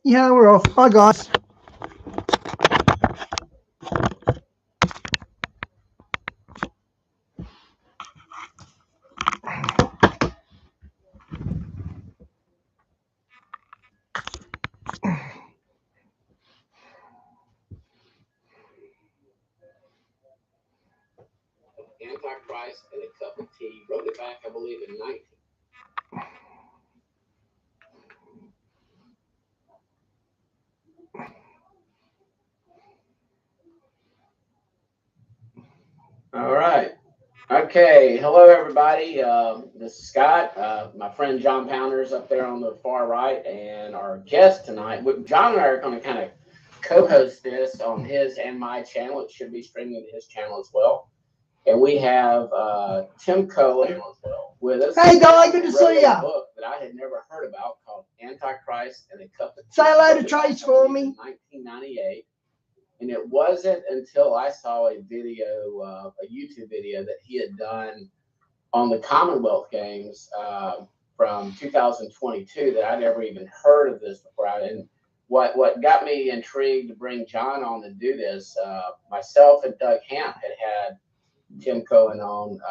Yeah, we're off. Hi, guys. Antichrist and a Cup of Tea. Wrote it back, I believe, in 19. All right. Okay. Hello, everybody. This is Scott. My friend John Pounder is up there on the far right, and our guest tonight. John and I are going to kind of co-host this on his and my channel. It should be streaming to his channel as well. And we have Tim Cohen with us. Hey, Guy, good to see ya. A book that I had never heard about called Antichrist and a Cup of Tea. Say hello to Trace for me. 1998. And it wasn't until I saw a video, a YouTube video that he had done on the Commonwealth Games from 2022 that I'd never even heard of this before. And what got me intrigued to bring John on to do this, myself and Doug Hamp had Tim Cohen on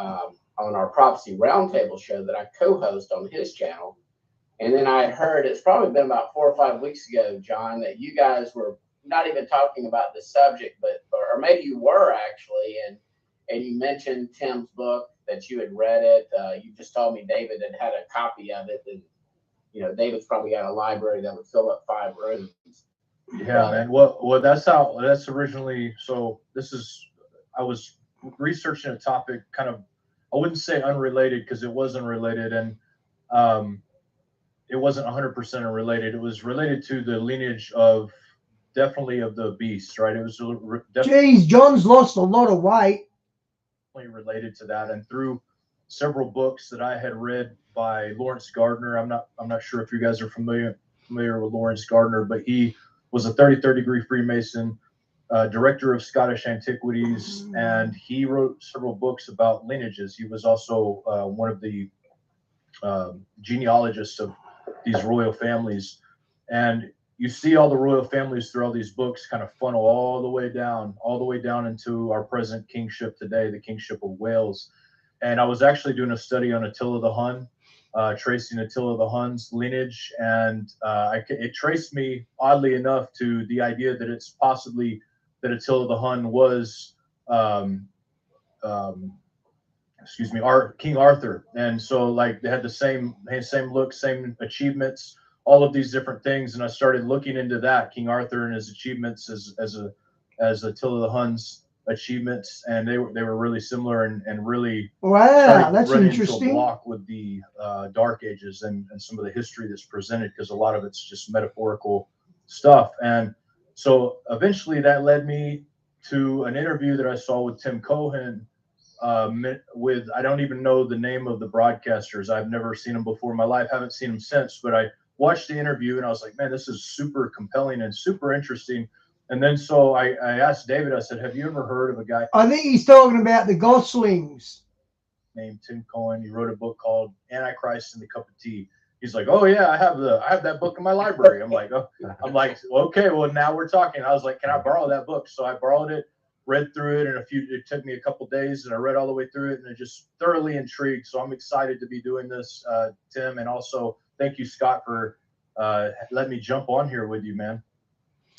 our Prophecy Roundtable show that I co-host on his channel. And then I heard, it's probably been about 4 or 5 weeks ago, John, that you guys were not even talking about the subject, or maybe you were actually, and you mentioned Tim's book, that you had read it. You just told me David had a copy of it, and David's probably got a library that would fill up 5 rooms. Yeah, man. Well, that's originally. So I was researching a topic, kind of, I wouldn't say unrelated because it was unrelated, and it wasn't 100% unrelated. It was related to the lineage of the beast, right? It was definitely Jeez, John's lost a lot of weight. Related to that, and through several books that I had read by Lawrence Gardner. I'm not sure if you guys are familiar with Lawrence Gardner, but he was a 33rd degree Freemason, director of Scottish Antiquities, and he wrote several books about lineages. He was also one of the genealogists of these royal families, and you see all the royal families through all these books kind of funnel all the way down into our present kingship today, the kingship of Wales. And I was actually doing a study on Attila the Hun, tracing Attila the Hun's lineage, and it traced me, oddly enough, to the idea that it's possibly that Attila the Hun was King Arthur. And so, like, they had the same look, same achievements, all of these different things. And I started looking into that, King Arthur and his achievements as Attila the Hun's achievements, and they were really similar, and really That's running interesting. into a block with the Dark Ages and some of the history that's presented, because a lot of it's just metaphorical stuff. And so eventually that led me to an interview that I saw with Tim Cohen, with, I don't even know the name of the broadcasters. I've never seen them before in my life, haven't seen them since, but I watched the interview and I was like, man, this is super compelling and super interesting. And then so I asked David, I said, have you ever heard of a guy? I think he's talking about the Goslings. Named Tim Cohen. He wrote a book called Antichrist and the Cup of Tea. He's like, oh yeah, I have that book in my library. I'm like, okay, well, now we're talking. I was like, can I borrow that book? So I borrowed it, read through it, and it took me a couple days, and I read all the way through it, and I just thoroughly intrigued. So I'm excited to be doing this, Tim, and also thank you, Scott, for letting me jump on here with you, man.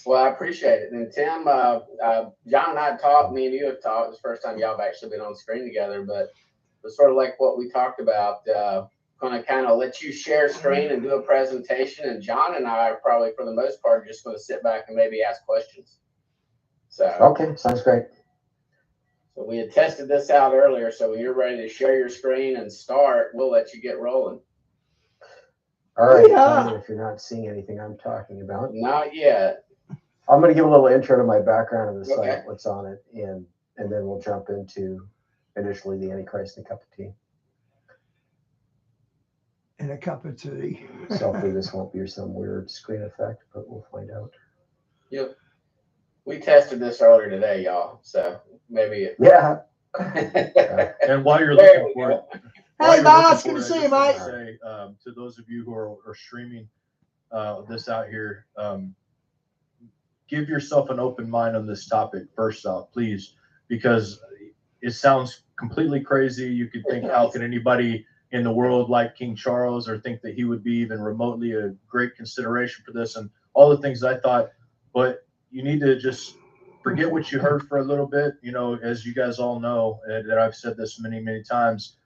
Well, I appreciate it. And Tim, John and I have talked, me and you have talked. It's the first time y'all have actually been on screen together, but it's sort of like what we talked about. Going to kind of let you share screen and do a presentation, and John and I are probably, for the most part, just going to sit back and maybe ask questions. So okay, sounds great. So we had tested this out earlier, so when you're ready to share your screen and start, we'll let you get rolling. All right. Yeah. If you're not seeing anything I'm talking about. Not yet. I'm going to give a little intro to my background of the site, what's on it, and then we'll jump into initially the Antichrist and a Cup of Tea. And a cup of tea. So hopefully this won't be some weird screen effect, but we'll find out. Yep. We tested this earlier today, y'all. So maybe yeah. And while you're looking for it, hey, boss, good to see you, mate. Say, to those of you who are streaming, this out here. Give yourself an open mind on this topic first off, please, because it sounds completely crazy. You could think, how can anybody in the world like King Charles, or think that he would be even remotely a great consideration for this, and all the things I thought. But you need to just forget what you heard for a little bit. You know, as you guys all know, that I've said this many, many times,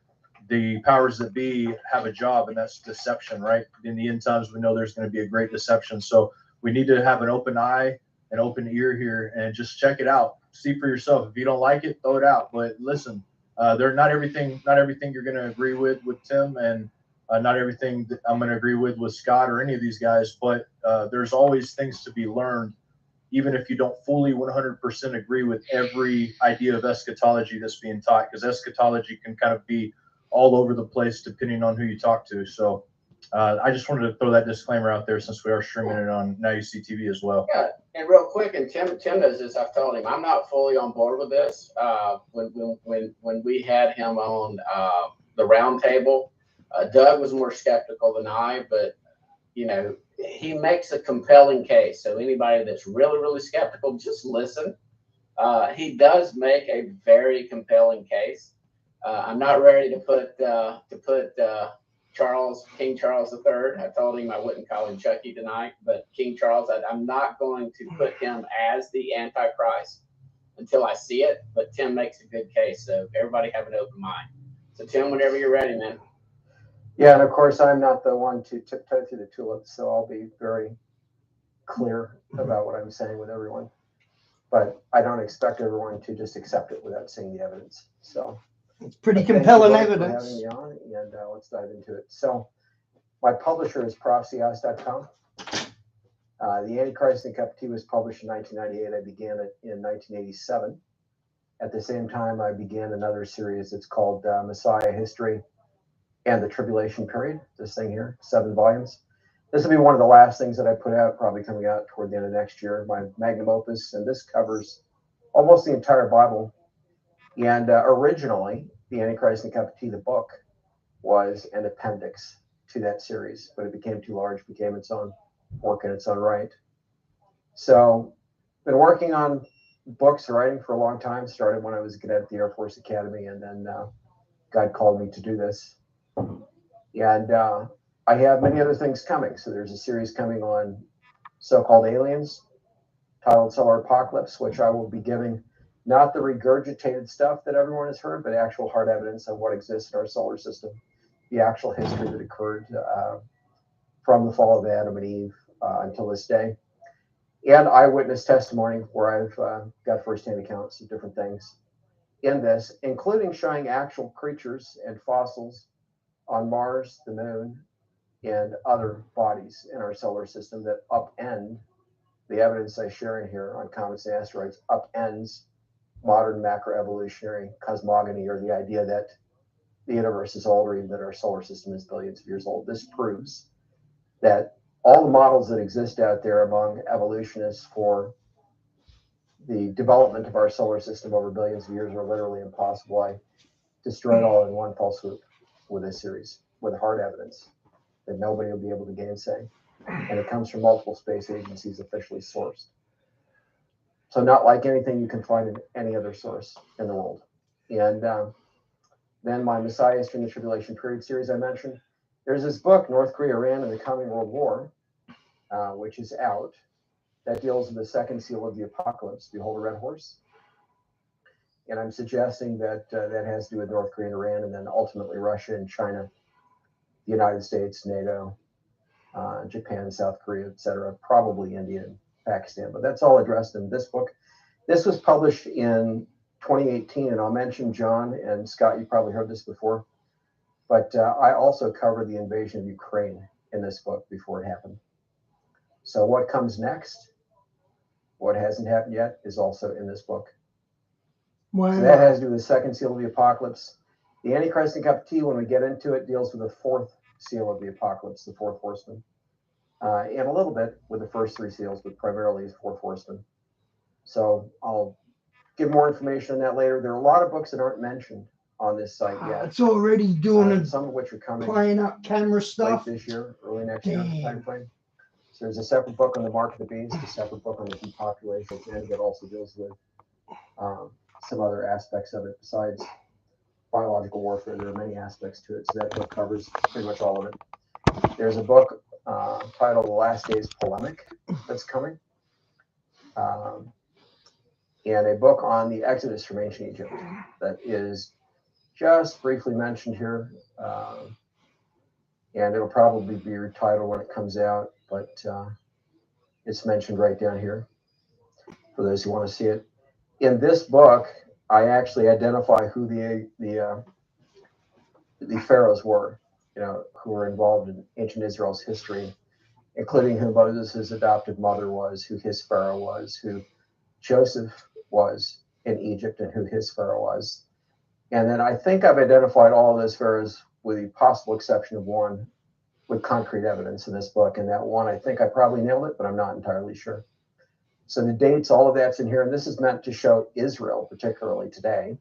the powers that be have a job, and that's deception, right? In the end times, we know there's going to be a great deception. So we need to have an open eye, an open ear here, and just check it out. See for yourself. If you don't like it, throw it out. But listen, they're not everything you're going to agree with Tim, and not everything that I'm going to agree with Scott or any of these guys. But there's always things to be learned, even if you don't fully 100% agree with every idea of eschatology that's being taught, because eschatology can kind of be all over the place depending on who you talk to. So I just wanted to throw that disclaimer out there, since we are streaming it on NYSTV as well. Yeah, and real quick, and Tim knows this. I've told him I'm not fully on board with this. When we had him on the round table, Doug was more skeptical than I, but you know, he makes a compelling case. So anybody that's really skeptical, just listen. He does make a very compelling case. I'm not ready to put King Charles III. I told him I wouldn't call him Chucky tonight, but King Charles, I'm not going to put him as the Antichrist until I see it. But Tim makes a good case, so everybody have an open mind. So Tim, whenever you're ready, man. Yeah, and of course, I'm not the one to tiptoe through the tulips, so I'll be very clear about what I'm saying with everyone. But I don't expect everyone to just accept it without seeing the evidence. So it's pretty compelling evidence. For having me on, and let's dive into it. So my publisher is prophecyhouse.com. The Antichrist in Cup of Tea was published in 1998. I began it in 1987. At the same time, I began another series. It's called Messiah History and the Tribulation Period. This thing here, 7 volumes. This will be one of the last things that I put out, probably coming out toward the end of next year, my magnum opus. And this covers almost the entire Bible. And originally, The Antichrist and Cup of Tea, the book, was an appendix to that series, but it became too large, became its own work in its own right. So, been working on books, writing for a long time. Started when I was a cadet at the Air Force Academy, and then God called me to do this. And I have many other things coming. So there's a series coming on so-called aliens, titled Solar Apocalypse, which I will be giving not the regurgitated stuff that everyone has heard, but actual hard evidence of what exists in our solar system, the actual history that occurred from the fall of Adam and Eve until this day. And eyewitness testimony, where I've got firsthand accounts of different things in this, including showing actual creatures and fossils on Mars, the moon, and other bodies in our solar system that upend the evidence I share in here on comets and asteroids, upends modern macroevolutionary cosmogony, or the idea that the universe is older, even that our solar system is billions of years old. This proves that all the models that exist out there among evolutionists for the development of our solar system over billions of years are literally impossible. I destroyed all in one fell swoop with this series, with hard evidence that nobody will be able to gainsay. And it comes from multiple space agencies officially sourced. So not like anything you can find in any other source in the world. And then my Messiah History and the Tribulation Period series I mentioned. There's this book, North Korea, Iran, and the Coming World War, which is out, that deals with the second seal of the apocalypse, Behold a Red Horse. And I'm suggesting that that has to do with North Korea and Iran, and then ultimately Russia and China, the United States, NATO, Japan, South Korea, etc., probably India and Pakistan. But that's all addressed in this book. This was published in 2018, and I'll mention John and Scott, you probably heard this before, but I also covered the invasion of Ukraine in this book before it happened. So what comes next, what hasn't happened yet, is also in this book. Wow. So that has to do with the second seal of the apocalypse. The Antichrist and Cup of Tea, when we get into it, deals with the fourth seal of the apocalypse, the fourth horseman, and a little bit with the first 3 seals, but primarily as fourth horseman. So I'll give more information on that later. There are a lot of books that aren't mentioned on this site yet. It's already doing Some of which are coming playing up camera stuff. late this year, early next year time frame. So there's a separate book on the mark of the beast, a separate book on the depopulation of men that also deals with some other aspects of it besides biological warfare. There are many aspects to it, so that book covers pretty much all of it. There's a book titled The Last Days Polemic that's coming, and a book on the Exodus from ancient Egypt that is just briefly mentioned here, and it'll probably be retitled when it comes out, but it's mentioned right down here for those who want to see it. In this book, I actually identify who the pharaohs were, who were involved in ancient Israel's history, including who Moses' adopted mother was, who his pharaoh was, who Joseph was in Egypt, and who his pharaoh was. And then I think I've identified all of those pharaohs, with the possible exception of one, with concrete evidence in this book. And that one, I think I probably nailed it, but I'm not entirely sure. So the dates, all of that's in here. And this is meant to show Israel, particularly today,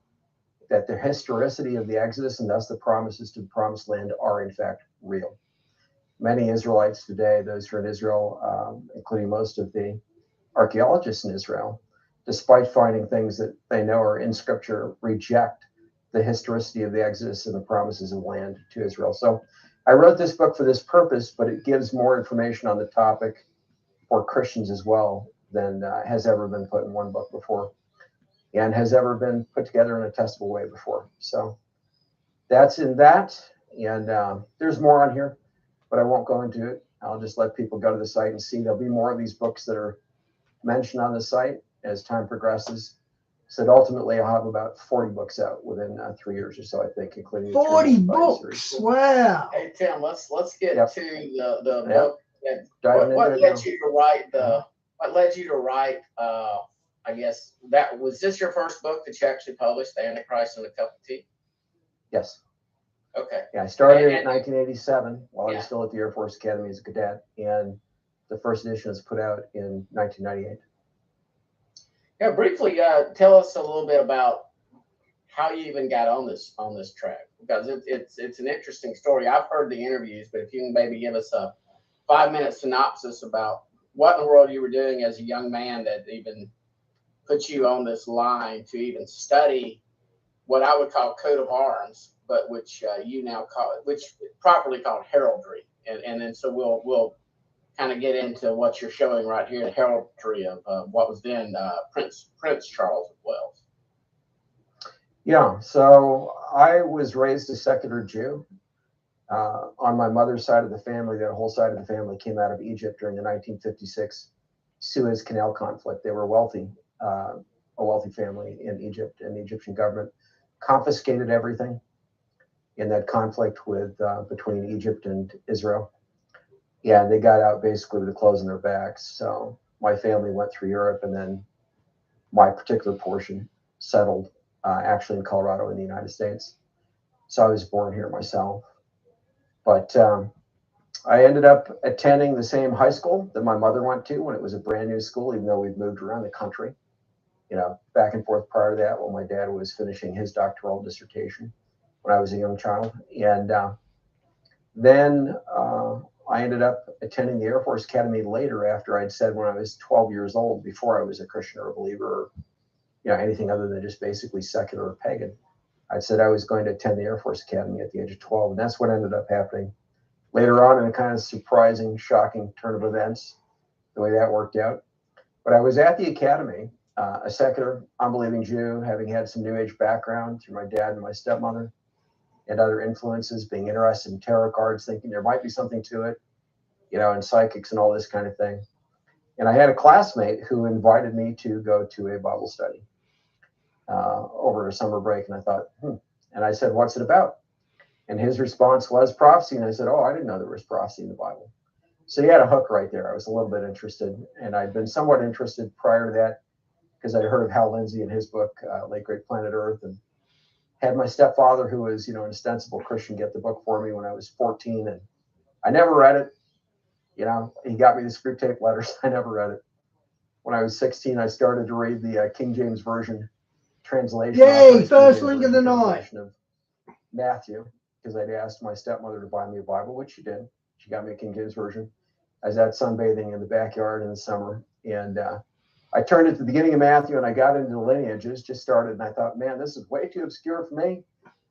that the historicity of the Exodus and thus the promises to the promised land are in fact real. Many Israelites today, those who are in Israel, including most of the archaeologists in Israel, despite finding things that they know are in scripture, reject the historicity of the Exodus and the promises of land to Israel. So I wrote this book for this purpose, but it gives more information on the topic for Christians as well than has ever been put in one book before, and has ever been put together in a testable way before. So that's in that, and there's more on here, but I won't go into it. I'll just let people go to the site and see. There'll be more of these books that are mentioned on the site as time progresses. So ultimately, I'll have about 40 books out within 3 years or so, I think, including 40 books. Wow. Hey Tim, let's get Yep. to the Yep. book. Diving What into it led now. you to write the? What led you to write? I guess that was this your first book that you actually published, The Antichrist and a Cup of Tea? Yes. Okay. Yeah, I started in And- 1987 while I was Yeah. still at the Air Force Academy as a cadet, and the first edition was put out in 1998. Yeah, briefly tell us a little bit about how you even got on this track, because it's an interesting story. I've heard the interviews, but if you can maybe give us a 5-minute synopsis about what in the world you were doing as a young man that even put you on this line to even study what I would call coat of arms, but which you now call it, which properly called heraldry, and then so we'll kind of get into what you're showing right here, the heraldry of what was then Prince Charles of Wales. Yeah, so I was raised a secular Jew. On my mother's side of the family, that whole side of the family came out of Egypt during the 1956 Suez Canal conflict. They were wealthy, a wealthy family in Egypt, and the Egyptian government confiscated everything in that conflict between Egypt and Israel. Yeah, they got out basically with the clothes on their backs. So my family went through Europe, and then my particular portion settled actually in Colorado in the United States. So I was born here myself. But I ended up attending the same high school that my mother went to when it was a brand new school, even though we'd moved around the country, back and forth prior to that, while my dad was finishing his doctoral dissertation when I was a young child. And then I ended up attending the Air Force Academy later, after I'd said when I was 12 years old, before I was a Christian or a believer, or anything other than just basically secular or pagan, I'd said I was going to attend the Air Force Academy at the age of 12, and that's what ended up happening later on, in a kind of surprising, shocking turn of events, the way that worked out. But I was at the academy, a secular, unbelieving Jew, having had some New Age background through my dad and my stepmother, and other influences, being interested in tarot cards, thinking there might be something to it, and psychics and all this kind of thing. And I had a classmate who invited me to go to a Bible study over a summer break. And I thought, And I said, what's it about? And his response was prophecy. And I said, oh, I didn't know there was prophecy in the Bible. So he had a hook right there. I was a little bit interested. And I'd been somewhat interested prior to that because I'd heard of Hal Lindsey and his book, Late Great Planet Earth, and had my stepfather, who was, an ostensible Christian, get the book for me when I was 14. And I never read it. He got me the screw tape letters. I never read it. When I was 16, I started to read the King James Version translation. Yay, first link of the night. Of Matthew, because I'd asked my stepmother to buy me a Bible, which she did. She got me a King James Version. I was out sunbathing in the backyard in the summer, and I turned at the beginning of Matthew, and I got into the lineages, just started, and I thought, man, this is way too obscure for me.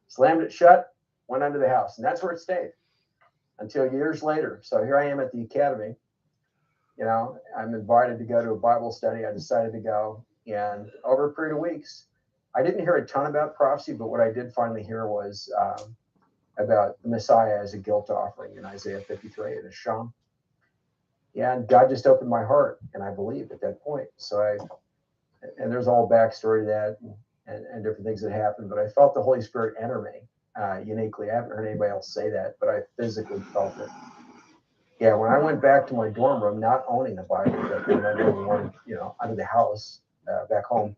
Slammed it shut, went under the house, and that's where it stayed until years later. So here I am at the academy. You know, I'm invited to go to a Bible study. I decided to go, and over a period of weeks, I didn't hear a ton about prophecy, but what I did finally hear was about the Messiah as a guilt offering in Isaiah 53 and a sham. And God just opened my heart, and I believed at that point. So and there's all backstory to that and different things that happened, but I felt the Holy Spirit enter me uniquely. I haven't heard anybody else say that, but I physically felt it. Yeah, when I went back to my dorm room, not owning a Bible, but when I owning one, you know, under the house back home,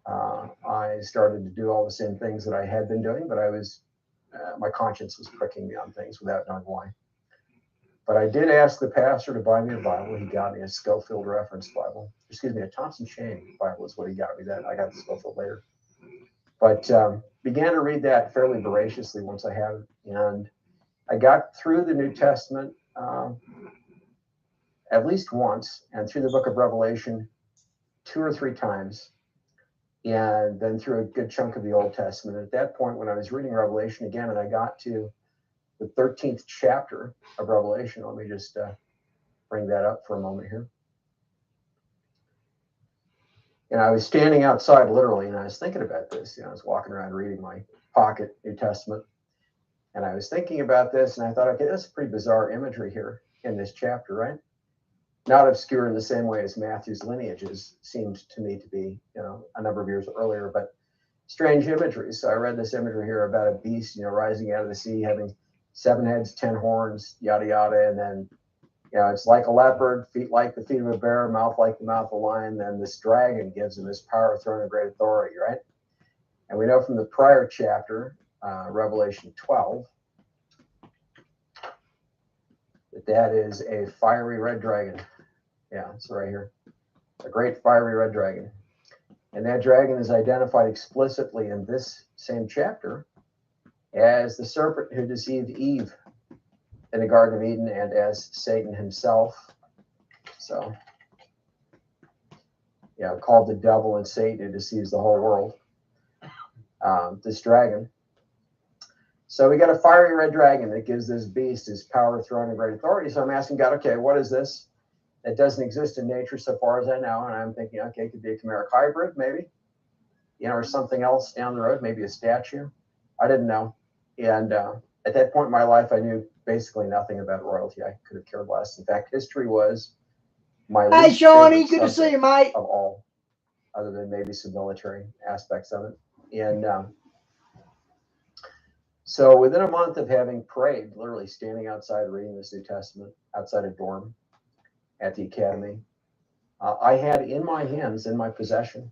I started to do all the same things that I had been doing, but I was, my conscience was pricking me on things without knowing why. But I did ask the pastor to buy me a Bible. He got me a Schofield Reference Bible. Excuse me, a Thompson Chain Bible is what he got me. That I got the Schofield later. But began to read that fairly voraciously once I had it. And I got through the New Testament at least once, and through the book of Revelation 2 or 3 times, and then through a good chunk of the Old Testament. At that point, when I was reading Revelation again, and I got to the 13th chapter of Revelation, let me just bring that up for a moment here. And I was standing outside literally, and I was thinking about this. You know, I was walking around reading my pocket New Testament, and I was thinking about this, and I thought, okay, that's pretty bizarre imagery here in this chapter, right? Not obscure in the same way as Matthew's lineages seemed to me to be, you know, a number of years earlier, but strange imagery. So I read this imagery here about a beast, you know, rising out of the sea, having 7 heads, 10 horns, yada, yada. And then, you know, it's like a leopard, feet like the feet of a bear, mouth like the mouth of a lion. Then this dragon gives him this power, throne, and great authority, right? And we know from the prior chapter, Revelation 12, that is a fiery red dragon. Yeah, it's right here. A great fiery red dragon. And that dragon is identified explicitly in this same chapter as the serpent who deceived Eve in the Garden of Eden, and as Satan himself. So, yeah, called the devil and Satan, who deceives the whole world. This dragon. So we got a fiery red dragon that gives this beast his power, throne, and great authority. So I'm asking God, okay, what is this? That doesn't exist in nature so far as I know. And I'm thinking, okay, it could be a chimeric hybrid, maybe, you know, or something else down the road, maybe a statue. I didn't know. And at that point in my life, I knew basically nothing about royalty. I could have cared less. In fact, history was my Hey, least Shawnee, favorite good to see you, subject mate. of all, other than maybe some military aspects of it. And so within a month of having prayed, literally standing outside reading this New Testament outside a dorm at the academy, I had in my hands, in my possession,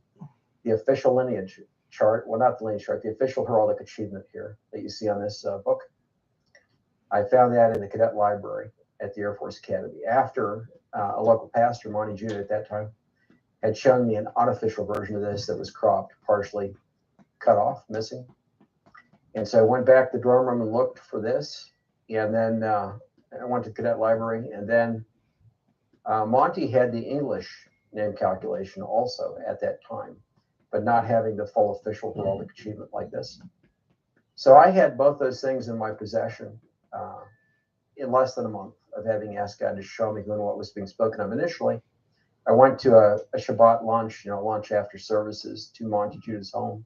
the official lineage chart. Well, not the lineage chart, the official heraldic achievement here that you see on this book. I found that in the cadet library at the Air Force Academy after a local pastor, Monty Judah at that time, had shown me an unofficial version of this that was cropped, partially cut off, missing. And so I went back to the dorm room and looked for this. And then I went to cadet library. And then Monty had the English name calculation also at that time, but not having the full official heraldic achievement like this. So I had both those things in my possession in less than a month of having asked God to show me who and what was being spoken of initially. I went to a Shabbat lunch, you know, lunch after services to Monty Judah's home.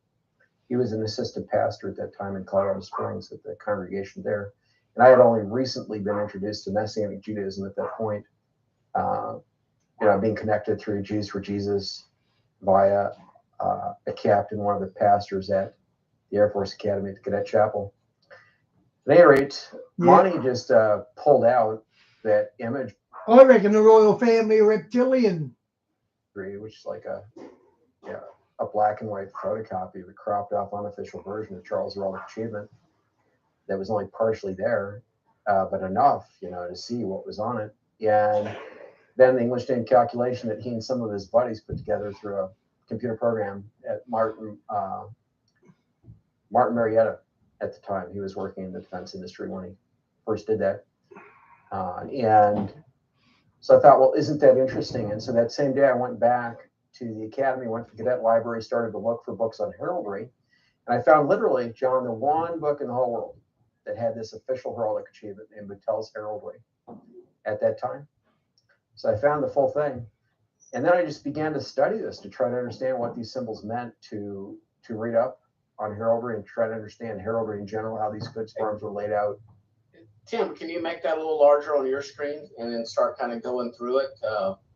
He was an assistant pastor at that time in Colorado Springs at the congregation there. And I had only recently been introduced to Messianic Judaism at that point, you know, being connected through Jews for Jesus via a captain, one of the pastors at the Air Force Academy at the Cadet Chapel. At any rate, Monty just pulled out that image. I reckon the royal family are reptilian. Which is like a black and white photocopy of a cropped off unofficial version of Charles' heraldic achievement that was only partially there, but enough, you know, to see what was on it. And then the English name calculation that he and some of his buddies put together through a computer program at Martin Marietta at the time. He was working in the defense industry when he first did that. And so I thought, well, isn't that interesting? And so that same day I went back to the academy, went to the cadet library, started to look for books on heraldry. And I found literally, John, the one book in the whole world that had this official heraldic achievement in Boutell's heraldry at that time. So I found the full thing. And then I just began to study this to try to understand what these symbols meant, to read up on heraldry and try to understand heraldry in general, how these coats of arms were laid out. Tim, can you make that a little larger on your screen and then start kind of going through it?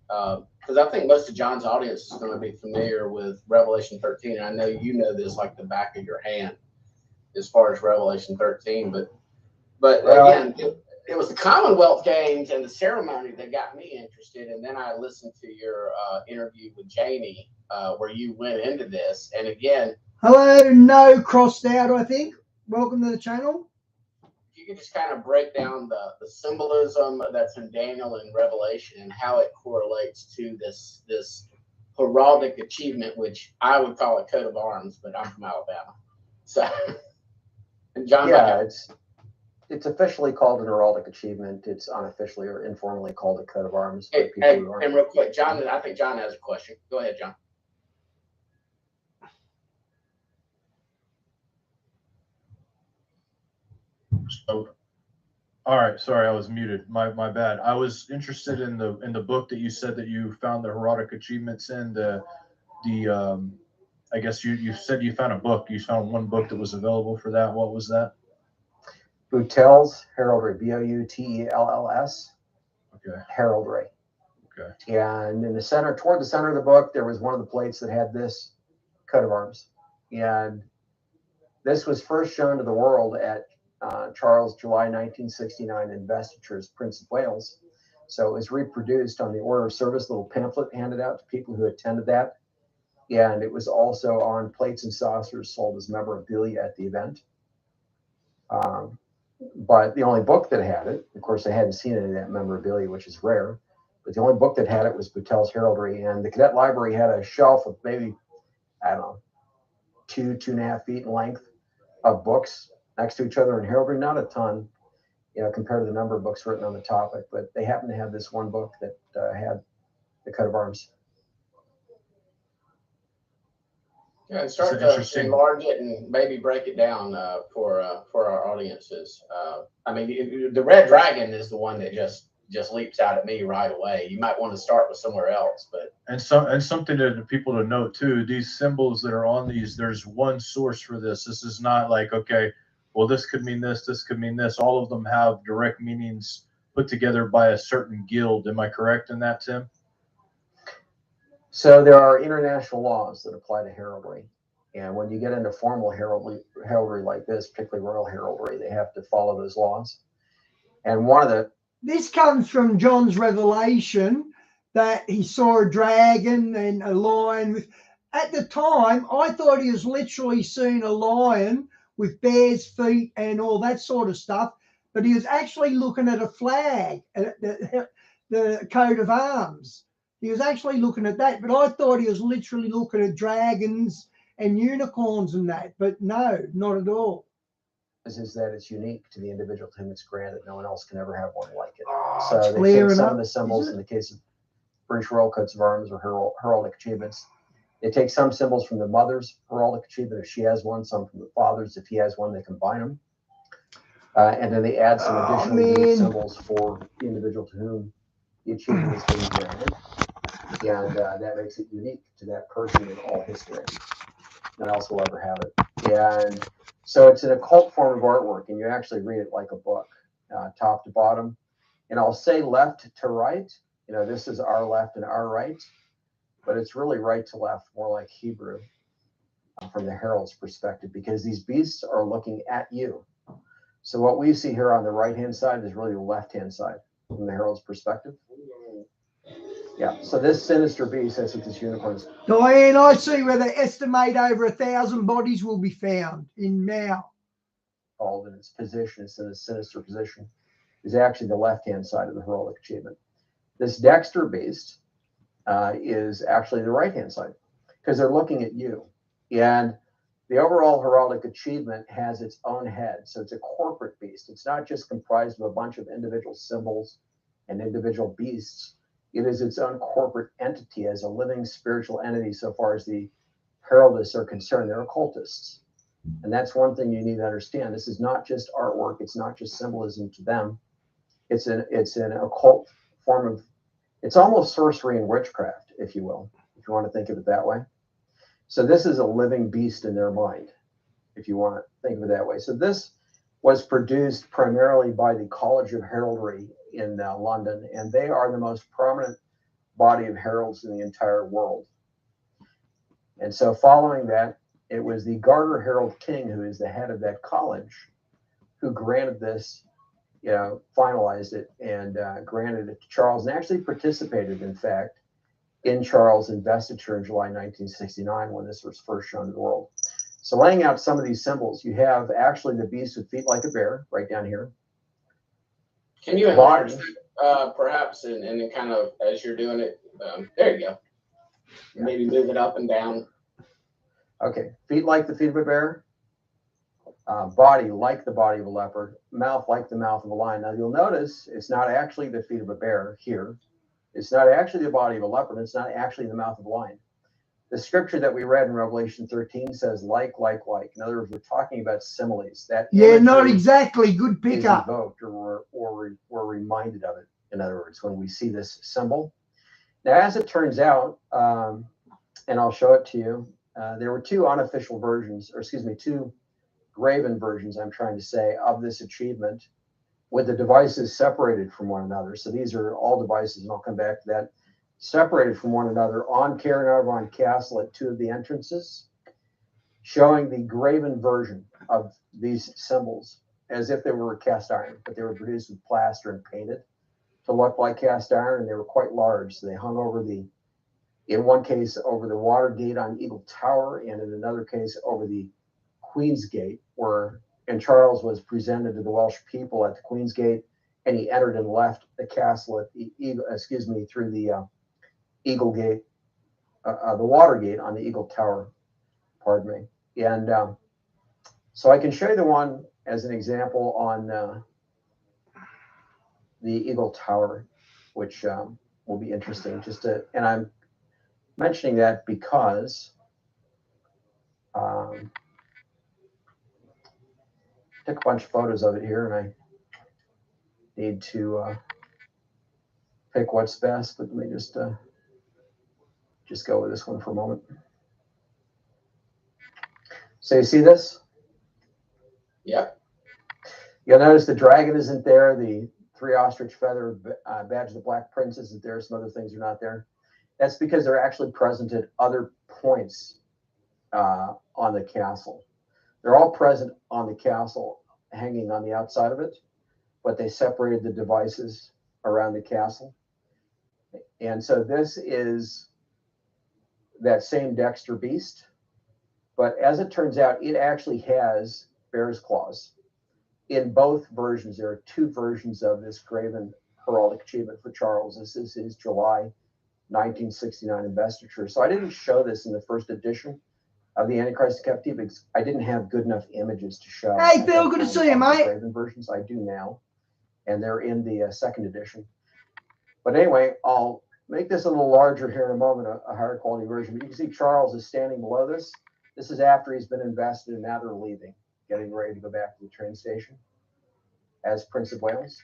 Because I think most of John's audience is going to be familiar with Revelation 13. And I know you know this like the back of your hand as far as Revelation 13. But again, it was the Commonwealth Games and the ceremony that got me interested. And then I listened to your interview with Jamie where you went into this. And again, hello, no crossed out, I think. Welcome to the channel. You can just kind of break down the symbolism that's in Daniel and Revelation and how it correlates to this heraldic achievement, which I would call a coat of arms, but I'm from Alabama. So, and John, yeah, it's officially called an heraldic achievement. It's unofficially or informally called a coat of arms. Hey, and real quick, John, I think John has a question. Go ahead, John. So, all right, sorry, I was muted. My bad. I was interested in the book that you said that you found the heraldic achievements in. I guess you said you found a book. You found one book that was available for that. What was that? Boutell's heraldry, Bouttells. Okay. Heraldry. Okay. And in the center, toward the center of the book, there was one of the plates that had this coat of arms. And this was first shown to the world at Charles' July 1969 investiture as Prince of Wales. So it was reproduced on the order of service, little pamphlet handed out to people who attended that. And it was also on plates and saucers sold as memorabilia at the event. But the only book that had it, of course, I hadn't seen any of that memorabilia, which is rare. But the only book that had it was Boutell's heraldry. And the cadet library had a shelf of maybe, I don't know, 2.5 feet in length of books next to each other in heraldry. Not a ton, compared to the number of books written on the topic, but they happened to have this one book that had the coat of arms. Yeah, and start to enlarge it and maybe break it down for our audiences. I mean, the red dragon is the one that just leaps out at me right away. You might want to start with somewhere else, but and something to people to note too. These symbols that are on these, there's one source for this. This is not like, okay, well, this could mean this, this could mean this. All of them have direct meanings put together by a certain guild. Am I correct in that, Tim? So there are international laws that apply to heraldry. And when you get into formal heraldry like this, particularly royal heraldry, they have to follow those laws. And this comes from John's revelation that he saw a dragon and a lion. At the time, I thought he was literally seeing a lion with bear's feet and all that sort of stuff. But he was actually looking at a flag, the coat of arms. He was actually looking at that, but I thought he was literally looking at dragons and unicorns and that, but no, not at all. Is that it's unique to the individual to whom it's granted. No one else can ever have one like it. Oh, so they take some of the symbols in the case of British royal coats of arms or heraldic achievements. They take some symbols from the mother's heraldic achievement if she has one, some from the father's if he has one. They combine them, and then they add some additional unique symbols for the individual to whom the achievement is being granted. And that makes it unique to that person in all history. No one else will ever have it. And so it's an occult form of artwork, and you actually read it like a book, top to bottom. And I'll say left to right. This is our left and our right, but it's really right to left, more like Hebrew from the herald's perspective, because these beasts are looking at you. So what we see here on the right-hand side is really the left-hand side from the herald's perspective. Yeah, so this sinister beast, that's what this unicorn is. Diane, I see where they estimate over 1,000 bodies will be found in Mao. Called in its position, it's in a sinister position, is actually the left-hand side of the heraldic achievement. This Dexter beast is actually the right-hand side because they're looking at you. And The overall heraldic achievement has its own head. So it's a corporate beast. It's not just comprised of a bunch of individual symbols and individual beasts. It is its own corporate entity as a living spiritual entity so far as the heraldists are concerned. They're occultists. And that's one thing you need to understand. This is not just artwork. It's not just symbolism to them. It's an occult form of, it's almost sorcery and witchcraft, if you will, if you want to think of it that way. So this is a living beast in their mind, if you want to think of it that way. So this was produced primarily by the College of Heraldry in London, and they are the most prominent body of heralds in the entire world. And so following that, it was the Garter Herald King, who is the head of that college, who granted this, finalized it and granted it to Charles, and actually participated, in fact, in Charles' investiture in July 1969 when this was first shown to the world. So laying out some of these symbols, you have actually the beast with feet like a bear right down here. Can you enlarge perhaps and kind of as you're doing it? There you go. Maybe move it up and down. Okay, feet like the feet of a bear, body like the body of a leopard, mouth like the mouth of a lion. Now you'll notice it's not actually the feet of a bear here. It's not actually the body of a leopard. It's not actually the mouth of a lion. The scripture that we read in Revelation 13 says like. In other words, we're talking about similes. That not exactly. Good pickup. Evoked or we're reminded of it. In other words, when we see this symbol. Now, as it turns out, and I'll show it to you, there were two unofficial versions, or excuse me, two graven versions, I'm trying to say, of this achievement, with the devices separated from one another. So these are all devices, and I'll come back to that, separated from one another on Caernarvon Castle at two of the entrances, showing the graven version of these symbols as if they were cast iron, but they were produced with plaster and painted to look like cast iron, and they were quite large. So they hung over in one case, over the water gate on Eagle Tower, and in another case, over the Queen's Gate, and Charles was presented to the Welsh people at the Queen's Gate, and he entered and left the castle at through the Eagle Gate, the water gate on the Eagle Tower, pardon me. And so I can show you the one as an example on the Eagle Tower, which will be interesting. And I'm mentioning that because took a bunch of photos of it here, and I need to pick what's best. But let me just go with this one for a moment. So you see this? Yep. You'll notice the dragon isn't there. The three ostrich feather badge of the Black Prince isn't there. Some other things are not there. That's because they're actually present at other points on the castle. They're all present on the castle, hanging on the outside of it, but they separated the devices around the castle. And so this is that same Dexter beast, but as it turns out, it actually has bear's claws. In both versions, there are two versions of this graven heraldic achievement for Charles. This is his July 1969 investiture. So I didn't show this in the first edition of the Antichrist in Captivity because I didn't have good enough images to show. Hey, Phil, good to see you, mate. Graven versions I do now, and they're in the second edition. But anyway, I'll make this a little larger here in a moment, a higher quality version. But you can see Charles is standing below this. This is after he's been invested, and now they're leaving, getting ready to go back to the train station as Prince of Wales.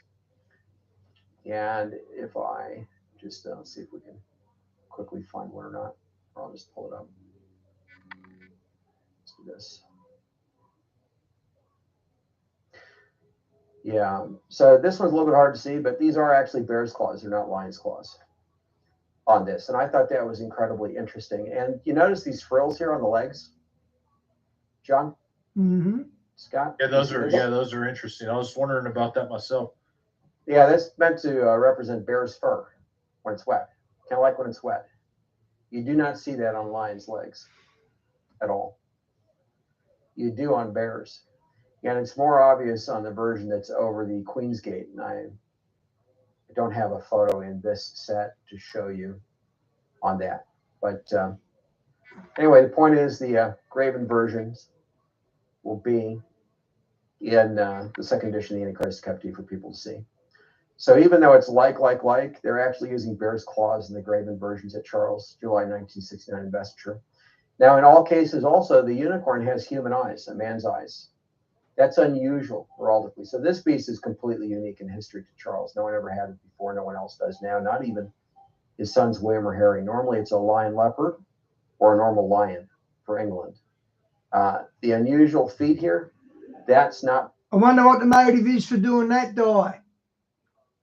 And if I just see if we can quickly find one or not, or I'll just pull it up. Let's do this. Yeah, so this one's a little bit hard to see, but these are actually bear's claws. They're not lion's claws on this. And I thought that was incredibly interesting. And you notice these frills here on the legs, John? Mm-hmm. Scott? Yeah, those are interesting. I was wondering about that myself. Yeah, that's meant to represent bear's fur when it's wet, kind of like when it's wet. You do not see that on lion's legs at all. You do on bears. And it's more obvious on the version that's over the Queen's Gate. And I don't have a photo in this set to show you on that. But Anyway, the point is the graven versions will be in the second edition of the Antichrist Captivity for people to see. So even though it's like, they're actually using bear's claws in the graven versions at Charles' July 1969 investiture. Now, in all cases, also, the unicorn has human eyes, a man's eyes. That's unusual heraldically. So this beast is completely unique in history to Charles. No one ever had it before. No one else does now, not even his sons William or Harry. Normally, it's a lion leopard or a normal lion for England. The unusual feat here, that's not I wonder what the motive is for doing that die.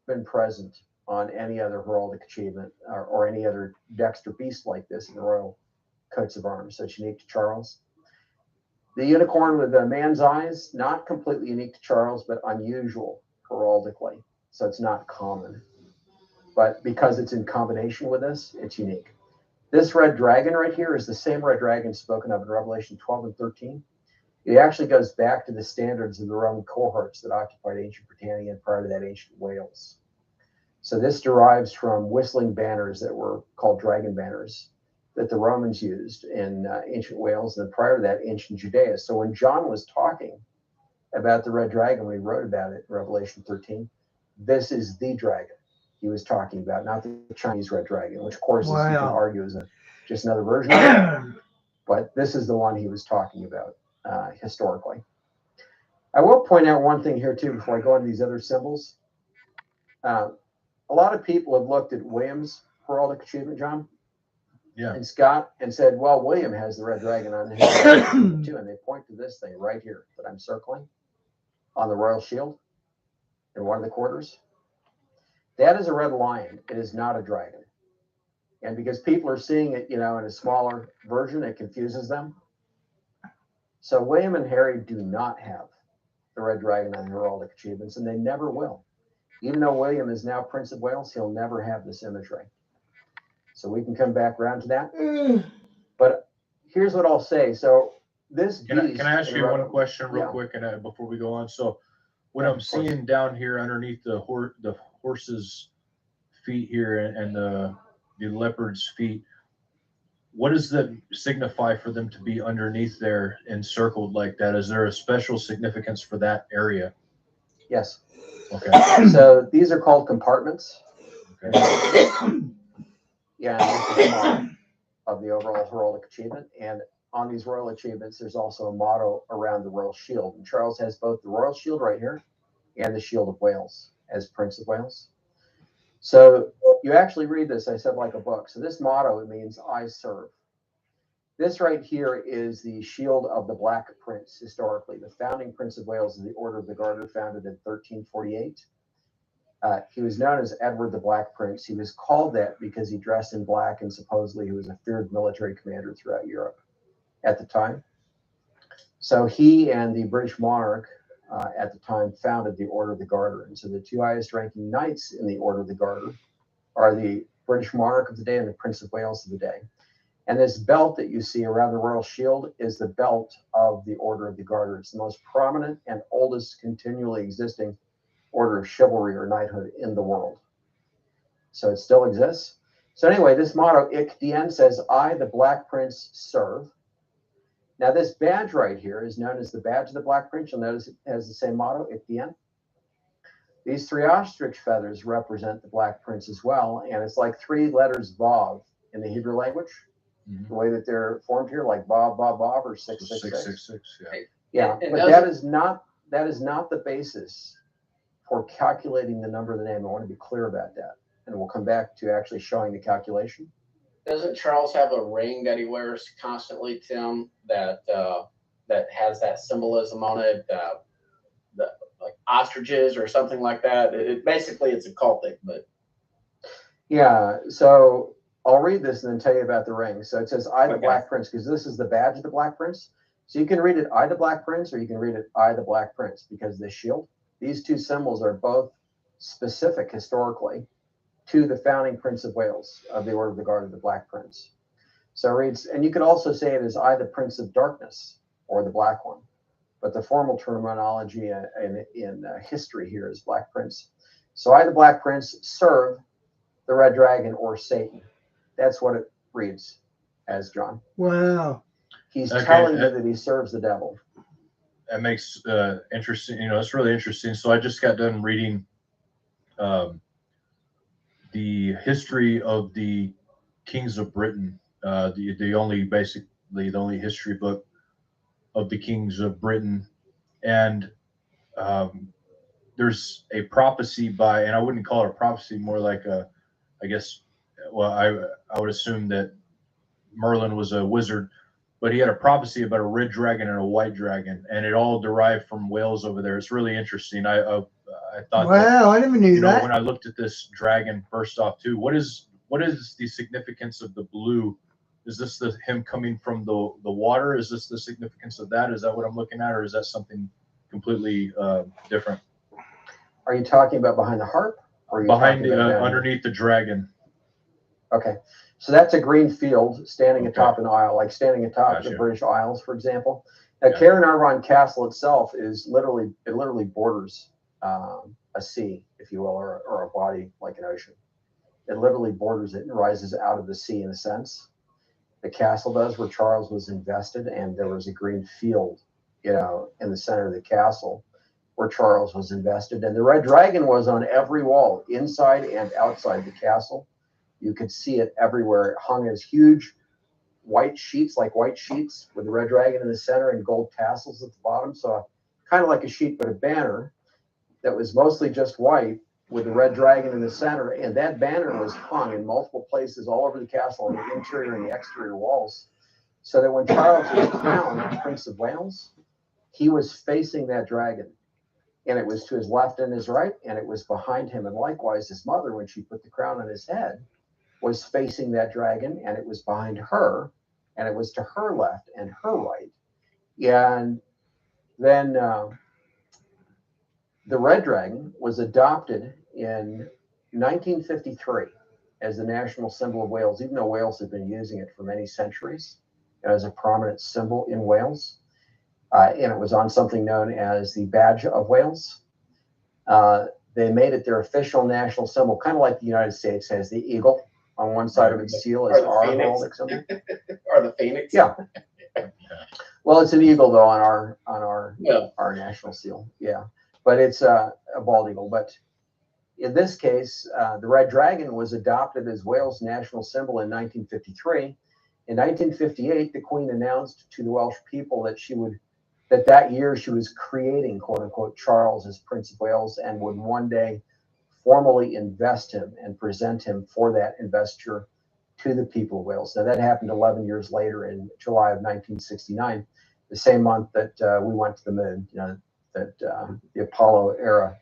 been present on any other heraldic achievement or any other Dexter beast like this in the royal coats of arms. So it's unique to Charles. The unicorn with the man's eyes, not completely unique to Charles, but unusual heraldically. So it's not common. But because it's in combination with this, it's unique. This red dragon right here is the same red dragon spoken of in Revelation 12 and 13. It actually goes back to the standards of the Roman cohorts that occupied ancient Britannia and prior to that ancient Wales. So this derives from whistling banners that were called dragon banners that the Romans used in ancient Wales, and then prior to that, ancient Judea. So when John was talking about the red dragon, when he wrote about it in Revelation 13, this is the dragon he was talking about, not the Chinese red dragon, which of course you can argue is just another version of it. But this is the one he was talking about historically. I will point out one thing here too before I go into these other symbols. A lot of people have looked at William's heraldic achievement, John, and Scott, and said, well, William has the red dragon on his too, and they point to this thing right here that I'm circling on the royal shield in one of the quarters. That is a red lion. It is not a dragon. And because people are seeing it, in a smaller version, it confuses them. So William and Harry do not have the red dragon on heraldic achievements, and they never will. Even though William is now Prince of Wales, he'll never have this imagery. So we can come back around to that. But here's what I'll say. So this can I ask you one question real quick, and before we go on? So what I'm seeing down here underneath the horse's feet here and the leopard's feet, what does that signify for them to be underneath there encircled like that? Is there a special significance for that area? Yes. Okay. So these are called compartments. Okay. Yeah, this is the motto of the overall heraldic achievement. And on these royal achievements, there's also a motto around the royal shield. And Charles has both the royal shield right here and the shield of Wales as Prince of Wales. So you actually read this, I said, like a book. So this motto, it means I serve. This right here is the shield of the Black Prince historically. The founding Prince of Wales of the Order of the Garter, founded in 1348. He was known as Edward the Black Prince. He was called that because he dressed in black, and supposedly he was a feared military commander throughout Europe at the time. So he and the British monarch at the time founded the Order of the Garter. And so the two highest ranking knights in the Order of the Garter are the British monarch of the day and the Prince of Wales of the day. And this belt that you see around the royal shield is the belt of the Order of the Garter. It's the most prominent and oldest continually existing order of chivalry or knighthood in the world. So it still exists. So anyway, this motto, Ic Dien, says, I, the Black Prince, serve. Now this badge right here is known as the badge of the Black Prince. You'll notice it has the same motto, Ic Dien. These three ostrich feathers represent the Black Prince as well. And it's like three letters Vav in the Hebrew language. The way that they're formed here, like Bob, Bob, Bob, or 666. Yeah, but that is not the basis for calculating the number of the name. I want to be clear about that, and we'll come back to actually showing the calculation. Doesn't Charles have a ring that he wears constantly, Tim, that has that symbolism on it, like ostriches or something like that? Basically it's a cultic, but yeah. So I'll read this and then tell you about the ring. So it says, I, the Black Prince, because this is the badge of the Black Prince. So you can read it, I, the Black Prince, or you can read it, I, the Black Prince, because the shield, these two symbols are both specific historically to the founding Prince of Wales of the Order of the Garter, the Black Prince. So it reads, and you could also say it as I, the Prince of Darkness, or the Black One. But the formal terminology in history here is Black Prince. So I, the Black Prince, serve the Red Dragon or Satan. That's what it reads. as John. Wow. He's Okay, telling you that he serves the devil. That makes interesting. It's really interesting. So I just got done reading the history of the kings of Britain, the only history book of the kings of Britain, and there's a prophecy and I wouldn't call it a prophecy, more like I guess, well, I would assume that Merlin was a wizard, but he had a prophecy about a red dragon and a white dragon, and it all derived from Wales over there. It's really interesting. I thought, wow, I never knew that. When I looked at this dragon, first off, too, what is the significance of the blue? Is this him coming from the water? Is this the significance of that? Is that what I'm looking at, or is that something completely different? Are you talking about behind the harp, or are you Behind talking about underneath the dragon? Okay, so that's a green field standing Okay. atop an isle, like standing atop Gotcha. the British Isles, for example. Now, Yeah. Caernarvon Castle itself is literally borders a sea, if you will, or a body like an ocean. It literally borders it and rises out of the sea in a sense. The castle does, where Charles was invested, and there was a green field, in the center of the castle where Charles was invested. And the red dragon was on every wall, inside and outside the castle. You could see it everywhere. It hung as huge white sheets with the red dragon in the center and gold tassels at the bottom. So kind of like a sheet, but a banner that was mostly just white with the red dragon in the center. And that banner was hung in multiple places all over the castle, on the interior and the exterior walls. So that when Charles was crowned Prince of Wales, he was facing that dragon. And it was to his left and his right, and it was behind him. And likewise, his mother, when she put the crown on his head, was facing that dragon, and it was behind her, and it was to her left and her right. And then the red dragon was adopted in 1953 as the national symbol of Wales, even though Wales had been using it for many centuries as a prominent symbol in Wales. And it was on something known as the Badge of Wales. They made it their official national symbol, kind of like the United States has the eagle on one side of its seal as our heraldic symbol. Or the phoenix. Yeah. Well, it's an eagle though on our national seal. Yeah, but it's a bald eagle. But in this case, the red dragon was adopted as Wales' national symbol in 1953. In 1958, the Queen announced to the Welsh people that that year she was creating, quote unquote, Charles as Prince of Wales, and would one day formally invest him and present him for that investiture to the people of Wales. Now that happened 11 years later in July of 1969, the same month that we went to the moon, that the Apollo era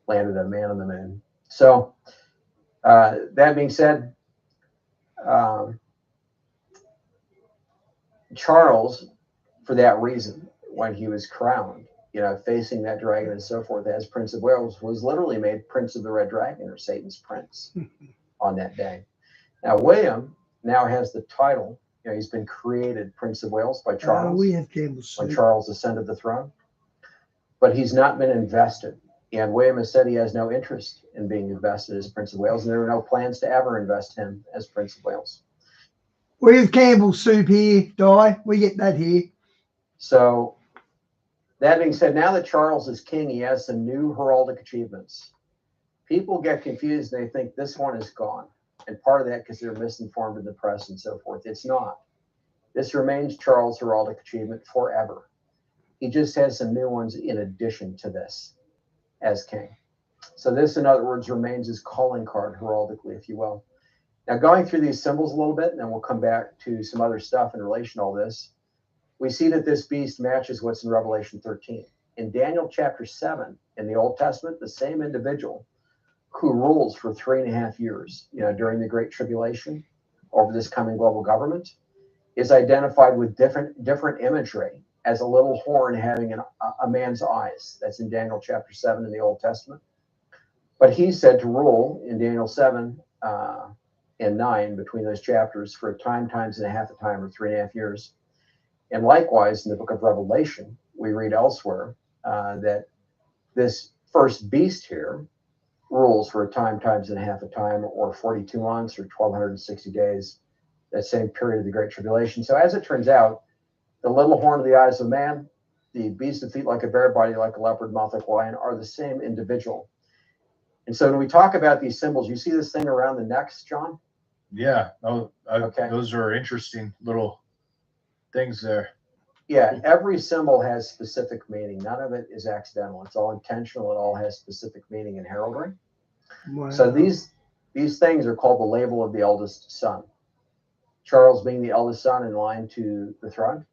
landed a man on the moon. So that being said, Charles, for that reason, when he was crowned, facing that dragon and so forth as Prince of Wales, was literally made Prince of the Red Dragon, or Satan's Prince, on that day. Now, William now has the title. He's been created Prince of Wales by Charles We have cable when Charles ascended the throne, but he's not been invested. And William has said he has no interest in being invested as Prince of Wales, and there are no plans to ever invest him as Prince of Wales. We have Campbell soup here, Di. We get that here. So, that being said, now that Charles is king, he has some new heraldic achievements. People get confused and they think this one is gone. And part of that because they're misinformed in the press and so forth. It's not. This remains Charles' heraldic achievement forever. He just has some new ones in addition to this as king. So this, in other words, remains his calling card heraldically, if you will. Now, going through these symbols a little bit, and then we'll come back to some other stuff in relation to all this. We see that this beast matches what's in Revelation 13. In Daniel chapter 7, in the Old Testament, the same individual who rules for 3.5 years, during the Great Tribulation over this coming global government, is identified with different imagery as a little horn having a man's eyes. That's in Daniel chapter 7 in the Old Testament. But he's said to rule in Daniel 7 and 9, between those chapters, for a time, times and a half a time, or 3.5 years. And likewise, in the book of Revelation, we read elsewhere that this first beast here rules for a time, times and a half a time, or 42 months, or 1,260 days, that same period of the Great Tribulation. So as it turns out, the little horn of the eyes of man, the beast of feet like a bear, body like a leopard, mouth like a lion, are the same individual. And so when we talk about these symbols, you see this thing around the necks, John? Yeah. Oh, Okay. Those are interesting little things there. Yeah, every symbol has specific meaning. None of it is accidental. It's all intentional. It all has specific meaning in heraldry. Wow. So these things are called the label of the eldest son. Charles being the eldest son in line to the throne.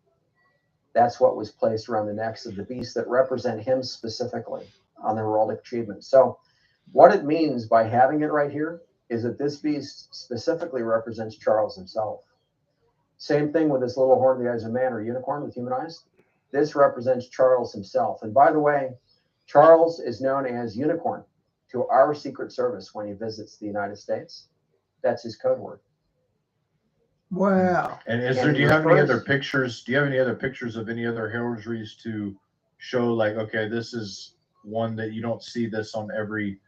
That's what was placed around the necks of the beasts that represent him specifically on the heraldic achievement. So what it means by having it right here is that this beast specifically represents Charles himself. Same thing with this little horn of the eyes of man, or unicorn with human eyes. This represents Charles himself. And by the way, Charles is known as Unicorn to our Secret Service when he visits the United States. That's his code word. Wow. And do And you have any refers- other pictures? Do you have any other pictures of any other heraldries to show, like, okay, this is one that you don't see this on every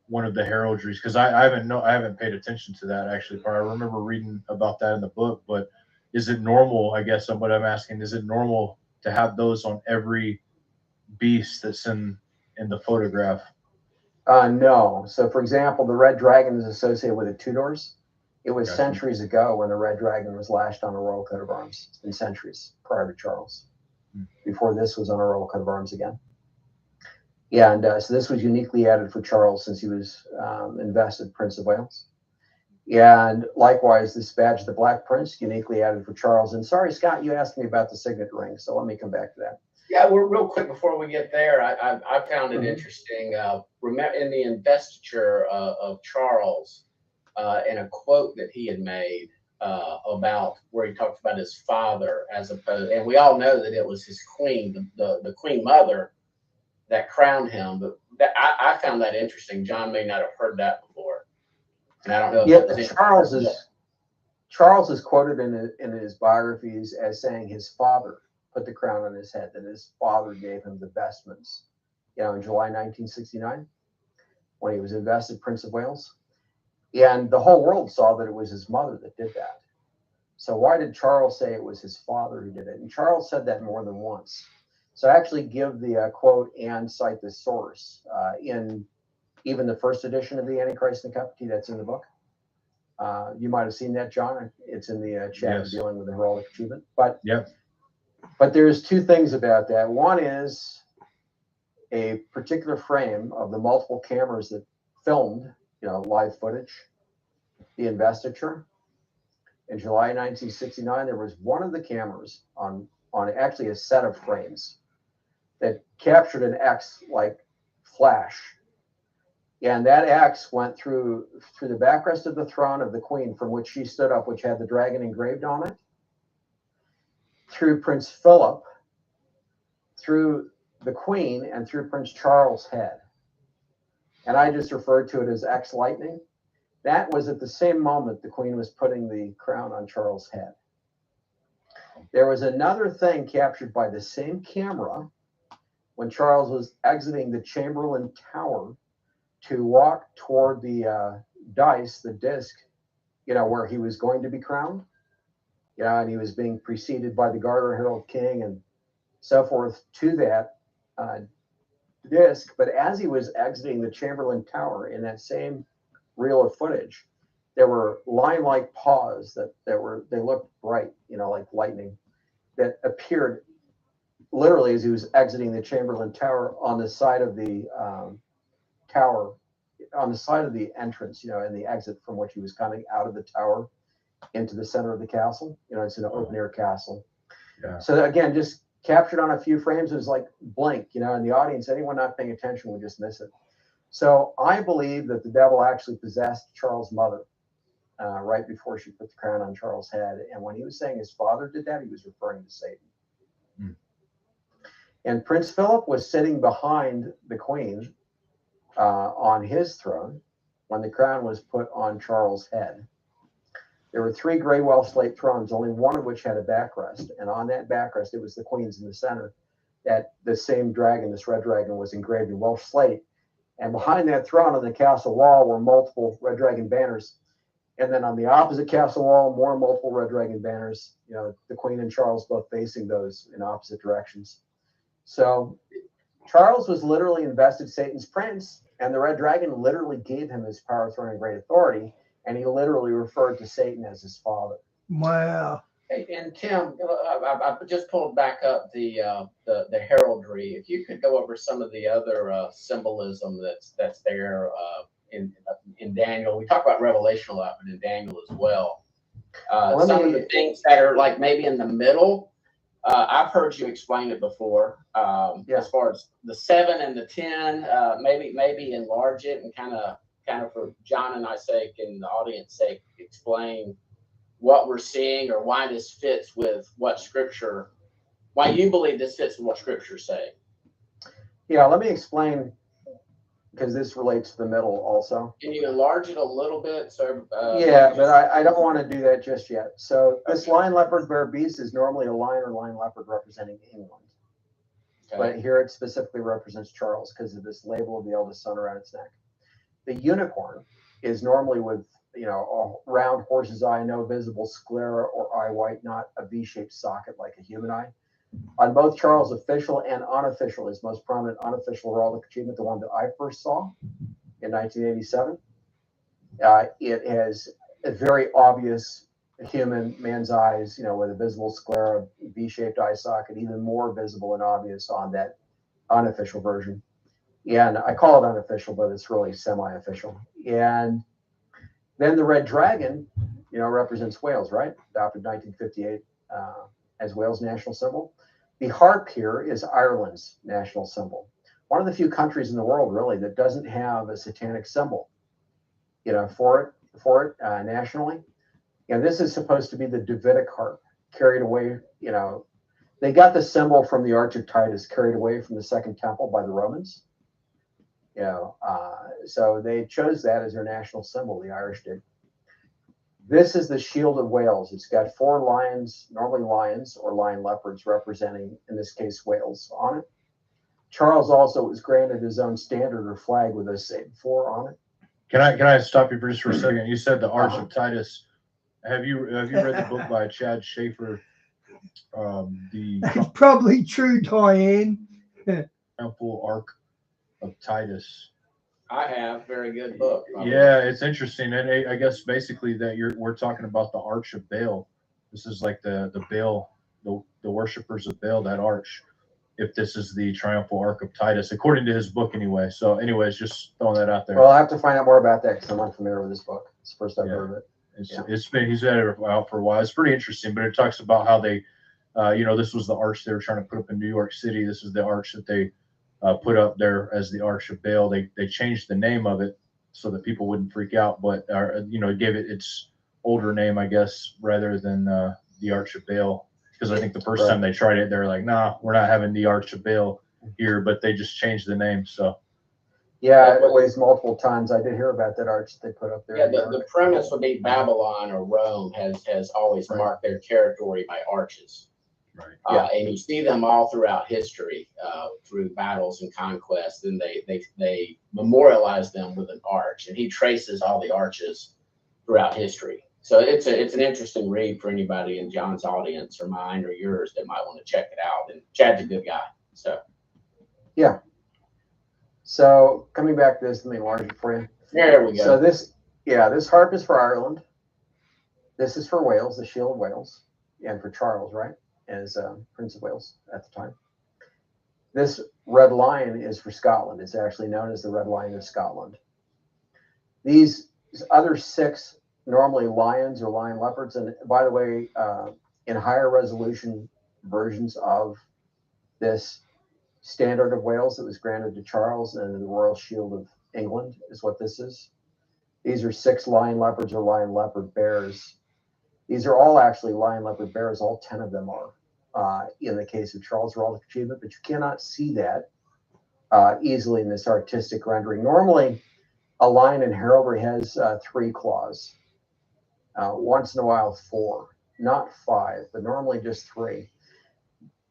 one of the heraldries? Because I haven't paid attention to that actually. I remember reading about that in the book, but is it normal? I guess what I'm asking, is it normal to have those on every beast that's in the photograph? No. So, for example, the red dragon is associated with the Tudors. It was Gotcha. centuries ago when the red dragon was lashed on a royal coat of arms. It's been centuries prior to Charles. Before this was on a royal coat of arms again. Yeah, and so this was uniquely added for Charles since he was invested Prince of Wales. Yeah, and likewise, this badge, the Black Prince, uniquely added for Charles. And sorry, Scott, you asked me about the signet ring, so let me come back to that. Yeah, we're real quick before we get there. I found it interesting. Remember in the investiture of Charles, in a quote that he had made about where he talked about his father as opposed, and we all know that it was his queen, the queen mother, that crowned him. But I found that interesting. John may not have heard that before, and I don't know. Yeah, Charles is quoted in his biographies as saying his father put the crown on his head, that his father gave him the vestments. You know, in July 1969, when he was invested Prince of Wales. And the whole world saw that it was his mother that did that. So why did Charles say it was his father who did it? And Charles said that more than once. So I actually give the quote and cite the source in even the first edition of the Antichrist and the Cup of Tea that's in the book. You might have seen that, John. It's in the chapter dealing with the heraldic achievement. But there's two things about that. One is a particular frame of the multiple cameras that filmed, live footage, the investiture. In July 1969, there was one of the cameras on actually a set of frames that captured an X like flash. And that X went through the backrest of the throne of the queen from which she stood up, which had the dragon engraved on it, through Prince Philip, through the queen, and through Prince Charles' head. And I just referred to it as X lightning. That was at the same moment the queen was putting the crown on Charles' head. There was another thing captured by the same camera when Charles was exiting the Chamberlain Tower to walk toward the dice, the disc, where he was going to be crowned. And he was being preceded by the Garter Herald King and so forth to that disc. But as he was exiting the Chamberlain Tower in that same reel of footage, there were line-like paws they looked bright, like lightning, that appeared literally as he was exiting the Chamberlain Tower on the side of the tower, on the side of the entrance, and the exit from which he was coming out of the tower into the center of the castle. It's an open-air castle. Yeah. So again, just captured on a few frames. It was like blink, and the audience, anyone not paying attention would just miss it. So I believe that the devil actually possessed Charles' mother right before she put the crown on Charles' head. And when he was saying his father did that, he was referring to Satan. And Prince Philip was sitting behind the queen on his throne when the crown was put on Charles' head. There were 3 gray Welsh slate thrones, only one of which had a backrest. And on that backrest, it was the queen's in the center. That the same dragon, this red dragon, was engraved in Welsh slate. And behind that throne on the castle wall were multiple red dragon banners. And then on the opposite castle wall, more multiple red dragon banners, you know, the Queen and Charles both facing those in opposite directions. So Charles was literally invested Satan's prince, and the red dragon literally gave him his power, throne, and great authority, and he literally referred to Satan as his father. Wow. Hey, and Tim, I just pulled back up the heraldry. If you could go over some of the other symbolism that's there in Daniel. We talk about Revelation a lot, but in Daniel as well. Some of the things that are like maybe in the middle. I've heard you explain it before. As far as the 7 and the 10, maybe enlarge it and kind of for John and I's sake and the audience sake, explain what we're seeing or why this fits with what Scripture, why you believe this fits with what Scripture's saying. Yeah, let me explain, because this relates to the middle also. Can you enlarge it a little bit? So yeah, but I don't want to do that just yet. So this lion, leopard, bear, beast is normally a lion or lion leopard representing England. Okay. But here it specifically represents Charles because of this label of the eldest son around its neck. The unicorn is normally with, you know, a round horse's eye, no visible sclera or eye white, not a V-shaped socket like a human eye. On both Charles' official and unofficial, his most prominent unofficial heraldic achievement, the one that I first saw in 1987, it has a very obvious human man's eyes, you know, with a visible sclera, V-shaped eye socket, even more visible and obvious on that unofficial version. And I call it unofficial, but it's really semi-official. And then the red dragon, you know, represents Wales, right? Adopted 1958 as Wales' national symbol. The harp here is Ireland's national symbol. One of the few countries in the world, really, that doesn't have a satanic symbol, you know, for it nationally. And this is supposed to be the Davidic harp, carried away, you know. They got the symbol from the Arch of Titus, carried away from the Second Temple by the Romans. You know, so they chose that as their national symbol, the Irish did. This is the Shield of Wales. It's got 4 lions, normally lions or lion leopards, representing, in this case, Wales on it. Charles also was granted his own standard or flag with a Satan 4 on it. Can I stop you for just for a second? You said the Arch of Titus. Have you read the book by Chad Schaefer? That's probably true, Diane. Triumphal Ark of Titus. I have. Very good book. Yeah, it's interesting, and I guess basically that we're talking about the Arch of Baal. This is like the Baal, the worshippers of Baal, that arch. If this is the Triumphal Ark of Titus, according to his book, anyway. So, anyways, just throwing that out there. Well, I have to find out more about that because I'm unfamiliar with this book. It's the first I've heard of it. It's been, he's had it out for a while. It's pretty interesting, but it talks about how they, you know, this was the arch they were trying to put up in New York City. This is the arch that they put up there as the Arch of Baal. They changed the name of it so that people wouldn't freak out, but you know, gave it its older name, I guess, rather than the Arch of Baal. Because I think the first time they tried it, they're like, "Nah, we're not having the Arch of Baal here," but they just changed the name. So. Yeah, it weighs multiple tons. I did hear about that arch they put up there. Yeah, the premise would be Babylon or Rome has always marked their territory by arches. Right. And you see them all throughout history through battles and conquests, and they memorialize them with an arch. And he traces all the arches throughout history. So it's an interesting read for anybody in John's audience or mine or yours that might want to check it out. And Chad's a good guy. So yeah. So coming back to this, let me enlarge it for you. There we go. So this harp is for Ireland. This is for Wales, the Shield of Wales, and for Charles, right, as Prince of Wales at the time. This red lion is for Scotland. It's actually known as the Red Lion of Scotland. These other 6 normally lions or lion leopards, and by the way, in higher resolution versions of this Standard of Wales that was granted to Charles and the Royal Shield of England is what this is. These are 6 lion leopards or lion leopard bears. These are all actually lion leopard bears. All 10 of them are in the case of Charles' heraldic achievement, but you cannot see that easily in this artistic rendering. Normally, a lion in heraldry has 3 claws. Once in a while, 4, not 5, but normally just 3.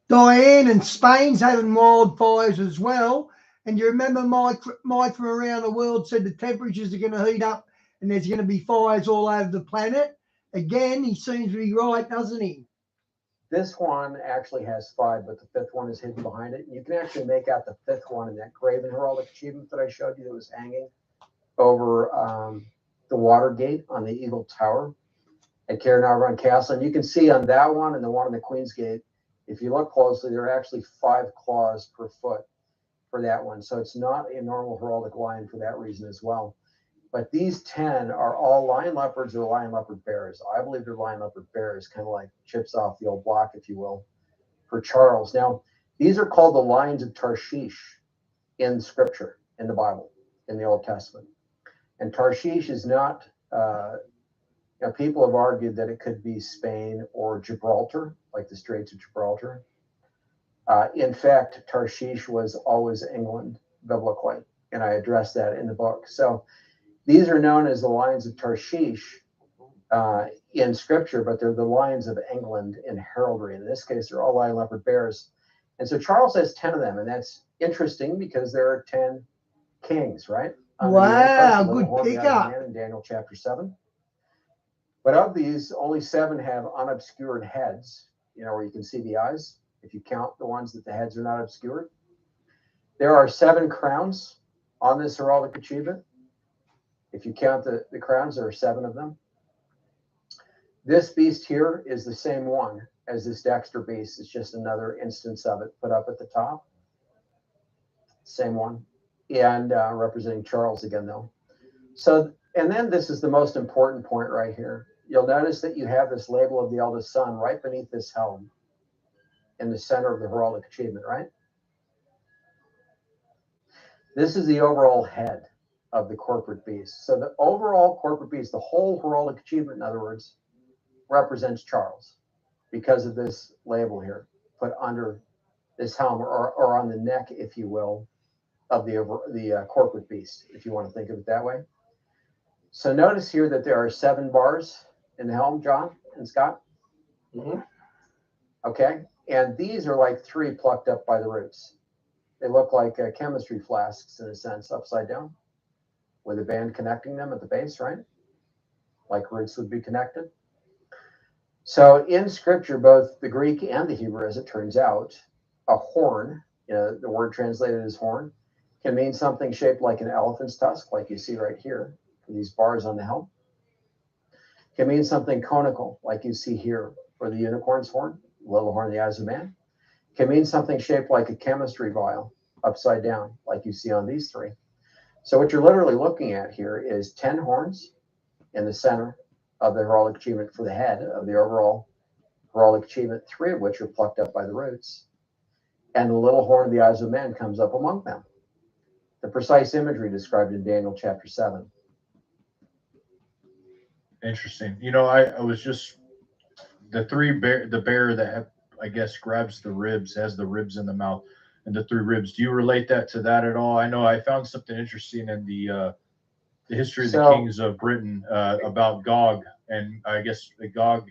Diane, and Spain's having wildfires as well. And you remember Mike from around the world said the temperatures are going to heat up and there's going to be fires all over the planet. Again, he seems to be right, doesn't he? This one actually has 5, but the 5th one is hidden behind it. You can actually make out the 5th one in that graven heraldic achievement that I showed you that was hanging over the Watergate on the Eagle Tower at Caernarvon Castle. And you can see on that one and the one on the Queen's Gate, if you look closely, there are actually 5 claws per foot for that one. So it's not a normal heraldic lion for that reason as well. But these 10 are all lion leopards or lion leopard bears. I believe they're lion leopard bears, kind of like chips off the old block, if you will, for Charles. Now, these are called the lions of Tarshish in Scripture, in the Bible, in the Old Testament. And Tarshish is not, people have argued that it could be Spain or Gibraltar, like the Straits of Gibraltar. In fact, Tarshish was always England biblically, and I addressed that in the book. So these are known as the lions of Tarshish in Scripture, but they're the lions of England in heraldry. In this case, they're all lion leopard bears. And so Charles has 10 of them, and that's interesting because there are 10 kings, right? Wow, good pickup. In Daniel chapter 7. But of these, only 7 have unobscured heads, where you can see the eyes, if you count the ones that the heads are not obscured. There are 7 crowns on this heraldic achievement. If you count the crowns, there are 7 of them. This beast here is the same one as this Dexter beast. It's just another instance of it put up at the top. Same one. And representing Charles again, though. So, and then this is the most important point right here. You'll notice that you have this label of the eldest son right beneath this helm in the center of the heraldic achievement, right? This is the overall head of the corporate beast. So the overall corporate beast, the whole heraldic achievement, in other words, represents Charles because of this label here put under this helm or on the neck, if you will, of the corporate beast, if you want to think of it that way. So notice here that there are 7 bars in the helm, John and Scott. Mm-hmm. Okay, and these are like 3 plucked up by the roots. They look like chemistry flasks in a sense, upside down, with a band connecting them at the base, right? Like roots would be connected. So in Scripture, both the Greek and the Hebrew, as it turns out, a horn, the word translated as horn, can mean something shaped like an elephant's tusk, like you see right here, for these bars on the helm. It can mean something conical, like you see here for the unicorn's horn, little horn of the eyes of man. It can mean something shaped like a chemistry vial, upside down, like you see on these 3. So what you're literally looking at here is 10 horns in the center of the heraldic achievement for the head of the overall heraldic achievement, 3 of which are plucked up by the roots. And the little horn of the eyes of men comes up among them. The precise imagery described in Daniel chapter 7. Interesting. I was just the bear that I guess grabs the ribs, has the ribs in the mouth, and the 3 ribs. Do you relate that to that at all? I know I found something interesting in the history of the kings of Britain about Gog, and I guess Magog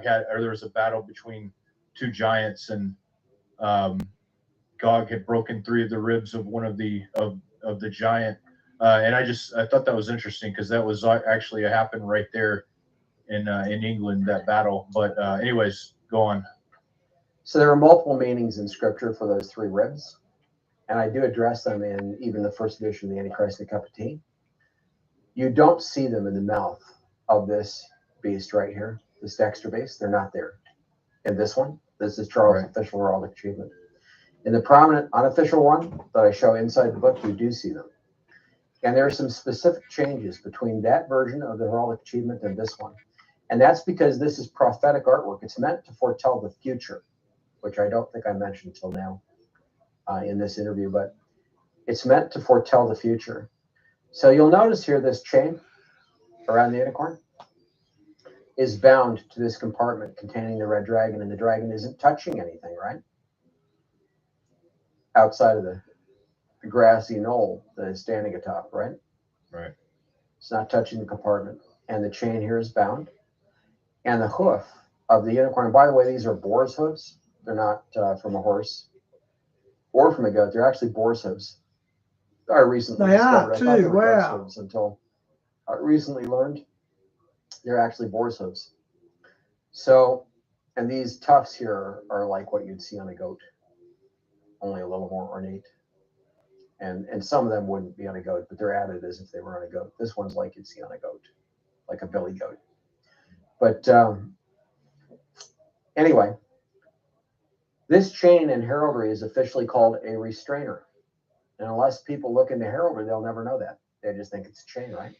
there was a battle between 2 giants, and Gog had broken 3 of the ribs of one of the giant, and I thought that was interesting because that was actually happened right there in England, that battle. But anyways, go on. So there are multiple meanings in Scripture for those 3 ribs, and I do address them in even the first edition of the Antichrist and the Cup of Tea. You don't see them in the mouth of this beast right here, this Dexter beast. They're not there. In this one, this is Charles' official heraldic achievement. In the prominent unofficial one that I show inside the book, you do see them. And there are some specific changes between that version of the heraldic achievement and this one. And that's because this is prophetic artwork. It's meant to foretell the future, which I don't think I mentioned until now in this interview, but it's meant to foretell the future. So you'll notice here this chain around the unicorn is bound to this compartment containing the red dragon, and the dragon isn't touching anything, right? Outside of the grassy knoll that is standing atop, right? Right. It's not touching the compartment. And the chain here is bound. And the hoof of the unicorn, and by the way, these are boar's hooves. They're not from a horse or from a goat. They're actually boar's hooves. I recently discovered. They are too. Wow. Until recently learned they're actually boar's hooves. So, and these tufts here are like what you'd see on a goat, only a little more ornate. And some of them wouldn't be on a goat, but they're added as if they were on a goat. This one's like you'd see on a goat, like a billy goat. But anyway, this chain in heraldry is officially called a restrainer. And unless people look into heraldry, they'll never know that. They just think it's a chain, right?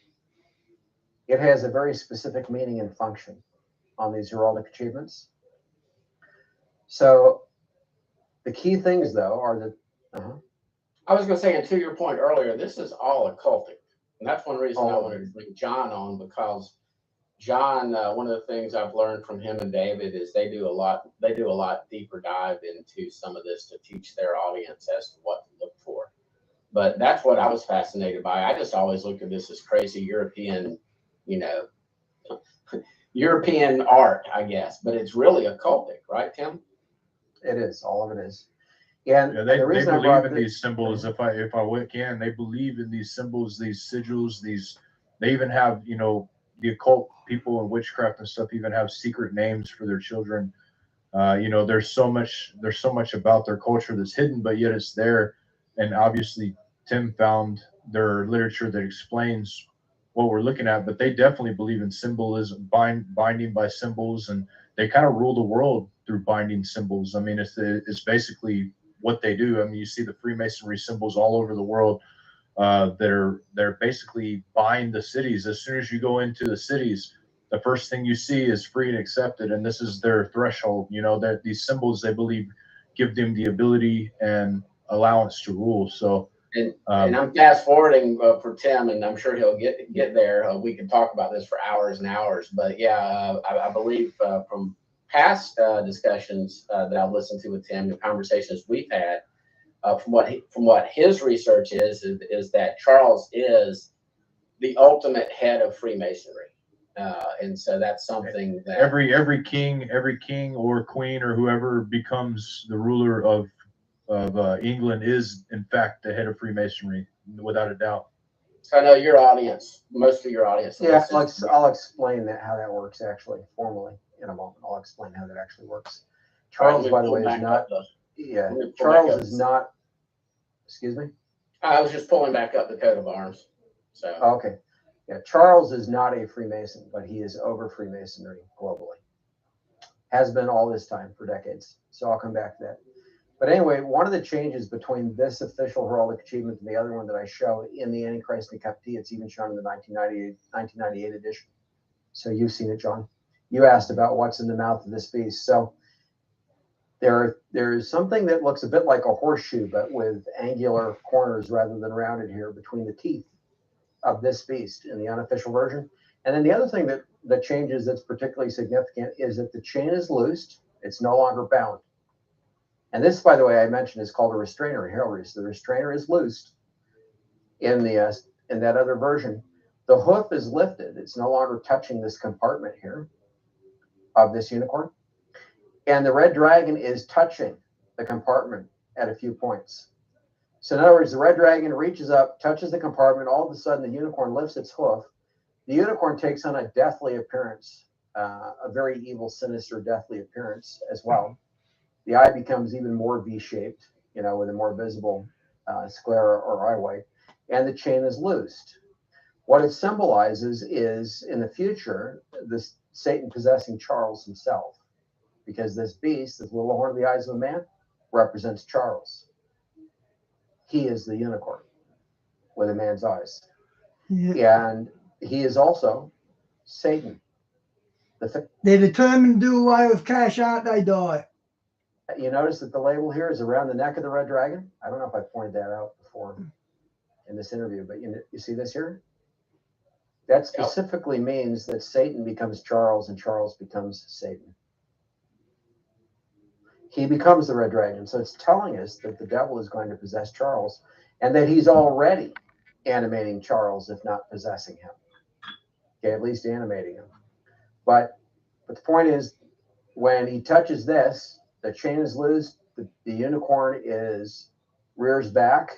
It has a very specific meaning and function on these heraldic achievements. So the key things, though, are that. I was going to say, and to your point earlier, this is all occultic. And that's one reason I Oh. wanted to bring John on, because John, one of the things I've learned from him and David is they do a lot deeper dive into some of this to teach their audience as to what to look for. But that's what I was fascinated by. I just always looked at this as crazy European, European art, I guess. But it's really occultic, right, Tim? It is. All of it is. And Yeah, they the reason believe in these symbols. If I can, they believe in these symbols, these sigils, they even have, the occult people and witchcraft and stuff even have secret names for their children. There's so much about their culture that's hidden, but yet it's there. And obviously Tim found their literature that explains what we're looking at, but they definitely believe in symbolism, binding by symbols, and they kind of rule the world through binding symbols. I mean, it's basically what they do. I mean, you see the Freemasonry symbols all over the world. They're basically bind the cities. As soon as you go into the cities, the first thing you see is free and accepted, and this is their threshold. That these symbols, they believe, give them the ability and allowance to rule. So, and I'm fast forwarding for Tim, and I'm sure he'll get there. We can talk about this for hours and hours, but yeah, I believe from past discussions that I've listened to with Tim, the conversations we've had, from what his research is that Charles is the ultimate head of Freemasonry, and so that's something that every king or queen or whoever becomes the ruler of England is in fact the head of Freemasonry, without a doubt. I know your audience, most of your audience. Yeah, I'll explain how that works actually formally in a moment. I'll explain how that actually works. Charles, by the way, is not. Yeah, Charles is not. Excuse me. I was just pulling back up the coat of arms. So okay, yeah, Charles is not a Freemason, but he is over Freemasonry globally. Has been all this time for decades. So I'll come back to that. But anyway, one of the changes between this official heraldic achievement and the other one that I show in the Antichrist and the Cup T, it's even shown in the 1998 edition. So you've seen it, John. You asked about what's in the mouth of this beast. So there's something that looks a bit like a horseshoe, but with angular corners rather than rounded here between the teeth of this beast in the unofficial version. And then the other thing that changes that's particularly significant is that the chain is loosed. It's no longer bound. And this, by the way, I mentioned is called a restrainer in heraldry. So the restrainer is loosed in that other version. The hoof is lifted. It's no longer touching this compartment here of this unicorn. And the red dragon is touching the compartment at a few points. So in other words, the red dragon reaches up, touches the compartment. All of a sudden, the unicorn lifts its hoof. The unicorn takes on a deathly appearance, a very evil, sinister, deathly appearance as well. The eye becomes even more V-shaped, with a more visible sclera or eye white, and the chain is loosed. What it symbolizes is, in the future, this Satan possessing Charles himself, because this beast, this little horn of the eyes of a man, represents Charles. He is the unicorn with a man's eyes. Yeah. And he is also Satan. They're determined to do away with cash, aren't they, Di? You notice that the label here is around the neck of the red dragon. I don't know if I pointed that out before in this interview, but you see this here? That specifically means that Satan becomes Charles and Charles becomes Satan. He becomes the red dragon. So it's telling us that the devil is going to possess Charles and that he's already animating Charles, if not possessing him. Okay, at least animating him. But the point is, when he touches this, the chain is loose, the unicorn rears back,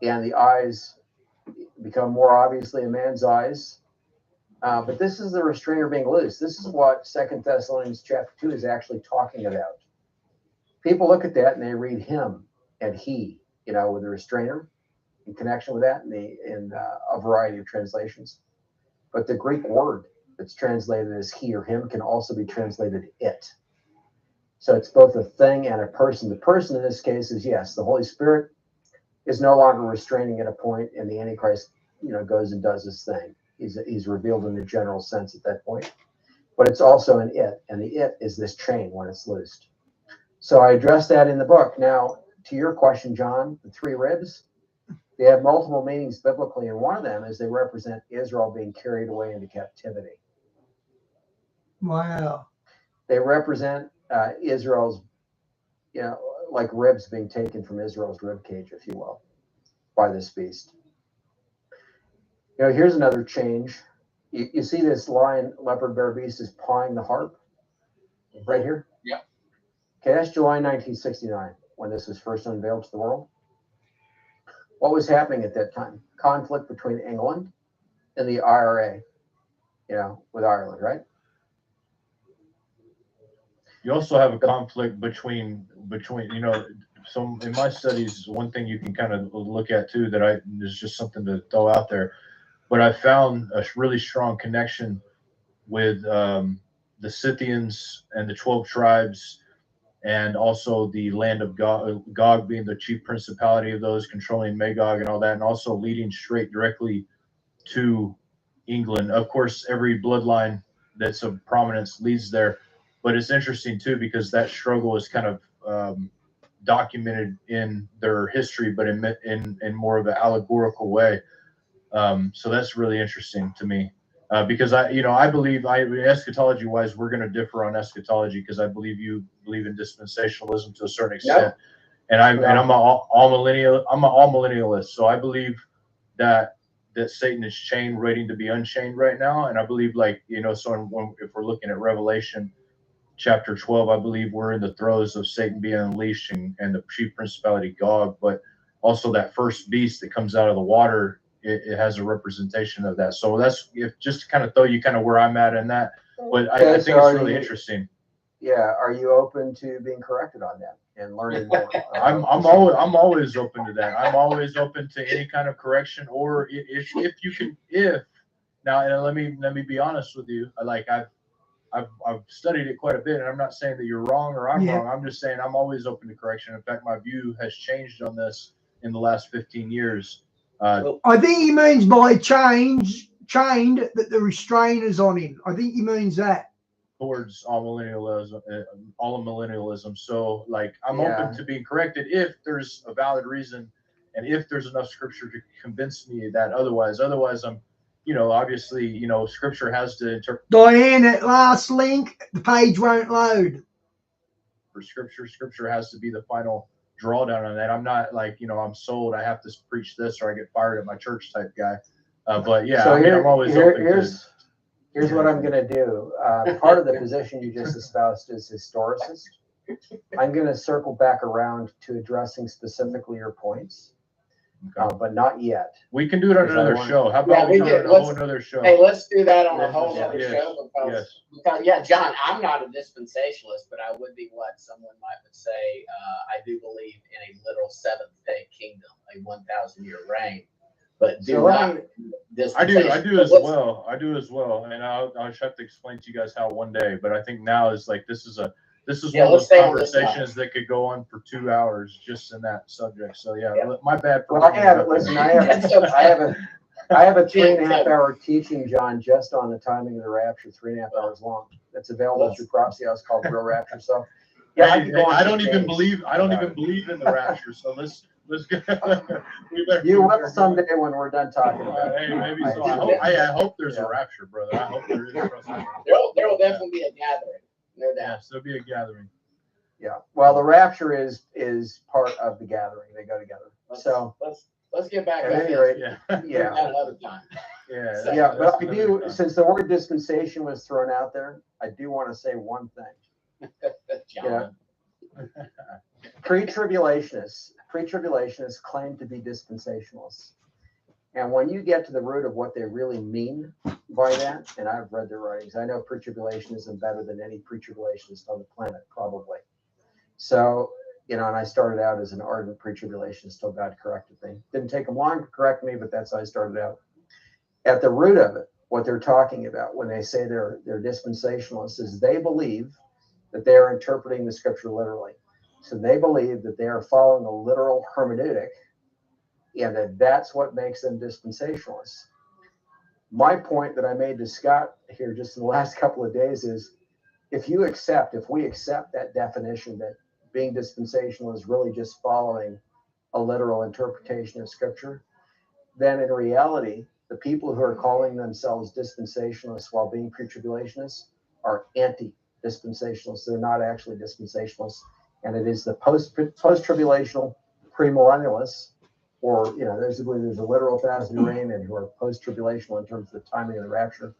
and the eyes become more obviously in man's eyes. But this is the restrainer being loose. This is what 2 Thessalonians chapter 2 is actually talking about. People look at that and they read him and he, with the restrainer in connection with that in a variety of translations. But the Greek word that's translated as he or him can also be translated it. So it's both a thing and a person. The person in this case is, yes, the Holy Spirit is no longer restraining at a point, and the Antichrist, goes and does his thing. He's revealed in the general sense at that point. But it's also an it, and the it is this chain when it's loosed. So I addressed that in the book. Now, to your question, John, the 3 ribs, they have multiple meanings biblically, and one of them is they represent Israel being carried away into captivity. Wow. They represent Israel's, like ribs being taken from Israel's rib cage, if you will, by this beast. Here's another change. You see this lion, leopard, bear beast is pawing the harp right here? Yeah. Okay, that's July 1969 when this was first unveiled to the world. What was happening at that time? Conflict between England and the IRA, with Ireland, right? You also have a conflict between so in my studies, one thing you can kind of look at too that is just something to throw out there, but I found a really strong connection with the Scythians and the 12 tribes, and also the land of Gog being the chief principality of those, controlling Magog and all that, and also leading straight directly to England. Of course, every bloodline that's of prominence leads there, but it's interesting too because that struggle is kind of documented in their history, but in more of an allegorical way. So that's really interesting to me. Because I believe eschatology wise, we're going to differ on eschatology because I believe you believe in dispensationalism to a certain extent, Yep. and I'm an all millennialist. So I believe that Satan is chained, waiting to be unchained right now, and I believe so if we're looking at Revelation chapter 12, I believe we're in the throes of Satan being unleashed and the chief principality Gog, but also that first beast that comes out of the water. It has a representation of that. So that's just to kind of throw you kind of where I'm at in that. But I think it's really interesting. Yeah. Are you open to being corrected on that and learning more? I'm always open to that. I'm always open to any kind of correction, or if now, and let me be honest with you. I've studied it quite a bit, and I'm not saying that you're wrong or I'm wrong. I'm just saying I'm always open to correction. In fact, my view has changed on this in the last 15 years. I think he means by chained that the restrainer's on him. I think he means that. Towards all millennialism. So I'm open to being corrected if there's a valid reason and if there's enough scripture to convince me that otherwise I'm, obviously, scripture has to interpret. Diane, that last link, the page won't load. For scripture has to be the final drawdown on that. I'm not I'm sold, I have to preach this or I get fired at my church type guy. But yeah, so I'm always open Here's what I'm going to do. Part of the position you just espoused is historicist. I'm going to circle back around to addressing specifically your points, but not yet. We can do it on another show. How about we do it on a whole another show? Hey, let's do that on a whole other show because, John, I'm not a dispensationalist, but I would be what someone might say. I do believe in a literal seventh-day kingdom, a 1,000-year reign. But I do as well. And I'll have to explain to you guys how one day. But I think now is this is one of those conversations that could go on for 2 hours just in that subject. So my bad. I have a 3.5 hour teaching, John, just on the timing of the rapture, 3.5 hours long. That's available through Prophecy House called Real Rapture. So I don't even believe in the rapture. So let's go. You will someday when we're done talking about it. Hey, maybe so. I hope there's a rapture, brother. I hope there is. There will definitely be a gathering. No doubt. Yes, there'll be a gathering. Yeah. Well, the rapture is part of the gathering. They go together. Let's get back. At any rate, another time. But I do, since the word dispensation was thrown out there, I do want to say one thing. John. Pre-tribulationists claim to be dispensationalists. And when you get to the root of what they really mean by that, and I've read their writings, I know pre-tribulationism better than any pre-tribulationist on the planet, probably. So, you know, and I started out as an ardent pre-tribulationist till God corrected me. Didn't take them long to correct me, but that's how I started out. At the root of it, what they're talking about when they say they're dispensationalists is they believe that they are interpreting the scripture literally. So they believe that they are following a literal hermeneutic, and that that's what makes them dispensationalists. My point that I made to Scott here just in the last couple of days is if we accept that definition that being dispensational is really just following a literal interpretation of scripture, then in reality, the people who are calling themselves dispensationalists while being pre-tribulationists are anti-dispensationalists. They're not actually dispensationalists. And it is the post-tribulational premillennialists, or, you know, there's a literal 1,000-year reign and who are post-tribulational in terms of the timing of the rapture.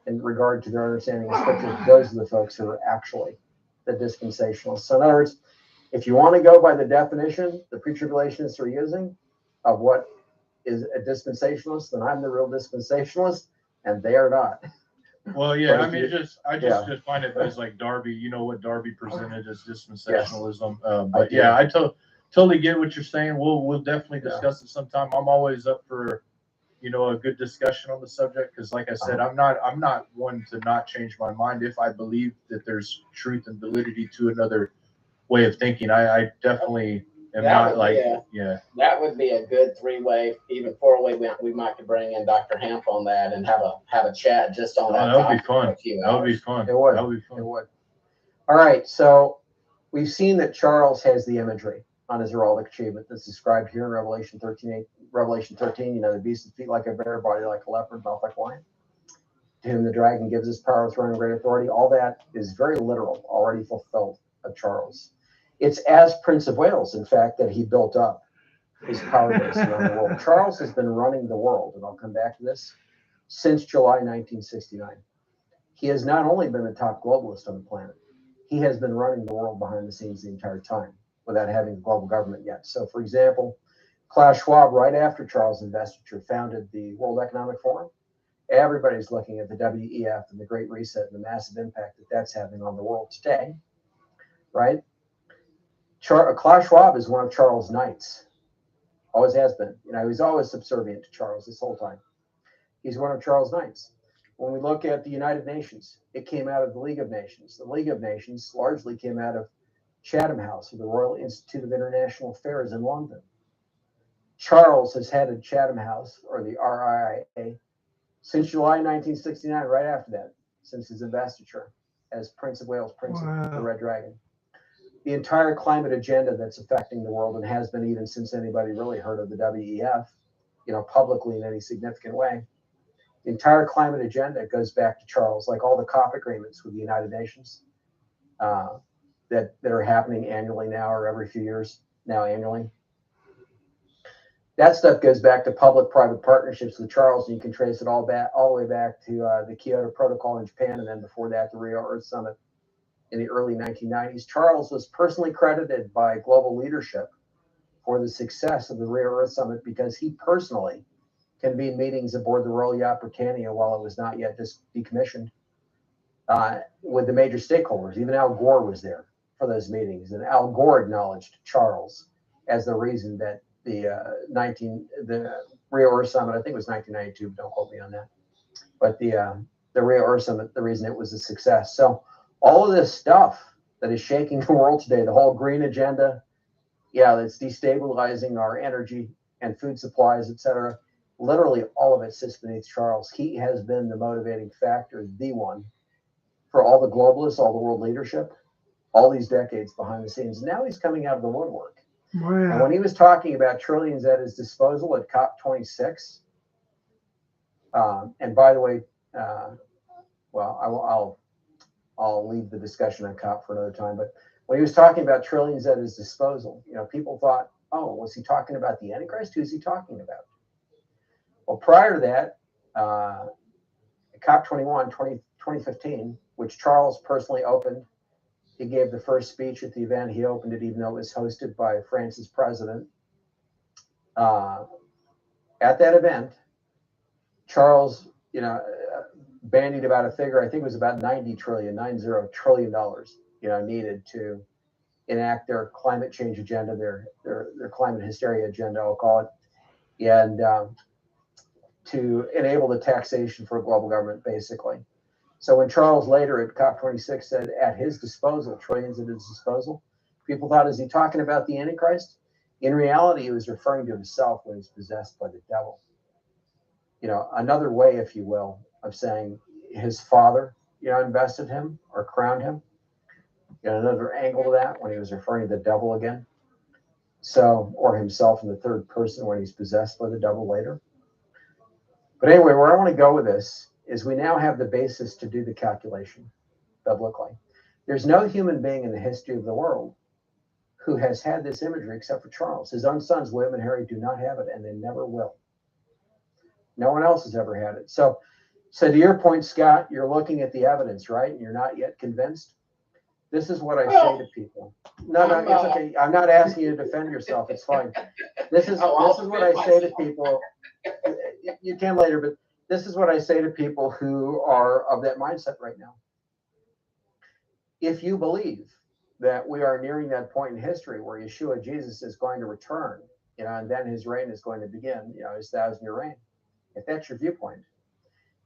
In regard to their understanding of scripture, those are the folks who are actually the dispensationalists. So in other words, if you want to go by the definition the pre-tribulationists are using of what is a dispensationalist, then I'm the real dispensationalist, and they are not. Well, yeah, But I mean, just find it as like Darby, you know what Darby presented as dispensationalism. Yes. But yeah, I totally get what you're saying. We'll definitely discuss it sometime. I'm always up for, you know, a good discussion on the subject because, like I said, I'm not one to not change my mind if I believe that there's truth and validity to another way of thinking. I definitely am not like That would be a good 3-way, even 4-way. We might could bring in Dr. Hamp on that and have a chat just on that. That would be fun. That would be fun. It would. That would be fun. It would. All right. So we've seen that Charles has the imagery on his heraldic achievement that's described here in Revelation 13. Revelation 13, you know, the beast with feet like a bear, body like a leopard, mouth like a lion. To whom the dragon gives his power, throne, and great authority. All that is very literal, already fulfilled of Charles. It's as Prince of Wales, in fact, that he built up his power base around the world. Charles has been running the world, and I'll come back to this, since July 1969. He has not only been the top globalist on the planet, he has been running the world behind the scenes the entire time without having a global government yet. So, for example, Klaus Schwab, right after Charles' investiture, founded the World Economic Forum. Everybody's looking at the WEF and the Great Reset and the massive impact that that's having on the world today, right? Klaus Schwab is one of Charles' knights, always has been. You know, he's always subservient to Charles this whole time. He's one of Charles' knights. When we look at the United Nations, it came out of the League of Nations. The League of Nations largely came out of Chatham House, or the Royal Institute of International Affairs in London. Charles has headed Chatham House, or the RIA, since July 1969, right after that, since his investiture as Prince of Wales, Prince of the Red Dragon. The entire climate agenda that's affecting the world, and has been even since anybody really heard of the WEF, you know, publicly in any significant way. The entire climate agenda goes back to Charles, like all the COP agreements with the United Nations that are happening annually now, or every few years now annually. That stuff goes back to public-private partnerships with Charles, and you can trace it all the way back to the Kyoto Protocol in Japan, and then before that, the Rio Earth Summit in the early 1990s. Charles was personally credited by global leadership for the success of the Rio Earth Summit because he personally convened meetings aboard the Royal Yacht Britannia while it was not yet decommissioned with the major stakeholders. Even Al Gore was there for those meetings, and Al Gore acknowledged Charles as the reason that the Rio Earth Summit, I think it was 1992, but don't quote me on that, but the Rio Earth Summit, the reason it was a success. So all of this stuff that is shaking the world today, the whole green agenda, that's destabilizing our energy and food supplies, etc. Literally all of it sits beneath Charles. He has been the motivating factor, the one, for all the globalists, all the world leadership, all these decades behind the scenes. Now he's coming out of the woodwork. Wow. And when he was talking about trillions at his disposal at COP26, and by the way, I'll leave the discussion on COP for another time. But when he was talking about trillions at his disposal, people thought, oh, was he talking about the Antichrist? Who's he talking about? Well, prior to that, COP21 2015, which Charles personally opened. He gave the first speech at the event. He opened it even though it was hosted by France's president. At that event, Charles, bandied about a figure, I think it was about $90 trillion dollars, needed to enact their climate change agenda, their climate hysteria agenda, I'll call it, and to enable the taxation for a global government, basically. So when Charles later at COP26 said at his disposal, trillions at his disposal, people thought, is he talking about the Antichrist? In reality, he was referring to himself when he's possessed by the devil. Another way, if you will, of saying his father, invested him or crowned him. Another angle to that when he was referring to the devil again. So, or himself in the third person when he's possessed by the devil later. But anyway, where I want to go with this is we now have the basis to do the calculation biblically. There's no human being in the history of the world who has had this imagery except for Charles. His own sons, William and Harry, do not have it, and they never will. No one else has ever had it. So to your point, Scott, you're looking at the evidence, right? And you're not yet convinced. This is what I say to people. No, it's okay. I'm not asking you to defend yourself. It's fine. This is what I say to people. You can later, but this is what I say to people who are of that mindset right now. If you believe that we are nearing that point in history where Yeshua, Jesus, is going to return, and then his reign is going to begin, his 1,000-year reign, if that's your viewpoint,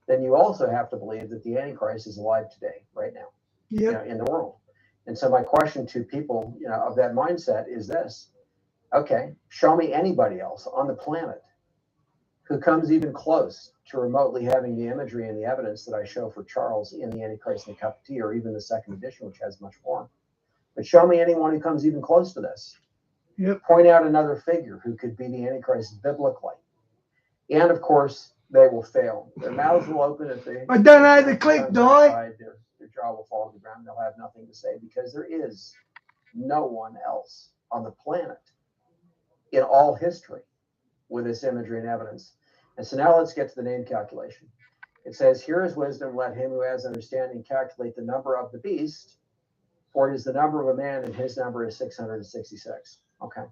then you also have to believe that the Antichrist is alive today, right now, in the world. And so my question to people, of that mindset is this: okay, show me anybody else on the planet who comes even close to remotely having the imagery and the evidence that I show for Charles in the Antichrist and the Cup of Tea, or even the second edition, which has much more. But show me anyone who comes even close to this. Point out another figure who could be the Antichrist biblically. And of course, they will fail. Their mouths will open if they. I don't know the click, die. Their jaw will fall to the ground. They'll have nothing to say because there is no one else on the planet in all history with this imagery and evidence. And so now let's get to the name calculation. It says, here is wisdom, let him who has understanding calculate the number of the beast, for it is the number of a man, and his number is 666. Okay.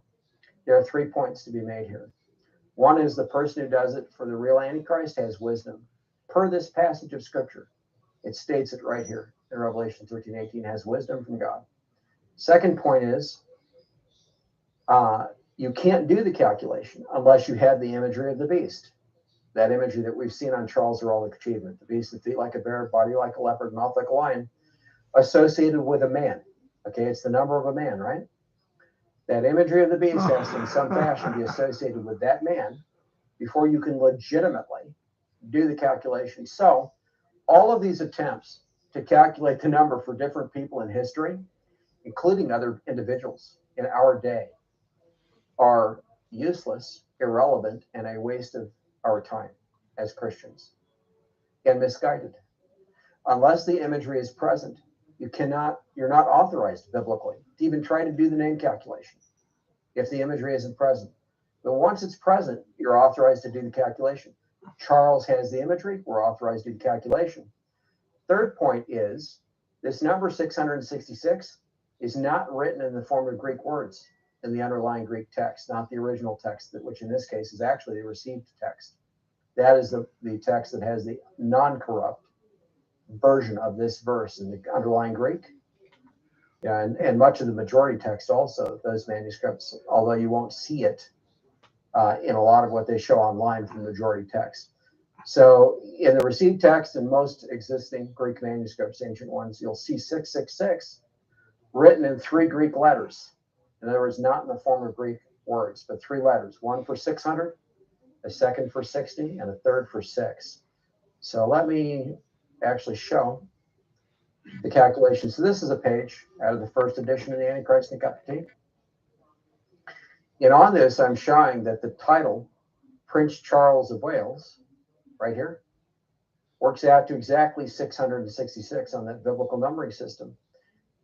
There are 3 points to be made here. One is the person who does it for the real Antichrist has wisdom. Per this passage of Scripture, it states it right here in Revelation 13:18, has wisdom from God. Second point is, you can't do the calculation unless you have the imagery of the beast. That imagery that we've seen on Charles' heroic achievement. The beast with feet like a bear, body like a leopard, mouth like a lion, associated with a man. Okay, it's the number of a man, right? That imagery of the beast has to in some fashion be associated with that man before you can legitimately do the calculation. So all of these attempts to calculate the number for different people in history, including other individuals in our day, are useless, irrelevant, and a waste of our time as Christians, and misguided. Unless the imagery is present, you're not authorized biblically to even try to do the name calculation if the imagery isn't present. But once it's present, you're authorized to do the calculation. Charles has the imagery, we're authorized to do the calculation. Third point is, this number 666 is not written in the form of Greek words in the underlying Greek text, not the original text, which in this case is actually the received text. That is the text that has the non-corrupt version of this verse in the underlying Greek. And much of the majority text also, those manuscripts, although you won't see it in a lot of what they show online from the majority text. So in the received text in most existing Greek manuscripts, ancient ones, you'll see 666 written in 3 Greek letters. In other words, not in the form of Greek words, but 3 letters, one for 600, a second for 60, and a third for 6. So let me actually show the calculation. So this is a page out of the first edition of the Antichrist and the Cup of Tea. And on this, I'm showing that the title, Prince Charles of Wales, right here, works out to exactly 666 on that biblical numbering system.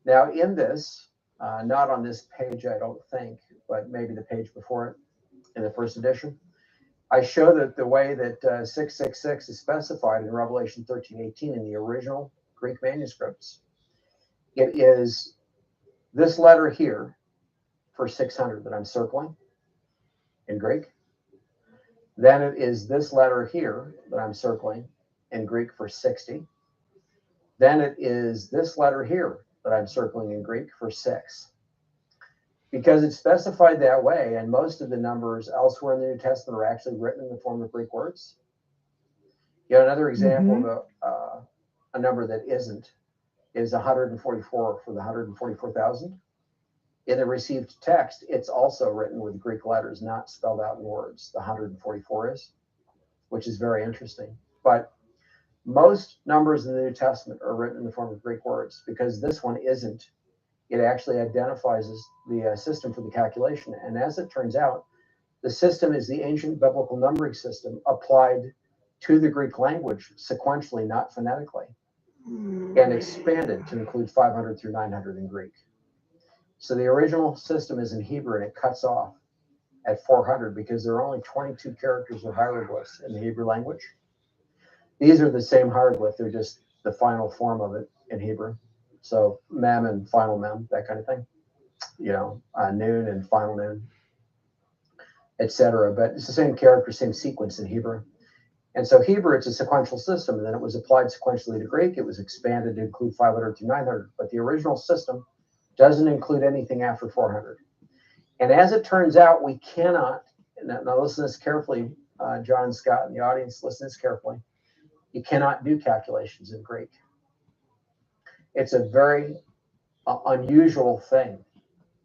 Now in this, not on this page, I don't think, but maybe the page before it in the first edition, I show that the way that 666 is specified in Revelation 13:18 in the original Greek manuscripts, it is this letter here for 600 that I'm circling in Greek, Then it is this letter here that I'm circling in Greek for 60. Then it is this letter here that I'm circling in Greek for 6. Because it's specified that way, and most of the numbers elsewhere in the New Testament are actually written in the form of Greek words. You know, another example of a number that isn't is 144 for the 144,000. In the received text, it's also written with Greek letters, not spelled out in words. The 144 is, which is very interesting. But most numbers in the New Testament are written in the form of Greek words because this one isn't. It actually identifies the system for the calculation. And as it turns out, the system is the ancient biblical numbering system applied to the Greek language sequentially, not phonetically, and expanded to include 500 through 900 in Greek. So the original system is in Hebrew and it cuts off at 400 because there are only 22 characters or hieroglyphs in the Hebrew language. These are the same hieroglyph, they're just the final form of it in Hebrew. So mem and final mem, that kind of thing. You know, noon and final noon, etc. But it's the same character, same sequence in Hebrew. And so Hebrew, it's a sequential system, and then it was applied sequentially to Greek. It was expanded to include 500 to 900, but the original system doesn't include anything after 400. And as it turns out, we cannot, now listen to this carefully, John, Scott, and the audience, listen to this carefully. You cannot do calculations in Greek. It's a very unusual thing,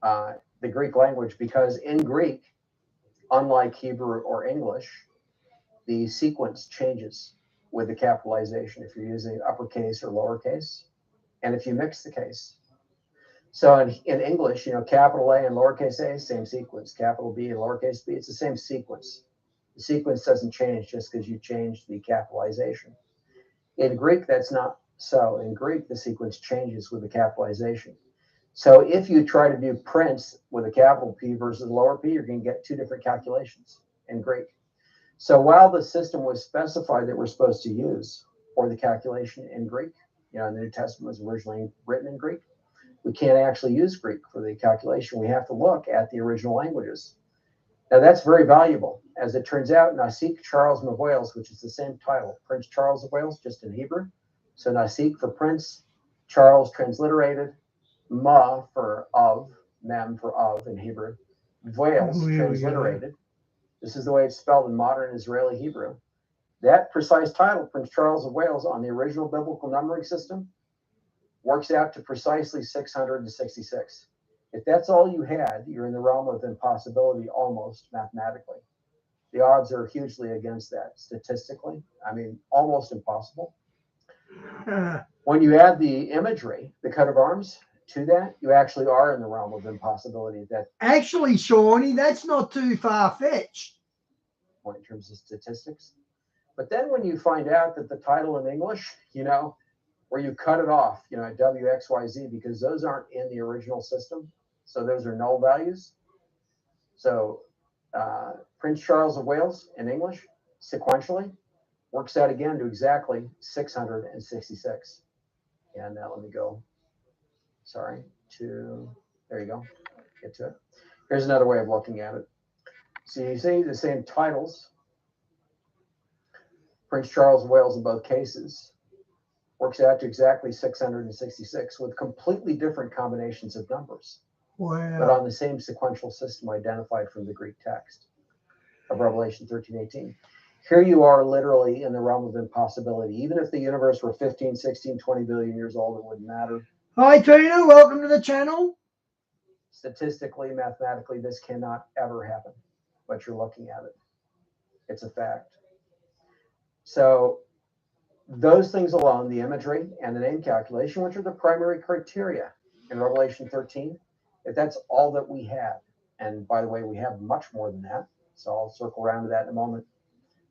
the Greek language, because in Greek, unlike Hebrew or English, the sequence changes with the capitalization if you're using uppercase or lowercase, and if you mix the case. So in English, you know, capital A and lowercase a, same sequence. Capital B and lowercase b, it's the same sequence. The sequence doesn't change just because you change the capitalization. In Greek, that's not so. In Greek, the sequence changes with the capitalization. So if you try to do prince with a capital P versus lower p, you're going to get two different calculations in Greek. So while the system was specified that we're supposed to use for the calculation in Greek, you know, the New Testament was originally written in Greek, we can't actually use Greek for the calculation. We have to look at the original languages. Now that's very valuable. As it turns out, Nasik Charles of Wales, which is the same title, Prince Charles of Wales, just in Hebrew. So Nasik for prince, Charles transliterated, Ma for of, Mem for of in Hebrew, Wales transliterated. This is the way it's spelled in modern Israeli Hebrew. That precise title, Prince Charles of Wales, on the original biblical numbering system, works out to precisely 666. If that's all you had, you're in the realm of impossibility almost mathematically. The odds are hugely against that statistically. I mean, almost impossible. When you add the imagery, the coat of arms, to that, you actually are in the realm of impossibility. That actually, Shawnee, that's not too far-fetched. In terms of statistics. But then when you find out that the title in English, you know, where you cut it off, you know, WXYZ, because those aren't in the original system. So those are null values. So Prince Charles of Wales in English, sequentially, works out again to exactly 666. And now let me go, sorry, there you go, get to it. Here's another way of looking at it. So you see the same titles, Prince Charles of Wales in both cases, works out to exactly 666 with completely different combinations of numbers. Wow. But on the same sequential system identified from the Greek text of Revelation 13:18. Here you are literally in the realm of impossibility. Even if the universe were 15, 16, 20 billion years old, it wouldn't matter. Hi, Tina. Welcome to the channel. Statistically, mathematically, this cannot ever happen, but you're looking at it. It's a fact. So those things alone, the imagery and the name calculation, which are the primary criteria in Revelation 13, if that's all that we had, and by the way, we have much more than that, so I'll circle around to that in a moment.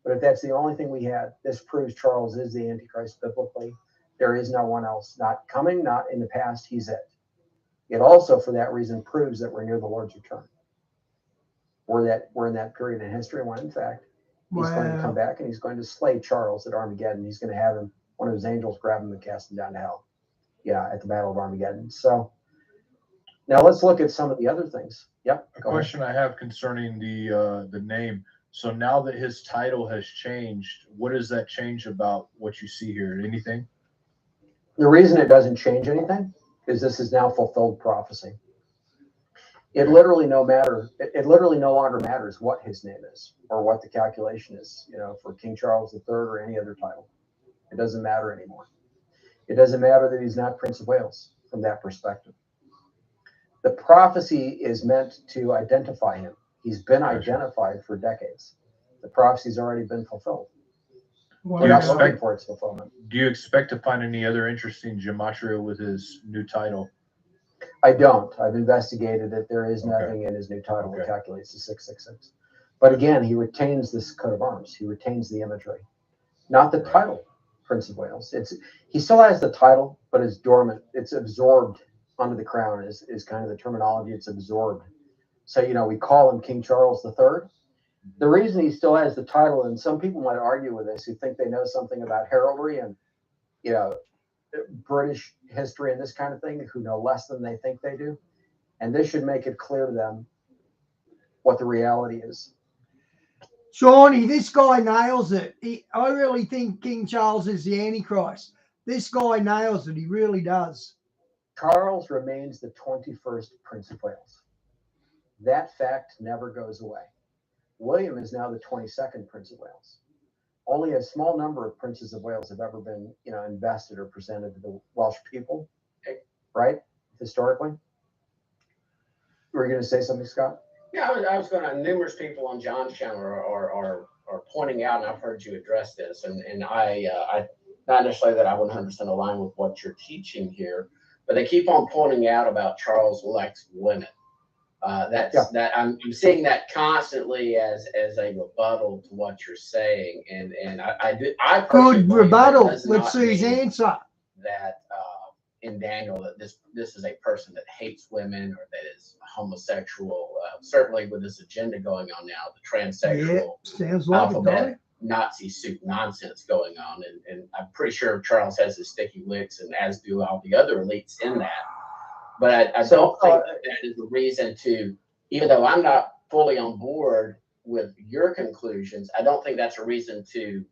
But if that's the only thing we had, this proves Charles is the Antichrist biblically. There is no one else, not coming, not in the past, he's it. It also, for that reason, proves that we're near the Lord's return. We're in that period in history when, in fact, he's going to come back and he's going to slay Charles at Armageddon. He's going to have him, one of his angels grab him and cast him down to hell. Yeah, at the Battle of Armageddon. So now let's look at some of the other things. Yep. A question I have concerning the name. So now that his title has changed, what does that change about what you see here? Anything? The reason it doesn't change anything is this is now fulfilled prophecy. It literally it literally no longer matters what his name is or what the calculation is, for King Charles III or any other title. It doesn't matter anymore. It doesn't matter that he's not Prince of Wales from that perspective. The prophecy is meant to identify him. He's been identified for decades. The prophecy's already been fulfilled. We're not looking for its fulfillment. Do you expect to find any other interesting gematria with his new title? I don't. I've investigated it. There is nothing in his new title that calculates the 666. But again, he retains this coat of arms. He retains the imagery, not the title, Prince of Wales. He still has the title, but it's dormant. It's absorbed under the crown is kind of the terminology. It's absorbed. So, we call him King Charles III. The reason he still has the title, and some people might argue with this who think they know something about heraldry and, British history and this kind of thing, who know less than they think they do. And this should make it clear to them what the reality is. Shawnee, this guy nails it. I really think King Charles is the Antichrist. This guy nails it. He really does. Charles remains the 21st Prince of Wales. That fact never goes away. William is now the 22nd Prince of Wales. Only a small number of princes of Wales have ever been, invested or presented to the Welsh people, right? Historically. Were you going to say something, Scott? Yeah, I was going to. Numerous people on John's channel are pointing out, and I've heard you address this, and I not necessarily that I 100% align with what you're teaching here, but they keep on pointing out about Charles likes women. That I'm seeing that constantly as a rebuttal to what you're saying, and I personally good rebuttal. Let's see his answer. That in Daniel that this is a person that hates women or that is homosexual. Certainly with this agenda going on now, the transsexual, sounds like alphabet Nazi soup nonsense going on, and I'm pretty sure Charles has his sticky licks, and as do all the other elites in that. But I don't think that is the reason to, even though I'm not fully on board with your conclusions, I don't think that's a reason to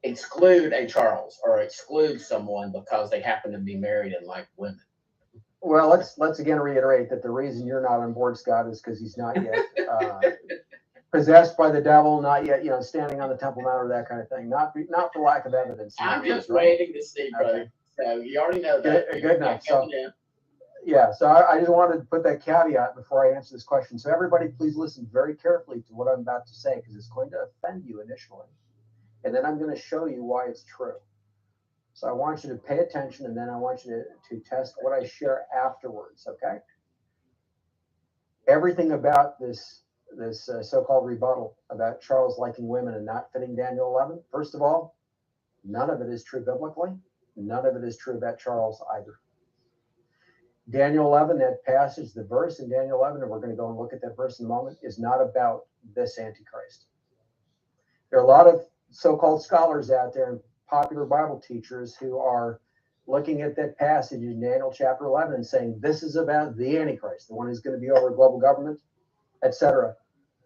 exclude a Charles or exclude someone because they happen to be married and like women. Well, let's again reiterate that the reason you're not on board, Scott, is because he's not yet possessed by the devil, not yet, standing on the Temple Mount or that kind of thing. Not for lack of evidence. I'm just waiting to see, brother. Okay. So you already know that. Good enough. So I just wanted to put that caveat before I answer this question. So everybody, please listen very carefully to what I'm about to say, because it's going to offend you initially. And then I'm going to show you why it's true. So I want you to pay attention, and then I want you to test what I share afterwards, okay? Everything about this so-called rebuttal about Charles liking women and not fitting Daniel 11, first of all, none of it is true biblically. None of it is true about Charles either. Daniel 11, that passage, the verse in Daniel 11, and we're going to go and look at that verse in a moment, is not about this Antichrist. There are a lot of so-called scholars out there and popular Bible teachers who are looking at that passage in Daniel chapter 11 and saying, this is about the Antichrist, the one who's going to be over global government, etc.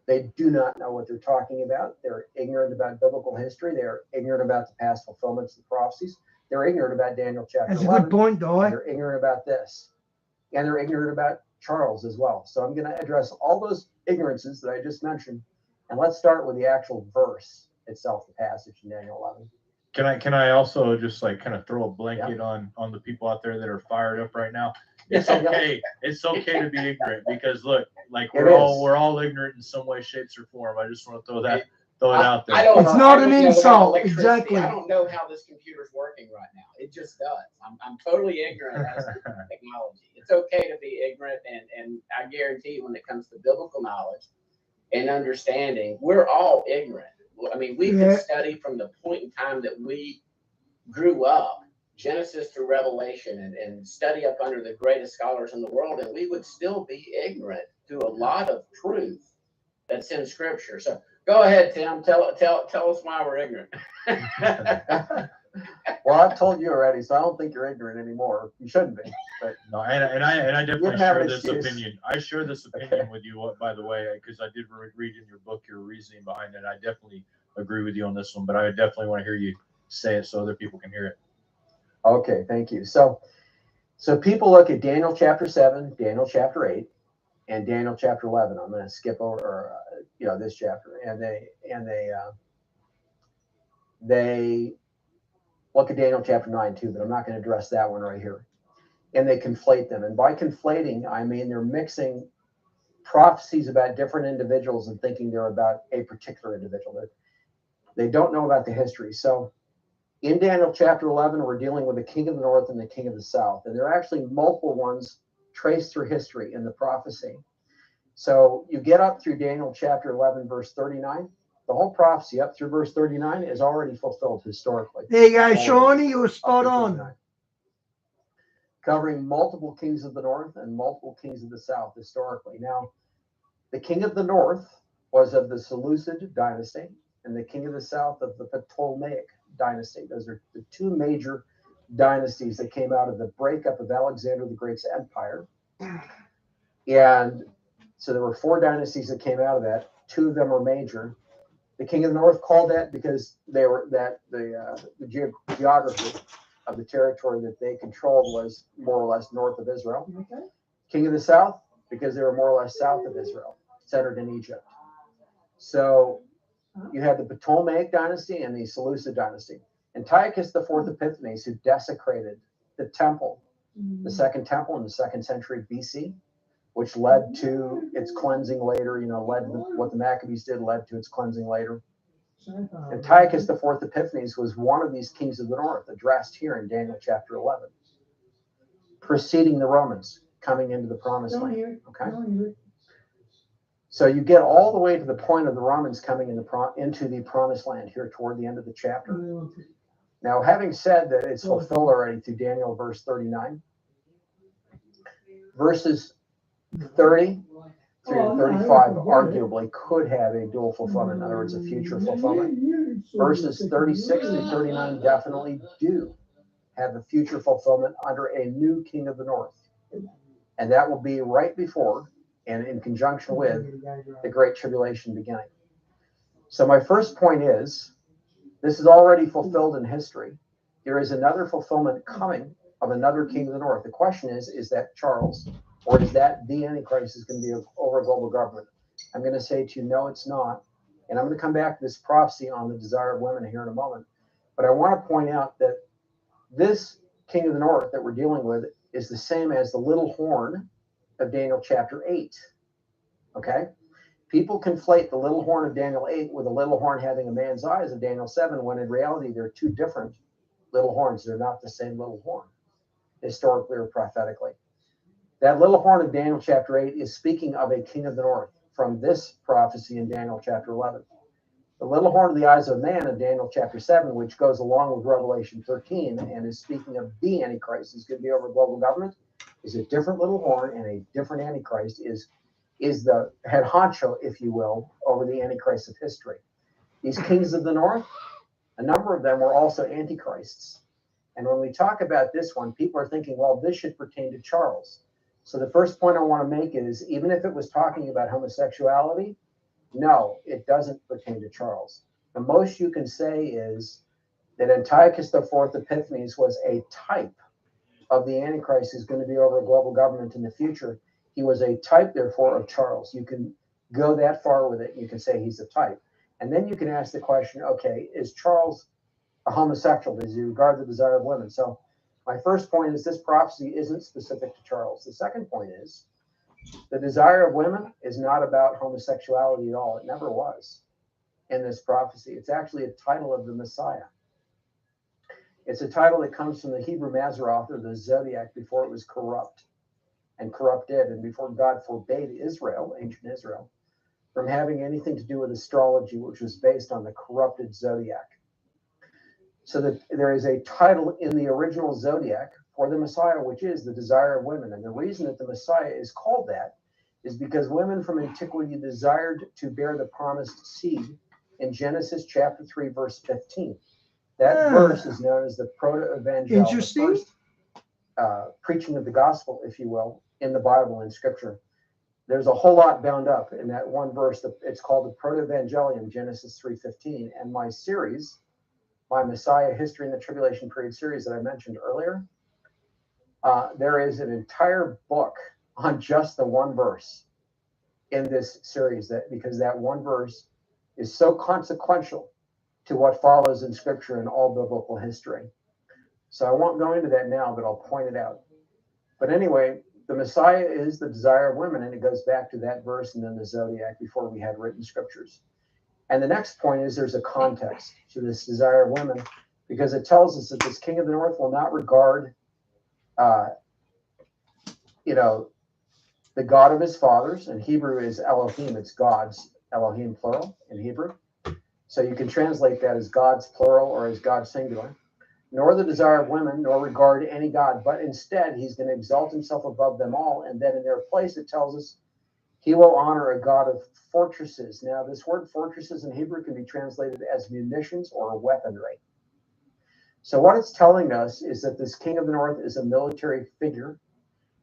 They do not know what they're talking about. They're ignorant about biblical history. They're ignorant about the past fulfillments of the prophecies. They're ignorant about Daniel chapter 11. That's a good point, Doy. They're ignorant about this. And they're ignorant about Charles as well. So I'm going to address all those ignorances that I just mentioned. And let's start with the actual verse itself, the passage in Daniel 11. Can I also just kind of throw a blanket on the people out there that are fired up right now? It's okay. It's okay to be ignorant, because look, we're all ignorant in some way, shapes, or form. I just want to throw it out there. It's not an insult. Exactly. I don't know how this computer's working right now. It just does. I'm totally ignorant as to technology. It's okay to be ignorant, and I guarantee you, when it comes to biblical knowledge and understanding, we're all ignorant. I mean, we can study from the point in time that we grew up, Genesis through Revelation, and study up under the greatest scholars in the world, and we would still be ignorant to a lot of truth that's in Scripture. So go ahead, Tim. Tell us why we're ignorant. Well, I've told you already, so I don't think you're ignorant anymore. You shouldn't be. But No, and I definitely have share an this excuse. opinion. I share this opinion with you, by the way, because I did read in your book your reasoning behind it. I definitely agree with you on this one, but I definitely want to hear you say it so other people can hear it. Okay, thank you. So people look at Daniel chapter 7, Daniel chapter 8, and Daniel chapter 11. I'm going to skip over, this chapter, and they look at Daniel chapter 9 too, but I'm not going to address that one right here. And they conflate them, and by conflating, I mean they're mixing prophecies about different individuals and thinking they're about a particular individual. They don't know about the history. So in Daniel chapter 11, we're dealing with the king of the north and the king of the south. And there are actually multiple ones traced through history in the prophecy. So you get up through Daniel chapter 11, verse 39. The whole prophecy up through verse 39 is already fulfilled historically. There you go, Shawnee. You were spot on. Covering multiple kings of the north and multiple kings of the south historically. Now, the king of the north was of the Seleucid dynasty, and the king of the south of the Ptolemaic dynasty. Those are the two major dynasties that came out of the breakup of Alexander the Great's empire. And so there were four dynasties that came out of that. Two of them were major. The king of the north called that because they were the geography of the territory that they controlled was more or less north of Israel. Okay. King of the south because they were more or less south of Israel, centered in Egypt. So you had the Ptolemaic dynasty and the Seleucid dynasty. Antiochus IV Epiphanes, who desecrated the temple, the second temple in the 2nd century BC, which led to its cleansing later, what the Maccabees did led to its cleansing later. Antiochus IV Epiphanes was one of these kings of the north, addressed here in Daniel chapter 11, preceding the Romans coming into the promised land. Okay? So you get all the way to the point of the Romans coming into the promised land here toward the end of the chapter. Now, having said that it's fulfilled already through Daniel verse 39, verses 30 through 35 arguably could have a dual fulfillment, in other words, a future fulfillment. Verses 36 through 39 definitely do have a future fulfillment under a new king of the north. And that will be right before and in conjunction with the Great Tribulation beginning. So my first point is, this is already fulfilled in history. There is another fulfillment coming of another king of the north. The question is that Charles, or is that the Antichrist is going to be over a global government? I'm going to say to you, no, it's not. And I'm going to come back to this prophecy on the desire of women here in a moment. But I want to point out that this king of the north that we're dealing with is the same as the little horn of Daniel chapter 8. Okay? People conflate the little horn of Daniel 8 with the little horn having a man's eyes of Daniel 7, when in reality they're two different little horns. They're not the same little horn, historically or prophetically. That little horn of Daniel chapter 8 is speaking of a king of the north from this prophecy in Daniel chapter 11. The little horn of the eyes of man in Daniel chapter 7, which goes along with Revelation 13 and is speaking of the Antichrist is going to be over global government, is a different little horn, and a different Antichrist is the head honcho, if you will, over the Antichrist of history. These kings of the north, a number of them were also antichrists. And when we talk about this one, people are thinking, well, this should pertain to Charles. So the first point I want to make is, even if it was talking about homosexuality, no, it doesn't pertain to Charles. The most you can say is that Antiochus IV Epiphanes was a type of the Antichrist who's going to be over a global government in the future. He was a type, therefore, of Charles. You can go that far with it. You can say he's a type. And then you can ask the question, okay, is Charles a homosexual? Does he regard the desire of women? So my first point is this prophecy isn't specific to Charles. The second point is the desire of women is not about homosexuality at all. It never was in this prophecy. It's actually a title of the Messiah. It's a title that comes from the Hebrew Mazzaroth, or the zodiac, before it was corrupt and corrupted, and before God forbade Israel, ancient Israel, from having anything to do with astrology, which was based on the corrupted zodiac. So that there is a title in the original zodiac for the Messiah, which is the desire of women. And the reason that the Messiah is called that is because women from antiquity desired to bear the promised seed in Genesis chapter 3, verse 15. That verse is known as the proto-evangel, the Interesting. first preaching of the gospel, if you will, in the Bible, in Scripture. There's a whole lot bound up in that one verse. It's called the Proto-Evangelium, Genesis 3:15. And my series, my Messiah History in the Tribulation Period series that I mentioned earlier, there is an entire book on just the one verse in this series, because that one verse is so consequential to what follows in Scripture and all biblical history. So I won't go into that now, but I'll point it out. But anyway, the Messiah is the desire of women, and it goes back to that verse and then the zodiac before we had written scriptures. And the next point is there's a context to this desire of women, because it tells us that this king of the north will not regard, the God of his fathers. In Hebrew is Elohim. It's God's, Elohim plural in Hebrew. So you can translate that as God's plural or as God's singular. Nor the desire of women, nor regard any God, but instead he's going to exalt himself above them all. And then in their place, it tells us he will honor a God of fortresses. Now, this word fortresses in Hebrew can be translated as munitions or weaponry. So what it's telling us is that this king of the north is a military figure.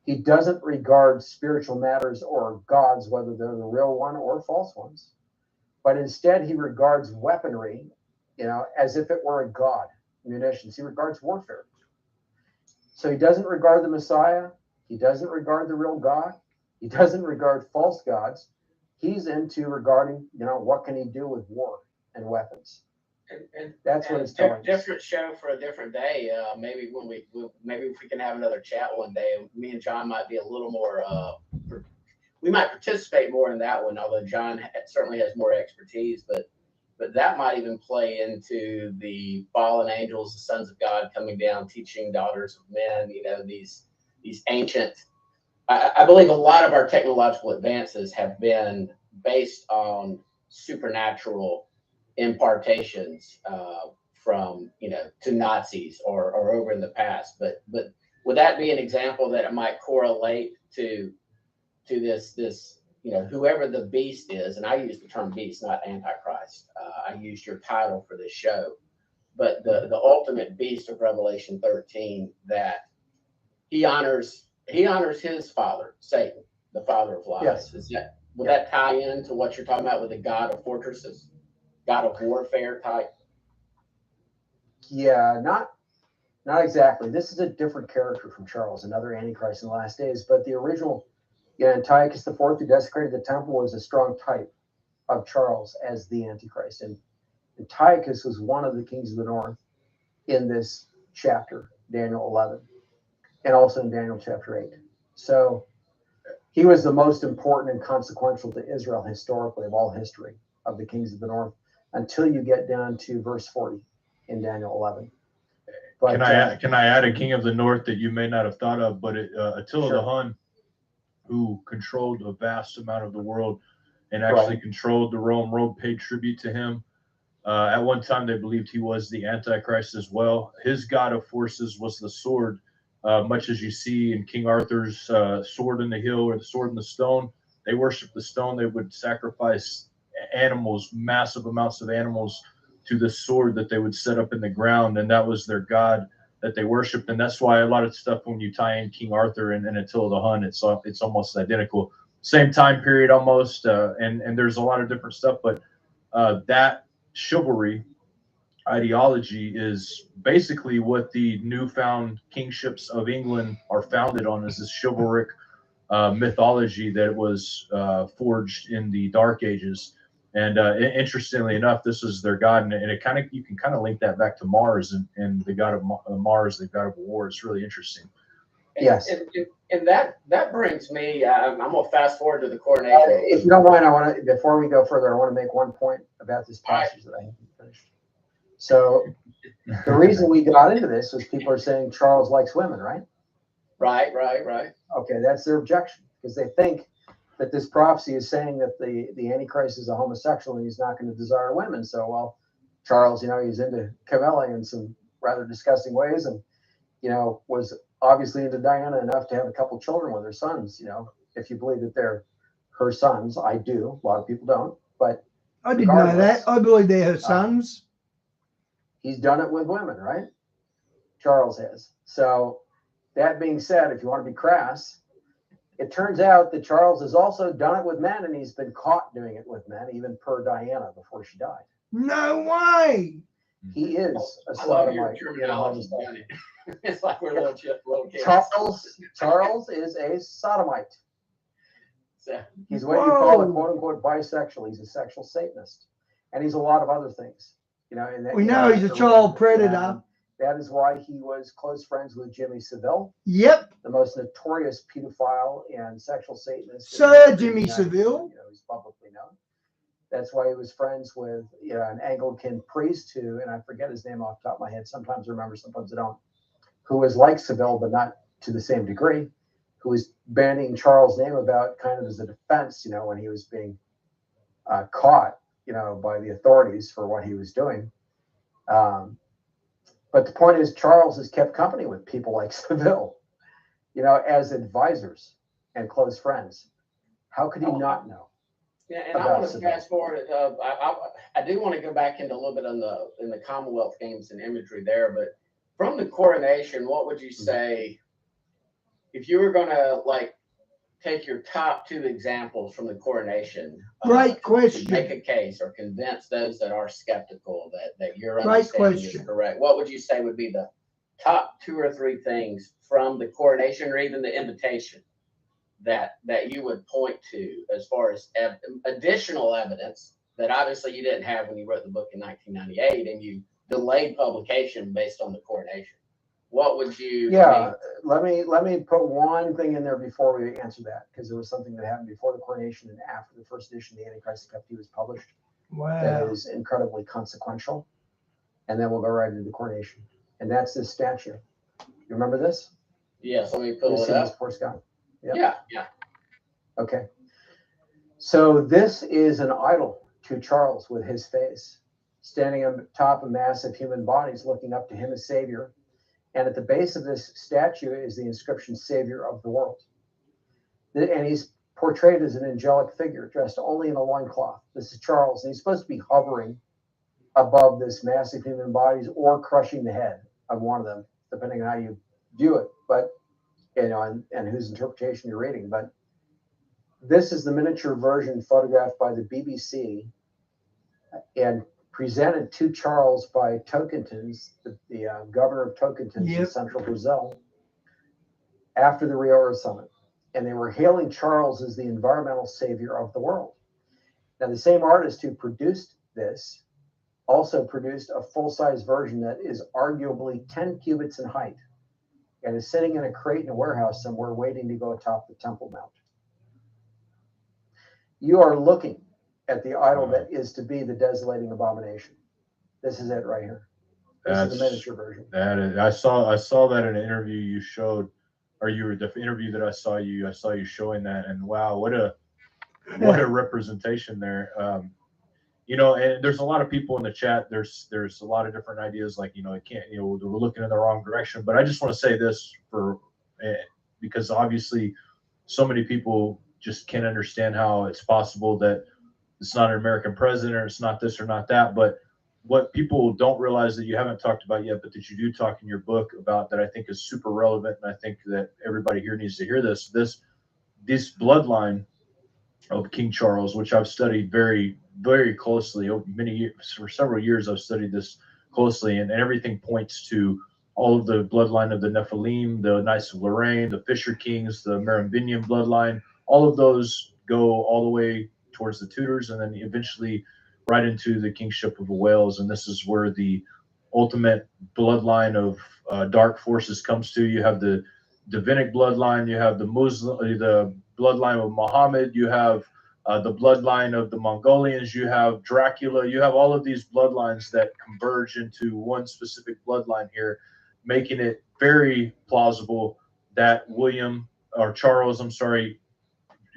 He doesn't regard spiritual matters or gods, whether they're the real one or false ones, but instead he regards weaponry, as if it were a god. Munitions. He regards warfare. So he doesn't regard the Messiah. He doesn't regard the real God. He doesn't regard false gods. He's into regarding, what can he do with war and weapons. And that's what it's telling us. Different show for a different day. Maybe if we can have another chat one day, me and John might be a little more. We might participate more in that one, although John certainly has more expertise, but that might even play into the fallen angels, the sons of God coming down, teaching daughters of men, these ancient. I believe a lot of our technological advances have been based on supernatural impartations from, to Nazis or over in the past. But would that be an example that it might correlate to this whoever the beast is, and I use the term beast, not Antichrist. I used your title for this show, but the ultimate beast of Revelation 13, that he honors his father, Satan, the father of lies. Yes. Would that tie into what you're talking about with the God of fortresses, God of warfare type? Yeah, not exactly. This is a different character from Charles, another Antichrist in the last days, but the original. Antiochus IV, who desecrated the temple, was a strong type of Charles as the Antichrist. And Antiochus was one of the kings of the north in this chapter, Daniel 11, and also in Daniel chapter 8. So he was the most important and consequential to Israel historically of all history of the kings of the north, until you get down to verse 40 in Daniel 11. But, can I add a king of the north that you may not have thought of, but Attila the Hun, who controlled a vast amount of the world and actually controlled the Rome. Rome paid tribute to him. At one time, they believed he was the Antichrist as well. His god of forces was the sword, much as you see in King Arthur's sword in the hill or the sword in the stone. They worshiped the stone. They would sacrifice animals, massive amounts of animals, to the sword that they would set up in the ground, and that was their god that they worshipped. And that's why a lot of stuff, when you tie in King Arthur and Attila the Hun, it's almost identical, same time period almost, and there's a lot of different stuff, but that chivalry ideology is basically what the newfound kingships of England are founded on, is this chivalric mythology that was forged in the Dark Ages. And interestingly enough, this is their god, and it you can kind of link that back to Mars and the god of Mars, the god of war. It's really interesting. Yes, and that brings me. I'm gonna fast forward to the coronation. If you don't mind, I want to, before we go further, I want to make one point about this passage that I haven't finished. So the reason we got into this was people are saying Charles likes women, right? Right. Okay, that's their objection, because they think that this prophecy is saying that the Antichrist is a homosexual and he's not going to desire women. So, well, Charles, he's into Camilla in some rather disgusting ways, and, was obviously into Diana enough to have a couple children with her sons, if you believe that they're her sons. I do. A lot of people don't, but I didn't know that. I believe they're her sons. He's done it with women, right? Charles has. So that being said, if you want to be crass, it turns out that Charles has also done it with men, and he's been caught doing it with men, even per Diana before she died. No way. He is a I love your sodomite. terminology, Johnny. It's like we're little kids. Charles is a sodomite. So, He's what you call a quote unquote bisexual. He's a sexual Satanist, and he's a lot of other things. You know, and that, We know he's a child predator. And that is why he was close friends with Jimmy Savile, Yep. the most notorious pedophile and sexual Satanist. Sir Jimmy Savile. You know, he's publicly known. That's why he was friends with an Anglican priest who, and I forget his name off the top of my head. Sometimes I remember, sometimes I don't. Who was like Savile, but not to the same degree. Who was bandying Charles' name about kind of as a defense, you know, when he was being caught, you know, by the authorities for what he was doing. But the point is, Charles has kept company with people like Savile, you know, as advisors and close friends. How could he not know? Yeah, and I want to fast forward. I do want to go back into a little bit in the Commonwealth Games and imagery there, but from the coronation, what would you say if you were going to like take your top two examples from the coronation? Great question. To make a case or convince those that are skeptical that your Great understanding question. is correct. What would you say would be the top two or three things from the coronation or even the invitation that you would point to as far as additional evidence that obviously you didn't have when you wrote the book in 1998 and you delayed publication based on the coronation? What would you? Yeah, let me put one thing in there before we answer that, because there was something that happened before the coronation and after the first edition of the Antichrist Cup was published. Wow. That is incredibly consequential. And then we'll go right into the coronation. And that's this statue. You remember this? Yes, let me pull it up. Poor Scott. Yep. Yeah. Okay. So this is an idol to Charles with his face, standing on top of massive human bodies, looking up to him as Savior. And at the base of this statue is the inscription, Savior of the World. And he's portrayed as an angelic figure, dressed only in a loincloth. This is Charles, and he's supposed to be hovering above this massive human bodies or crushing the head of one of them, depending on how you view it, but you know, and whose interpretation you're reading. But this is the miniature version photographed by the BBC and presented to Charles by Tocantins, the governor of Tocantins in central Brazil, after the Rio Earth Summit. And they were hailing Charles as the environmental savior of the world. Now, the same artist who produced this also produced a full-size version that is arguably 10 cubits in height and is sitting in a crate in a warehouse somewhere waiting to go atop the Temple Mount. You are looking at the idol that is to be the desolating abomination. This is it right here. This is the miniature version. That is, I saw that in an interview you showed, or you were the interview that I saw you showing that, and wow, what a representation there. You know, and there's a lot of people in the chat. There's a lot of different ideas, like, you know, it can't, you know, we're looking in the wrong direction. But I just want to say this because obviously so many people just can't understand how it's possible that it's not an American president, or it's not this or not that. But what people don't realize that you haven't talked about yet, but that you do talk in your book about, that I think is super relevant, and I think that everybody here needs to hear this bloodline of King Charles, which I've studied very, very closely over many years. For several years, I've studied this closely, and everything points to all of the bloodline of the Nephilim, the Knights of Lorraine, the Fisher Kings, the Merovingian bloodline. All of those go all the way towards the Tudors, and then eventually right into the kingship of Wales. And this is where the ultimate bloodline of dark forces comes to. You have the Davidic bloodline, you have the bloodline of Muhammad, you have the bloodline of the Mongolians, you have Dracula, you have all of these bloodlines that converge into one specific bloodline here, making it very plausible that Charles,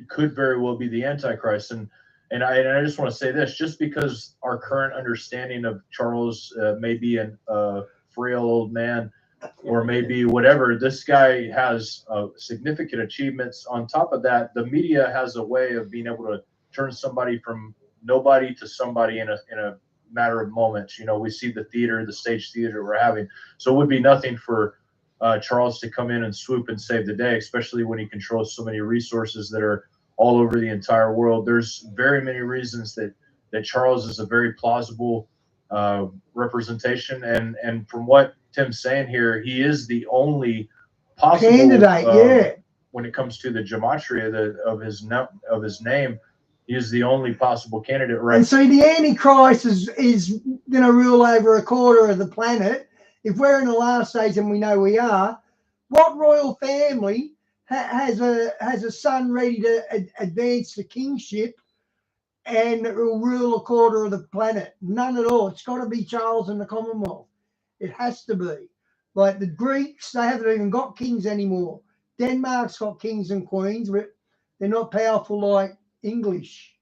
could very well be the Antichrist. And I just want to say this, just because our current understanding of Charles may be a frail old man, or maybe whatever, this guy has significant achievements. On top of that, the media has a way of being able to turn somebody from nobody to somebody in a matter of moments. You know, we see the theater, the stage theater we're having. So it would be nothing for Charles to come in and swoop and save the day, especially when he controls so many resources that are all over the entire world. There's very many reasons that Charles is a very plausible representation, and from what Tim's saying here, he is the only possible candidate. When it comes to the gematria of his name, he is the only possible candidate, right? And see, the Antichrist is going to rule over a quarter of the planet. If we're in the last days, and we know we are, what royal family has a son ready to advance the kingship and will rule a quarter of the planet? None at all. It's got to be Charles and the Commonwealth. It has to be. Like the Greeks, they haven't even got kings anymore. Denmark's got kings and queens, but they're not powerful like English.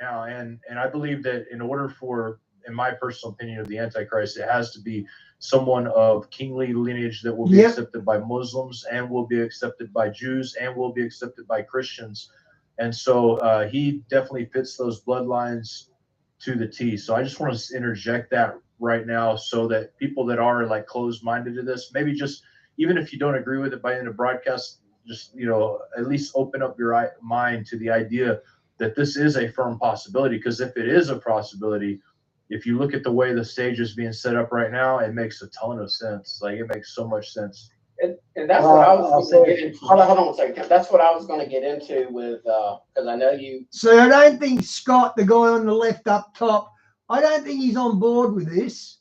Now, and I believe that in order for, in my personal opinion, of the Antichrist, it has to be someone of kingly lineage that will be accepted by Muslims and will be accepted by Jews and will be accepted by Christians. And so he definitely fits those bloodlines to the T. So I just want to interject that right now so that people that are like closed-minded to this, maybe just, even if you don't agree with it by the end of broadcast, just, you know, at least open up your mind to the idea that this is a firm possibility. Because if it is a possibility, if you look at the way the stage is being set up right now, it makes a ton of sense. Like, it makes so much sense. And that's what I was going to get into. Hold on a second. That's what I was going to get into with, because I know you. So I don't think Scott, the guy on the left up top, I don't think he's on board with this.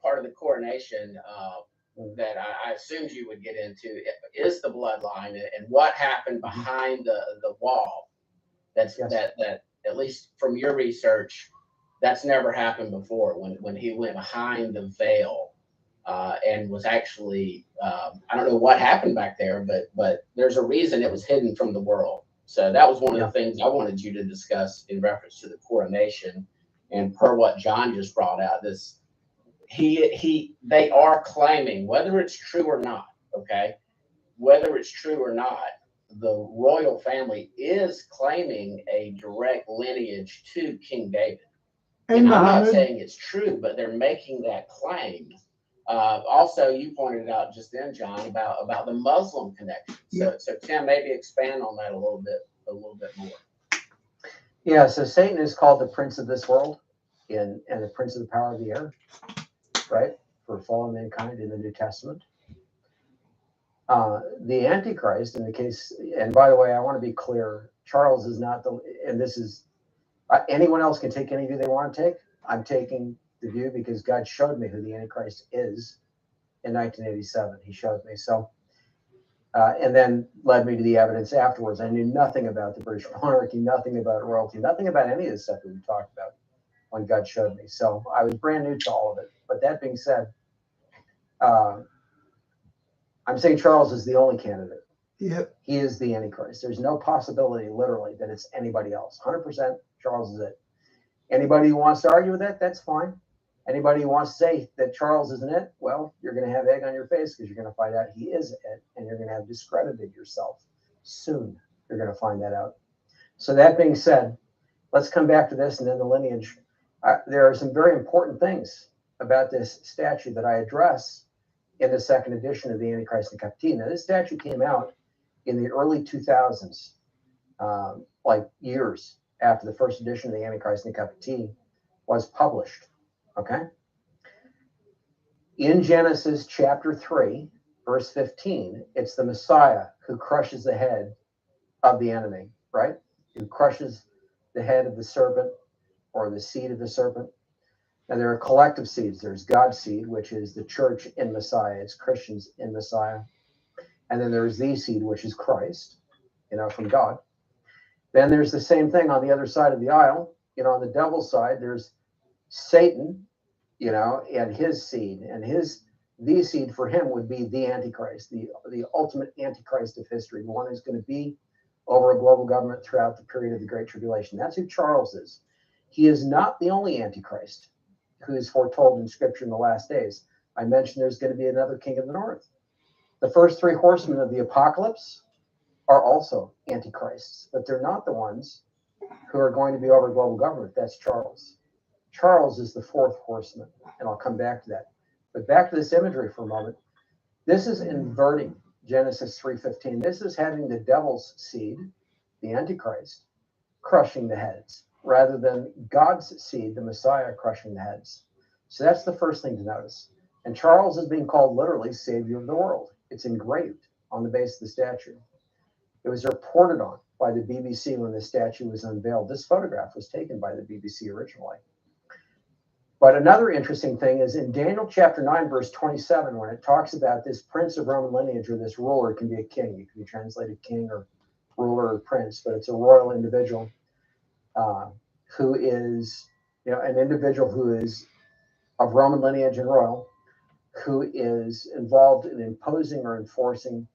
Part of the coronation that I assumed you would get into is the bloodline and what happened behind the wall. That at least from your research, that's never happened before. When he went behind the veil and was actually I don't know what happened back there, but there's a reason it was hidden from the world. So that was one of the things I wanted you to discuss in reference to the coronation, and per what John just brought out, this they are claiming, whether it's true or not, okay, whether it's true or not, the royal family is claiming a direct lineage to King David. And I'm not saying it's true, but they're making that claim. Also, you pointed out just then, John, about the Muslim connection. So Tim, maybe expand on that a little bit more. Yeah. So Satan is called the prince of this world, and the prince of the power of the air, right? For fallen mankind in the New Testament. The Antichrist, in the case, and by the way, I want to be clear, Charles is not and this is, anyone else can take any view they want to take. I'm taking the view because God showed me who the Antichrist is in 1987. He showed me. So, and then led me to the evidence afterwards. I knew nothing about the British monarchy, nothing about royalty, nothing about any of the stuff that we talked about when God showed me. So I was brand new to all of it. But that being said, I'm saying Charles is the only candidate. Yep. He is the Antichrist. There's no possibility, literally, that it's anybody else. 100% Charles is it. Anybody who wants to argue with that, that's fine. Anybody who wants to say that Charles isn't it, well, you're going to have egg on your face because you're going to find out he is it, and you're going to have discredited yourself. Soon, you're going to find that out. So that being said, let's come back to this and then the lineage. There are some very important things about this statue that I address in the second edition of the Antichrist in Captivity. Now, this statue came out in the early 2000s, like years after the first edition of the Antichrist in Captivity was published. Okay? In Genesis chapter 3, verse 15, it's the Messiah who crushes the head of the enemy, right? Who crushes the head of the serpent or the seed of the serpent. Now, there are collective seeds. There's God's seed, which is the church in Messiah. It's Christians in Messiah. And then there's the seed, which is Christ, from God. Then there's the same thing on the other side of the aisle. On the devil's side, there's Satan, and his seed. And the seed for him would be the Antichrist, the ultimate Antichrist of history, the one who's going to be over a global government throughout the period of the Great Tribulation. That's who Charles is. He is not the only Antichrist who is foretold in Scripture in the last days. I mentioned there's going to be another king of the north. The first three horsemen of the apocalypse are also antichrists, but they're not the ones who are going to be over global government. That's Charles. Charles is the fourth horseman, and I'll come back to that. But back to this imagery for a moment. This is inverting Genesis 3:15. This is having the devil's seed, the Antichrist, crushing the heads, rather than God's seed, the Messiah, crushing the heads. So that's the first thing to notice. And Charles is being called literally Savior of the world. It's engraved on the base of the statue. It was reported on by the BBC when the statue was unveiled. This photograph was taken by the BBC originally. But another interesting thing is in Daniel chapter 9, verse 27, when it talks about this prince of Roman lineage or this ruler, it can be a king. It can be translated king or ruler or prince, but it's a royal individual who is, an individual who is of Roman lineage and royal, who is involved in imposing or enforcing,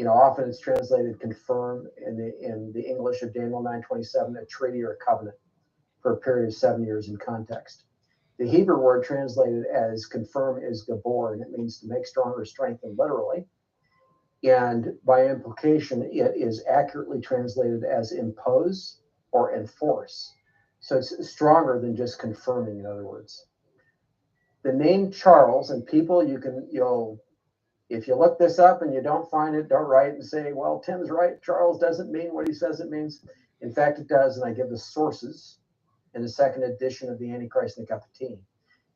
often it's translated confirm in the English of Daniel 9:27, a treaty or a covenant for a period of 7 years in context. The Hebrew word translated as confirm is gabor, and it means to make strong or strengthen literally. And by implication, it is accurately translated as impose or enforce. So it's stronger than just confirming, in other words. The name Charles, and people, if you look this up and you don't find it, don't write and say, well, Tim's right. Charles doesn't mean what he says it means. In fact, it does. And I give the sources in the second edition of the Antichrist and the Cup of Tea.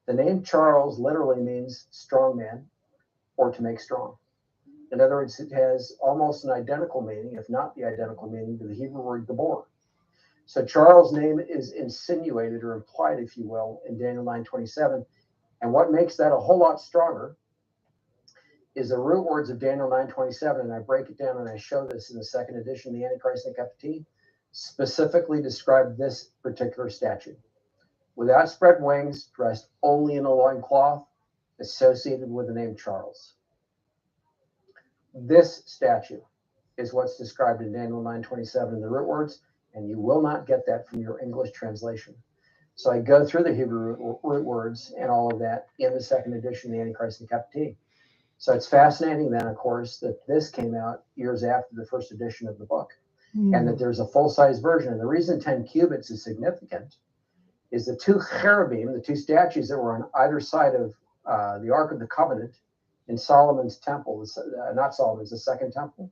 The name Charles literally means strong man or to make strong. In other words, it has almost an identical meaning, if not the identical meaning, to the Hebrew word gabor. So Charles' name is insinuated or implied, if you will, in Daniel 9:27. And what makes that a whole lot stronger is the root words of Daniel 9:27, and I break it down and I show this in the second edition of the Antichrist and the Cup of Tea, specifically describe this particular statue. Without spread wings, dressed only in a loincloth, associated with the name Charles. This statue is what's described in Daniel 9:27 in the root words, and you will not get that from your English translation. So I go through the Hebrew root words and all of that in the second edition of the Antichrist and the Cup of Tea. So it's fascinating then, of course, that this came out years after the first edition of the book, and that there's a full-size version. And the reason 10 cubits is significant is the two cherubim, the two statues that were on either side of the Ark of the Covenant in Solomon's temple, not Solomon's, the second temple,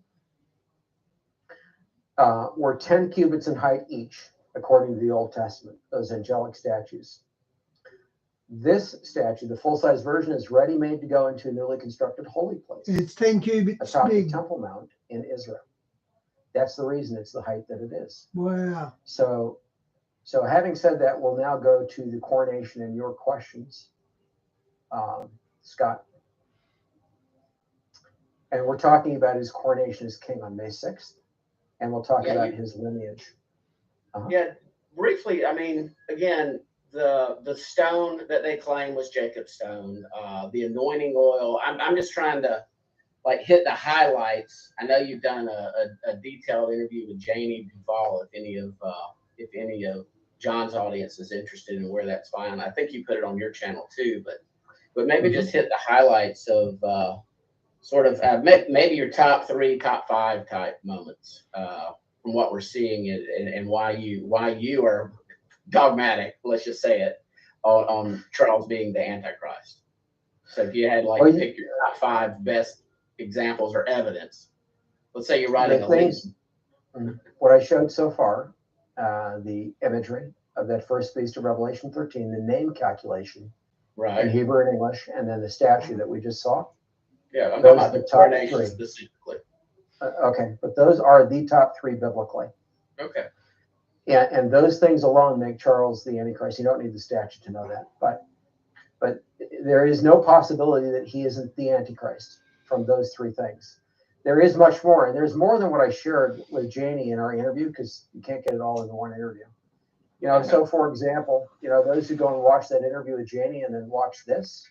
were 10 cubits in height each, according to the Old Testament, those angelic statues. This statue, the full-size version, is ready-made to go into a newly constructed holy place. It's 10 cubits atop big. the Temple Mount in Israel. That's the reason it's the height that it is. Wow. So having said that, we'll now go to the coronation and your questions, Scott. And we're talking about his coronation as king on May 6th, and we'll talk about his lineage. Yeah, briefly, I mean, again, the stone that they claim was Jacob's stone, the anointing oil. I'm just trying to hit the highlights. I know you've done a detailed interview with Janie Duvall. If any of John's audience is interested in where that's found, I think you put it on your channel too. But maybe just hit the highlights of maybe your top 3, top 5 type moments from what we're seeing and why you are dogmatic, let's just say it, on Charles being the Antichrist. So if you had pick your top 5 best examples or evidence, let's say you're writing a list. What I showed so far, the imagery of that first beast of Revelation 13, the name calculation in Hebrew and English, and then the statue that we just saw. Yeah, I'm talking about the coronation specifically. Okay, but those are the top 3 biblically. Okay. Yeah, and those things alone make Charles the Antichrist. You don't need the statue to know that, but there is no possibility that he isn't the Antichrist from those 3 things. There is much more, and there's more than what I shared with Janie in our interview, because you can't get it all in one interview. So for example, those who go and watch that interview with Janie and then watch this,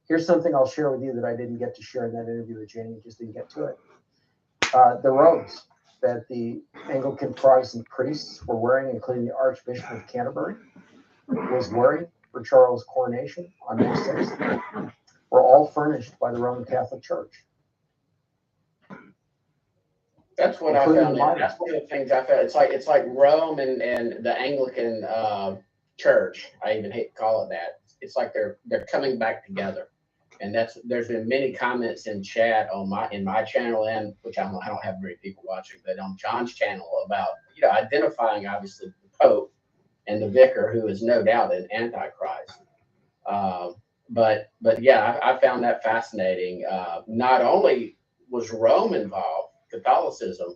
here's something I'll share with you that I didn't get to share in that interview with Janie, just didn't get to it. The robes that the Anglican Protestant priests were wearing, including the Archbishop of Canterbury was wearing for Charles' coronation on May 6th, were all furnished by the Roman Catholic Church. That's what I found. That's one of the things I found. It's like Rome and the Anglican church. I even hate to call it that. It's like they're coming back together. And there's been many comments in chat on my channel, and which I don't have very people watching, but on John's channel about identifying obviously the Pope and the vicar, who is no doubt an antichrist. But yeah, I found that fascinating. Not only was Rome involved, Catholicism,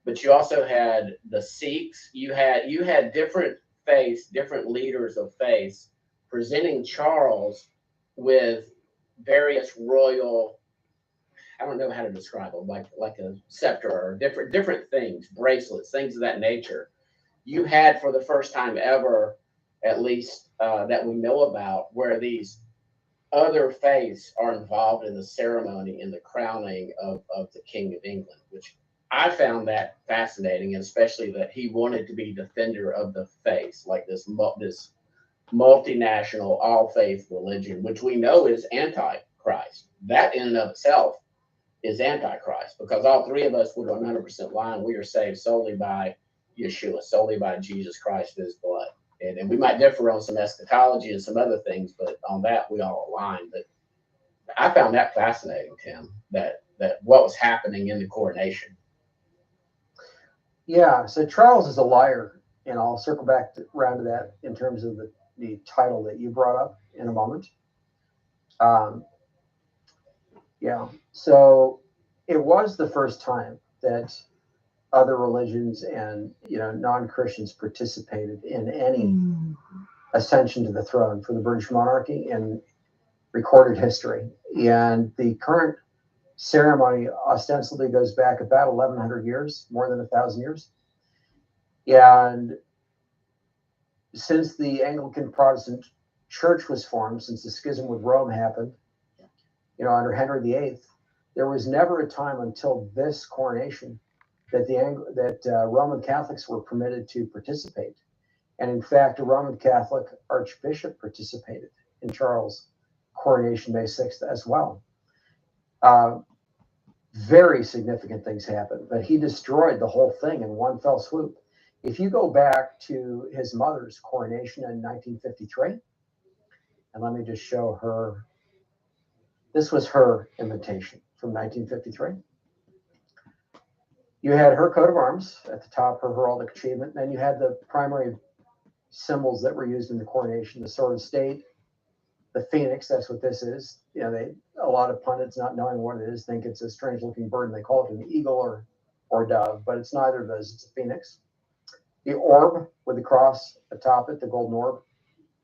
but you also had the Sikhs. You had different faiths, different leaders of faiths, presenting Charles with various royal, I don't know how to describe them, like a scepter or different things, bracelets, things of that nature. You had, for the first time ever, at least that we know about, where these other faiths are involved in the ceremony in the crowning of the King of England, which I found that fascinating, and especially that he wanted to be defender of the faith, like this multinational all faith religion, which we know is antichrist. That in and of itself is antichrist, because all three of us would 100% line. We are saved solely by Yeshua, solely by Jesus Christ, his blood. And we might differ on some eschatology and some other things, but on that we all align. But I found that fascinating, Tim, that what was happening in the coronation. Yeah, so Charles is a liar, and I'll circle back around to that in terms of the title that you brought up in a moment. Yeah, so it was the first time that other religions and non-Christians participated in any ascension to the throne for the British monarchy in recorded history. And the current ceremony ostensibly goes back about 1,100 years, more than 1,000 years. And since the Anglican Protestant Church was formed, since the schism with Rome happened, under Henry VIII, there was never a time until this coronation that Roman Catholics were permitted to participate. And in fact, a Roman Catholic archbishop participated in Charles' coronation May 6th as well. Very significant things happened, but he destroyed the whole thing in one fell swoop. If you go back to his mother's coronation in 1953, and let me just show her, this was her invitation from 1953. You had her coat of arms at the top, her heraldic achievement, and then you had the primary symbols that were used in the coronation: the sword of state, the phoenix. That's what this is. A lot of pundits, not knowing what it is, think it's a strange-looking bird, and they call it an eagle or dove, but it's neither of those. It's a phoenix. The orb with the cross atop it, the golden orb.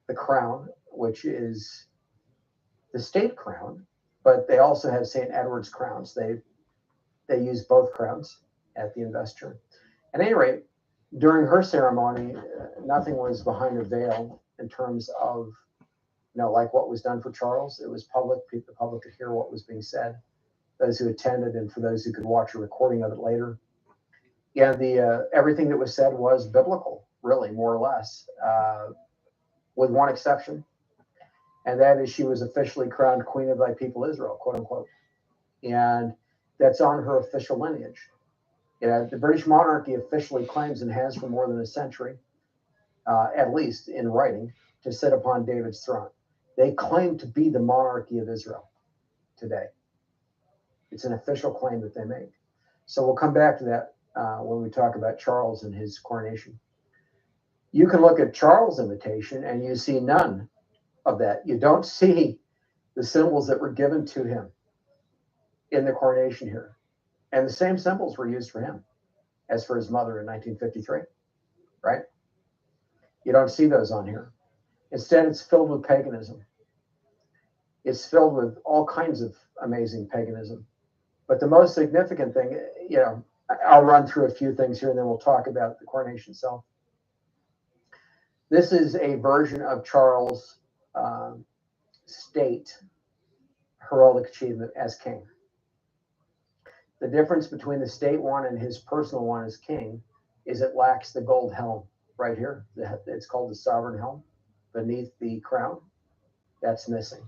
The crown, which is the state crown, but they also have St. Edward's crowns. They use both crowns at the investiture. At any rate, during her ceremony, nothing was behind a veil in terms of, like what was done for Charles. It was public. The public could hear what was being said, those who attended, and for those who could watch a recording of it later. Yeah, everything that was said was biblical, really, more or less, with one exception, and that is she was officially crowned Queen of Thy People Israel, quote unquote, and that's on her official lineage. The British monarchy officially claims, and has for more than a century, at least in writing, to sit upon David's throne. They claim to be the monarchy of Israel today. It's an official claim that they make. So we'll come back to that when we talk about Charles and his coronation. You can look at Charles' invitation and you see none of that. You don't see the symbols that were given to him in the coronation here. And the same symbols were used for him as for his mother in 1953, right? You don't see those on here. Instead, it's filled with paganism. It's filled with all kinds of amazing paganism. But the most significant thing, I'll run through a few things here and then we'll talk about the coronation itself. This is a version of Charles' state heraldic achievement as king. The difference between the state one and his personal one as king is it lacks the gold helm right here. It's called the sovereign helm beneath the crown. That's missing.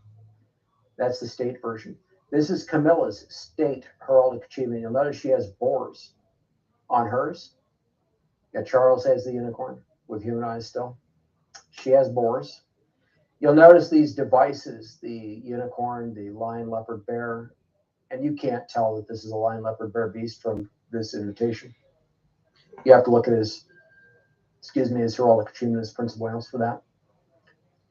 That's the state version. This is Camilla's state heraldic achievement. You'll notice she has boars on hers. Yeah, Charles has the unicorn with human eyes still. She has boars. You'll notice these devices, the unicorn, the lion, leopard, bear, and you can't tell that this is a lion, leopard, bear beast from this invitation. You have to look at his, his heraldic achievement as Prince of Wales for that.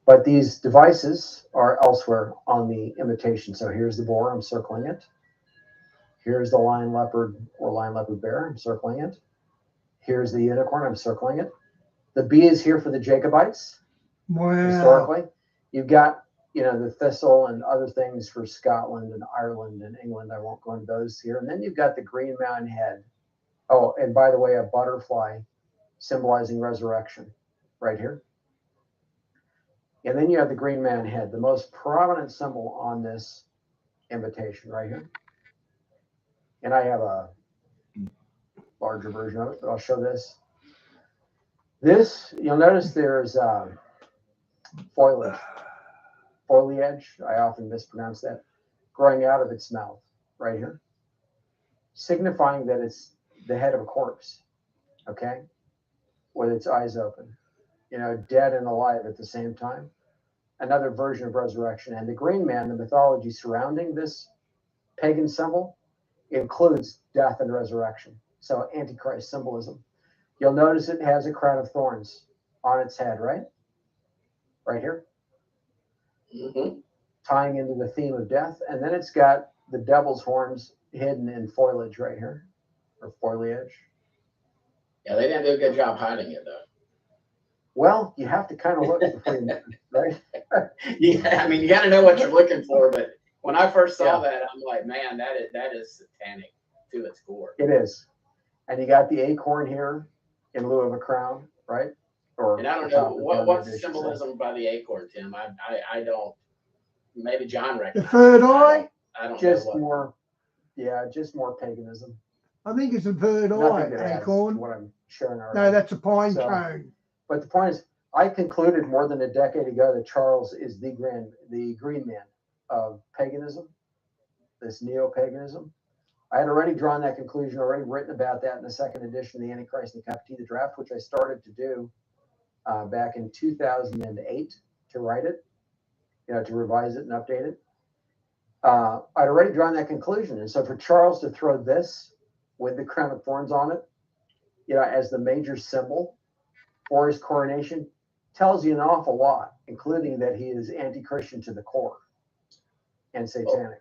But these devices are elsewhere on the invitation. So here's the boar, I'm circling it. Here's the lion, leopard, or lion, leopard, bear, I'm circling it. Here's the unicorn, I'm circling it. The bee is here for the Jacobites. Wow. Historically. You've got, the thistle and other things for Scotland and Ireland and England. I won't go into those here. And then you've got the green mountain head. Oh, and by the way, a butterfly symbolizing resurrection right here. And then you have the green man head, the most prominent symbol on this invitation right here. And I have a larger version of it, but I'll show this. This, you'll notice there's foliage. I often mispronounce that, growing out of its mouth right here, signifying that it's the head of a corpse, okay, with its eyes open, dead and alive at the same time. Another version of resurrection. And the green man, the mythology surrounding this pagan symbol, includes death and resurrection. So Antichrist symbolism. You'll notice it has a crown of thorns on its head, right? Right here. Mm-hmm. Tying into the theme of death. And then it's got the devil's horns hidden in foliage right here, or foliage. Yeah, they didn't do a good job hiding it, though. Well, you have to kind of look before you, right? Yeah, I mean, you got to know what you're looking for. But when I first saw that, I'm like, man, that is satanic to its core. It is. And you got the acorn here in lieu of a crown, right? And I don't know what's the symbolism by the acorn, Tim. I don't. Maybe John recognizes the third eye. I don't just know more, just more paganism. I think it's a third Nothing eye that acorn. what I'm sharing already. No, that's a pine cone. But the point is, I concluded more than a decade ago that Charles is the green man of paganism, this neo-paganism. I had already drawn that conclusion, already written about that in the second edition of the Antichrist and the Captivity, the draft, which I started to do back in 2008 to write it, to revise it and update it. I'd already drawn that conclusion. And so for Charles to throw this with the crown of thorns on it, as the major symbol for his coronation, tells you an awful lot, including that he is anti-Christian to the core and satanic.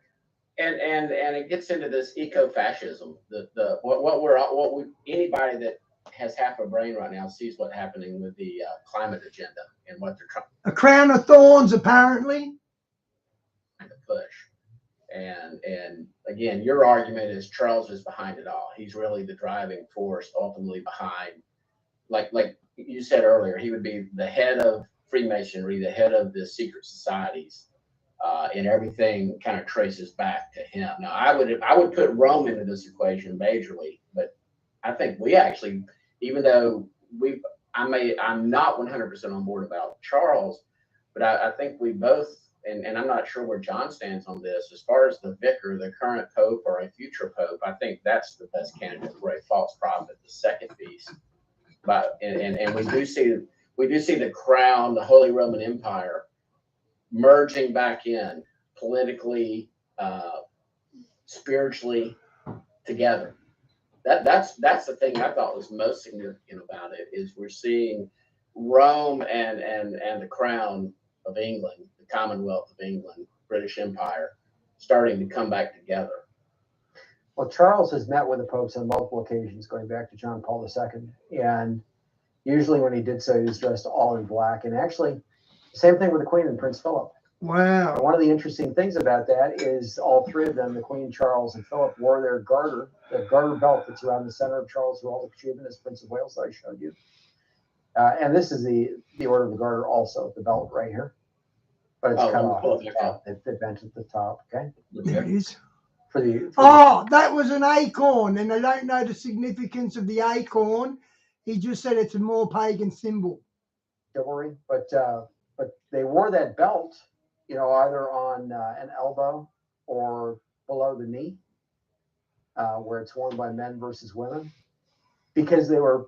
And it gets into this eco-fascism. Anybody that has half a brain right now sees what's happening with the climate agenda and what they're trying. A crown of thorns, apparently. To push. And again, your argument is Charles is behind it all. He's really the driving force, ultimately behind, like you said earlier, he would be the head of Freemasonry, the head of the secret societies, and everything kind of traces back to him. Now, I would put Rome into this equation majorly, but I think we actually, even though I'm not 100% on board about Charles, but I think we both. And I'm not sure where John stands on this. As far as the vicar, the current pope or a future pope, I think that's the best candidate for a false prophet, the second beast. But and we do see the crown, the Holy Roman Empire, merging back in politically, spiritually together. That's the thing I thought was most significant about it, is we're seeing Rome and the crown of England, the Commonwealth of England, British Empire, starting to come back together. Well, Charles has met with the popes on multiple occasions, going back to John Paul II, and usually when he did so, he was dressed all in black. And actually, same thing with the Queen and Prince Philip. Wow. And one of the interesting things about that is all three of them, the Queen, Charles, and Philip, wore their garter, the garter belt that's around the center of Charles' heraldic achievement as Prince of Wales that I showed you. And this is the Order of the Garter also, the belt right here. But it's cut off at the top. They bent at the top, okay? There it is. That was an acorn, and I don't know the significance of the acorn. He just said it's a more pagan symbol. Chivalry, but they wore that belt, either on an elbow or below the knee, where it's worn by men versus women, because they were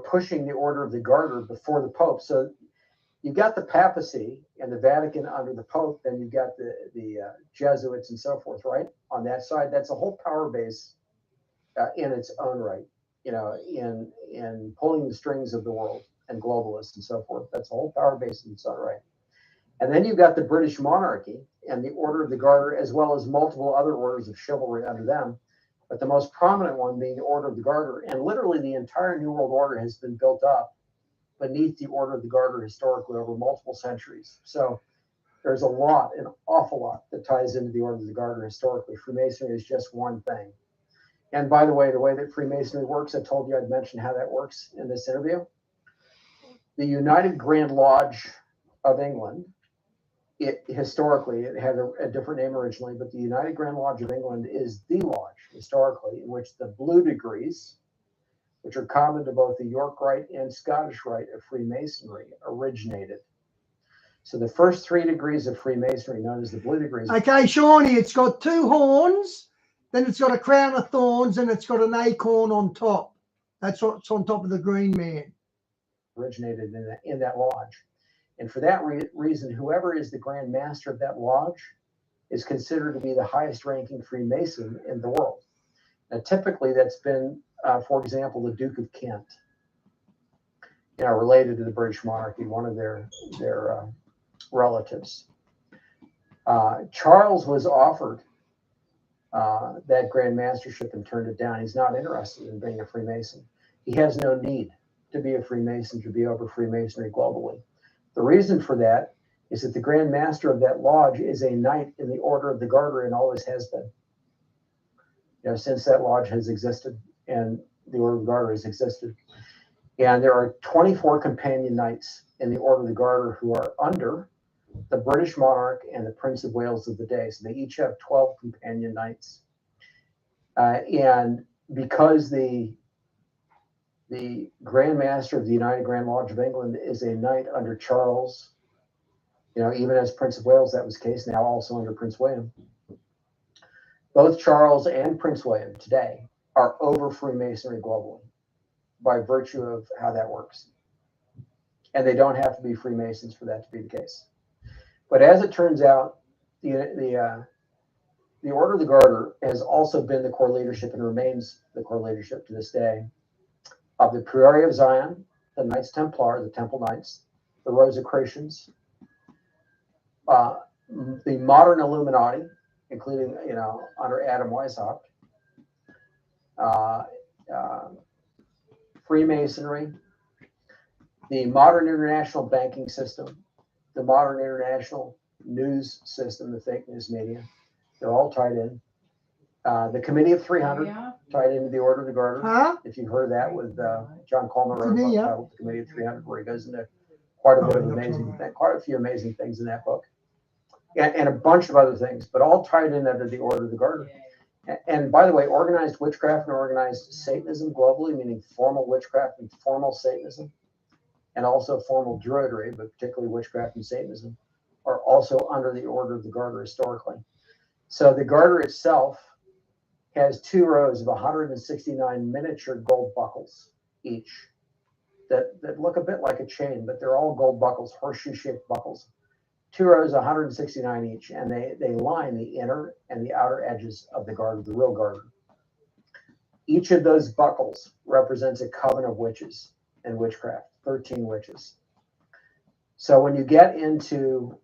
pushing the Order of the Garter before the Pope. So, you've got the papacy and the Vatican under the Pope, then you've got the Jesuits and so forth, right? On that side, that's a whole power base in its own right, you know, in pulling the strings of the world and globalists and so forth. That's a whole power base in its own right. And then you've got the British monarchy and the Order of the Garter, as well as multiple other orders of chivalry under them. But the most prominent one being the Order of the Garter. And literally the entire New World Order has been built up beneath the Order of the Garter historically over multiple centuries. So there's a lot, an awful lot that ties into the Order of the Garter historically. Freemasonry is just one thing. And by the way that Freemasonry works, I told you I'd mention how that works in this interview. The United Grand Lodge of England, historically, it had a different name originally, but the United Grand Lodge of England is the lodge historically in which the blue degrees, which are common to both the York Rite and Scottish Rite of Freemasonry, originated. So the first 3 degrees of Freemasonry, known as the blue degrees. Okay, Shawnee, it's got 2 horns, then it's got a crown of thorns, and it's got an acorn on top. That's what's on top of the green man. Originated in that lodge. And for that reason, whoever is the Grand Master of that lodge is considered to be the highest ranking Freemason in the world. Now, typically that's been, for example, the Duke of Kent, you know, related to the British monarchy, one of their relatives. Charles was offered that Grand Mastership and turned it down. He's not interested in being a Freemason. He has no need to be a Freemason, to be over Freemasonry globally. The reason for that is that the Grand Master of that lodge is a knight in the Order of the Garter and always has been. You know, since that lodge has existed and the Order of the Garter has existed. And there are 24 companion knights in the Order of the Garter who are under the British monarch and the Prince of Wales of the day. So they each have 12 companion knights. And because the Grand Master of the United Grand Lodge of England is a knight under Charles, you know, even as Prince of Wales, that was the case, now also under Prince William. Both Charles and Prince William today are over Freemasonry globally by virtue of how that works. And they don't have to be Freemasons for that to be the case. But as it turns out, the Order of the Garter has also been the core leadership and remains the core leadership to this day of the Priory of Zion, the Knights Templar, the Temple Knights, the Rosicrucians, the modern Illuminati, including, you know, under Adam Weishaupt, Freemasonry, the modern international banking system, the modern international news system, the fake news media. They're all tied in. The Committee of 300 tied into the Order of the Garter. Huh? If you've heard that with John Coleman wrote a book titled The Committee of 300, where he goes into quite a few amazing things in that book, and a bunch of other things, but all tied in under the Order of the Garter. And by the way, organized witchcraft and organized Satanism globally, meaning formal witchcraft and formal Satanism, and also formal Druidry, but particularly witchcraft and Satanism, are also under the Order of the Garter historically. So the Garter itself has 2 rows of 169 miniature gold buckles each that look a bit like a chain, but they're all gold buckles, horseshoe-shaped buckles. 2 rows, 169 each, and they line the inner and the outer edges of the Garter, the real Garter. Each of those buckles represents a coven of witches and witchcraft, 13 witches. So when you get into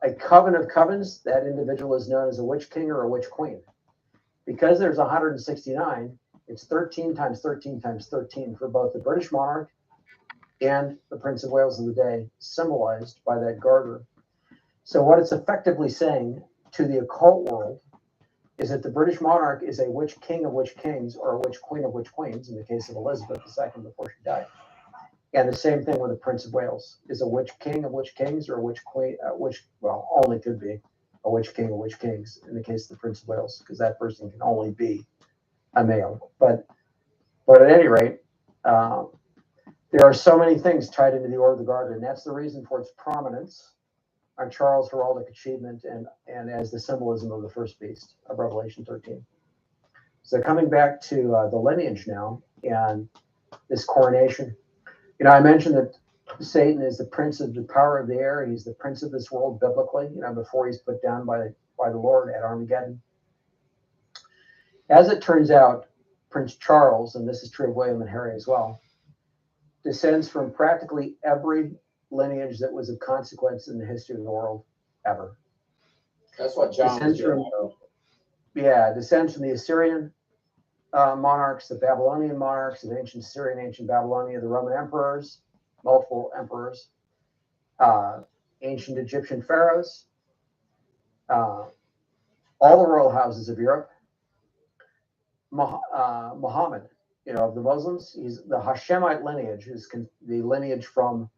a coven of covens, that individual is known as a witch king or a witch queen. Because there's 169, it's 13 times 13 times 13 for both the British monarch and the Prince of Wales of the day, symbolized by that Garter. So what it's effectively saying to the occult world is that the British monarch is a witch king of witch kings or a witch queen of witch queens, in the case of Elizabeth II before she died. And the same thing with the Prince of Wales, is a witch king of witch kings or a witch queen, only could be a witch king of witch kings in the case of the Prince of Wales, because that person can only be a male. But at any rate, there are so many things tied into the Order of the Garter, and that's the reason for its prominence on Charles' heraldic achievement and as the symbolism of the first beast of Revelation 13. So coming back to the lineage now and this coronation, you know, I mentioned that Satan is the prince of the power of the air. He's the prince of this world biblically, before he's put down by the Lord at Armageddon. As it turns out, Prince Charles, and this is true of William and Harry as well, descends from practically every lineage that was of consequence in the history of the world ever. That's what John was doing. Descends from the Assyrian monarchs, the Babylonian monarchs, the ancient Syrian, ancient Babylonia, the Roman emperors, multiple emperors, ancient Egyptian pharaohs, all the royal houses of Europe. Muhammad, of the Muslims, he's the Hashemite lineage, is the lineage from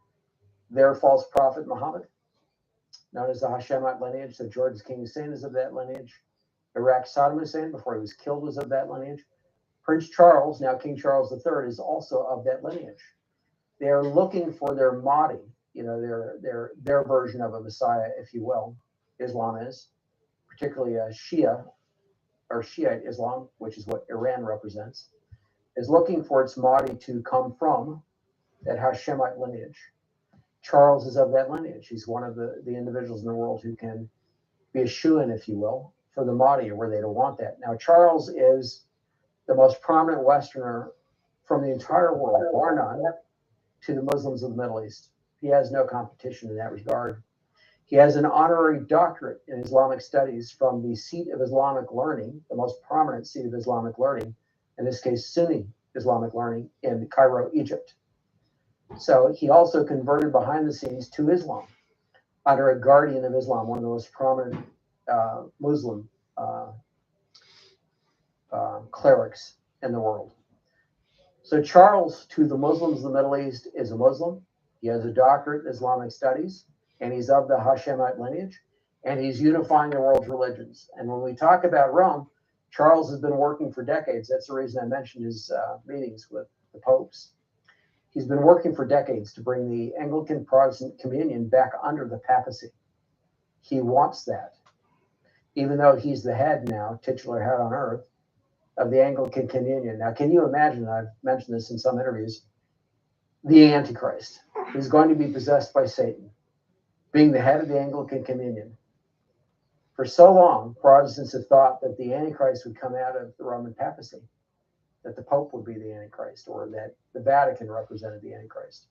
their false prophet Muhammad, known as the Hashemite lineage. So Jordan's King Hussein is of that lineage. Iraq's Saddam Hussein, before he was killed, was of that lineage. Prince Charles, now King Charles III, is also of that lineage. They are looking for their Mahdi, their version of a Messiah, if you will. Islam is, particularly a Shia or Shiite Islam, which is what Iran represents, is looking for its Mahdi to come from that Hashemite lineage. Charles is of that lineage. He's one of the individuals in the world who can be a shoo-in, if you will, for the Mahdi, or where they don't want that. Now, Charles is the most prominent Westerner from the entire world, bar none, to the Muslims of the Middle East. He has no competition in that regard. He has an honorary doctorate in Islamic studies from the seat of Islamic learning, the most prominent seat of Islamic learning, in this case, Sunni Islamic learning in Cairo, Egypt. So he also converted behind the scenes to Islam under a guardian of Islam, one of the most prominent Muslim clerics in the world. So Charles, to the Muslims of the Middle East, is a Muslim. He has a doctorate in Islamic studies, and he's of the Hashemite lineage, and he's unifying the world's religions. And when we talk about Rome, Charles has been working for decades. That's the reason I mentioned his meetings with the popes. He's been working for decades to bring the Anglican Protestant communion back under the papacy. He wants that, even though he's the head now, titular head on earth, of the Anglican communion. Now, can you imagine, I've mentioned this in some interviews, the Antichrist, who's going to be possessed by Satan, being the head of the Anglican communion. For so long, Protestants have thought that the Antichrist would come out of the Roman papacy, that the Pope would be the Antichrist, or that the Vatican represented the Antichrist.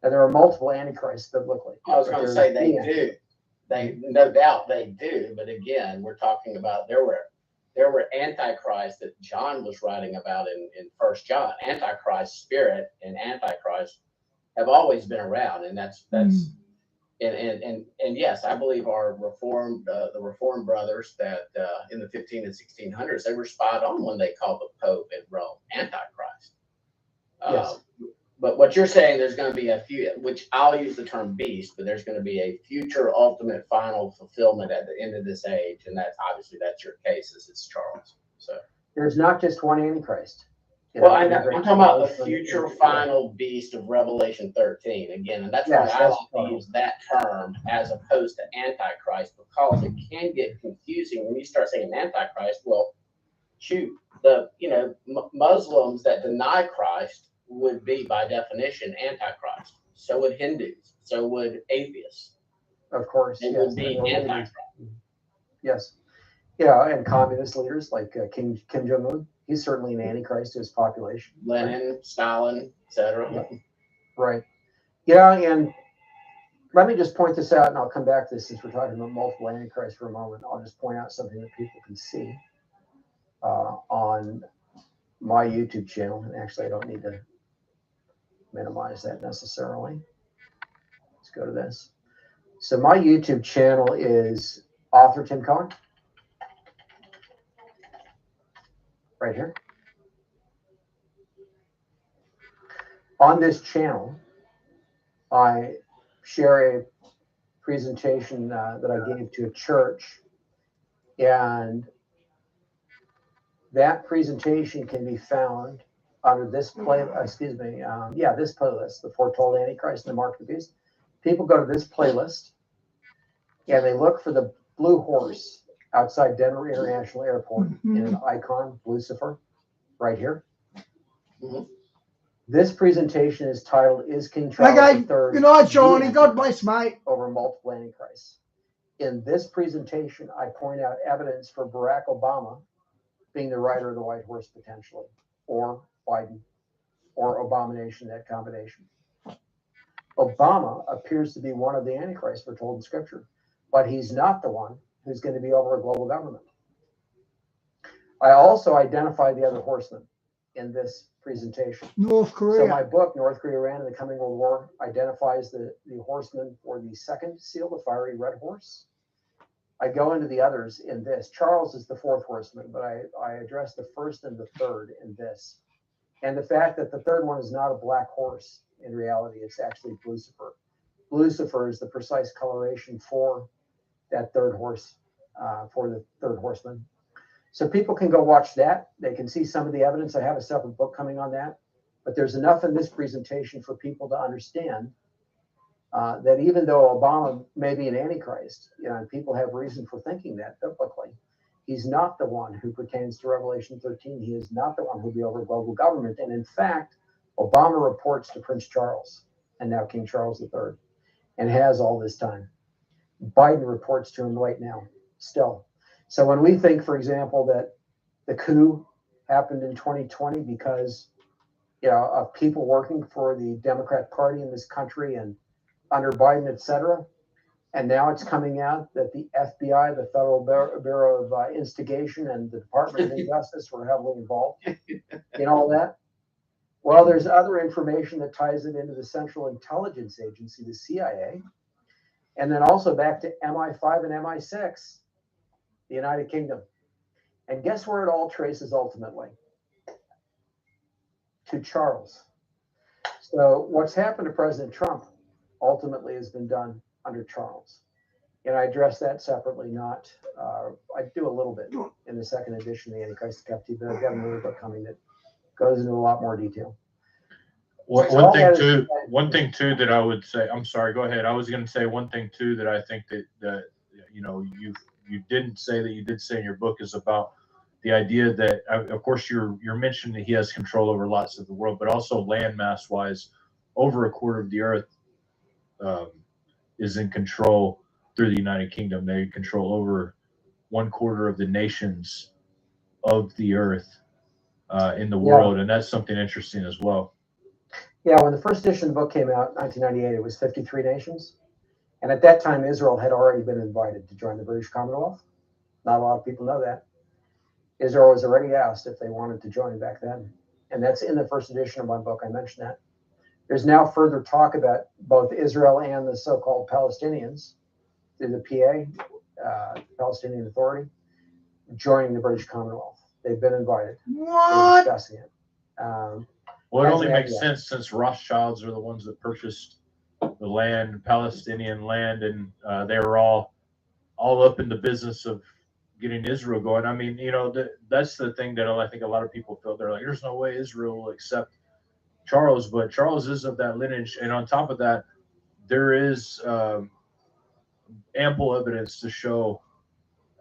Now, there are multiple Antichrists biblically. I was going to say they do. They, no doubt they do. But again, we're talking about there were Antichrists that John was writing about in First John. Antichrist spirit and Antichrist have always been around, and that's and yes, I believe our the Reformed brothers that in the 15 and 1600s, they were spot on when they called the Pope in Rome Antichrist. Yes. But what you're saying, there's going to be a few, which I'll use the term beast, but there's going to be a future ultimate final fulfillment at the end of this age, and that's obviously that's your case, as it's Charles. So there's not just one Antichrist. Well, I'm talking about the future final beast of Revelation 13 again, and that's why I like to use that term as opposed to Antichrist, because it can get confusing when you start saying Antichrist. Well, shoot, the Muslims that deny Christ would be by definition Antichrist. So would Hindus. So would atheists. Of course, it would be Antichrist. Yes, yeah, and communist leaders like Kim Jong-un. He's certainly an Antichrist to his population. Lenin, Stalin, etc. Yeah. Right. Yeah, and let me just point this out, and I'll come back to this since we're talking about multiple Antichrists for a moment. I'll just point out something that people can see on my YouTube channel. And actually, I don't need to minimize that necessarily. Let's go to this. So my YouTube channel is Author Tim Cohen. Right here. On this channel, I share a presentation that I gave to a church, and that presentation can be found under this this playlist, The Foretold Antichrist and the Mark of the Beast. People go to this playlist, and they look for the blue horse outside Denver International Airport in an icon, Lucifer, right here. This presentation is titled, "Is King Charles Okay, III good night, Shawnee. the God bless, mate. over multiple antichrists?" In this presentation, I point out evidence for Barack Obama being the rider of the white horse potentially, or Biden, or abomination, that combination. Obama appears to be one of the antichrists foretold in Scripture, but he's not the one who's going to be over a global government. I also identify the other horsemen in this presentation. North So Korea. my book, North Korea, Iran, and the Coming World War, identifies the horsemen for the second seal, the fiery red horse. I go into the others in this. Charles is the fourth horseman, but I address the first and the third in this. And the fact that the third one is not a black horse, in reality, it's actually Lucifer. Lucifer is the precise coloration for that third horse, for the third horseman. So people can go watch that. They can see some of the evidence. I have a separate book coming on that. But there's enough in this presentation for people to understand that even though Obama may be an antichrist, and people have reason for thinking that biblically, he's not the one who pertains to Revelation 13. He is not the one who'll be over global government. And in fact, Obama reports to Prince Charles, and now King Charles III, and has all this time. Biden reports to him right now, still. So when we think, for example, that the coup happened in 2020 because of people working for the Democrat Party in this country and under Biden, et cetera, and now it's coming out that the FBI, the Federal Bureau of Instigation, and the Department of Justice were heavily involved in all that. Well, there's other information that ties it into the Central Intelligence Agency, the CIA, and then also back to MI5 and MI6, the United Kingdom. And guess where it all traces ultimately? To Charles. So what's happened to President Trump ultimately has been done under Charles. And I address that separately, not, I do a little bit in the second edition of the Antichrist Captivity, but I've got another book coming that goes into a lot more detail. One thing too that I would say, I'm sorry, go ahead. I was going to say one thing too that I think that you didn't say that you did say in your book is about the idea that, of course, you're mentioning that he has control over lots of the world, but also landmass wise, over a quarter of the earth is in control through the United Kingdom. They control over 1/4 of the nations of the earth in the world, and that's something interesting as well. Yeah, when the first edition of the book came out in 1998, it was 53 nations. And at that time, Israel had already been invited to join the British Commonwealth. Not a lot of people know that. Israel was already asked if they wanted to join back then. And that's in the first edition of my book. I mentioned that. There's now further talk about both Israel and the so-called Palestinians through the PA, Palestinian Authority, joining the British Commonwealth. They've been invited. What? They're discussing it. Well, it only makes sense since Rothschilds are the ones that purchased the land, Palestinian land, and they were all up in the business of getting Israel going. I mean, that's the thing that I think a lot of people feel. They're like, there's no way Israel will accept Charles, but Charles is of that lineage. And on top of that, there is ample evidence to show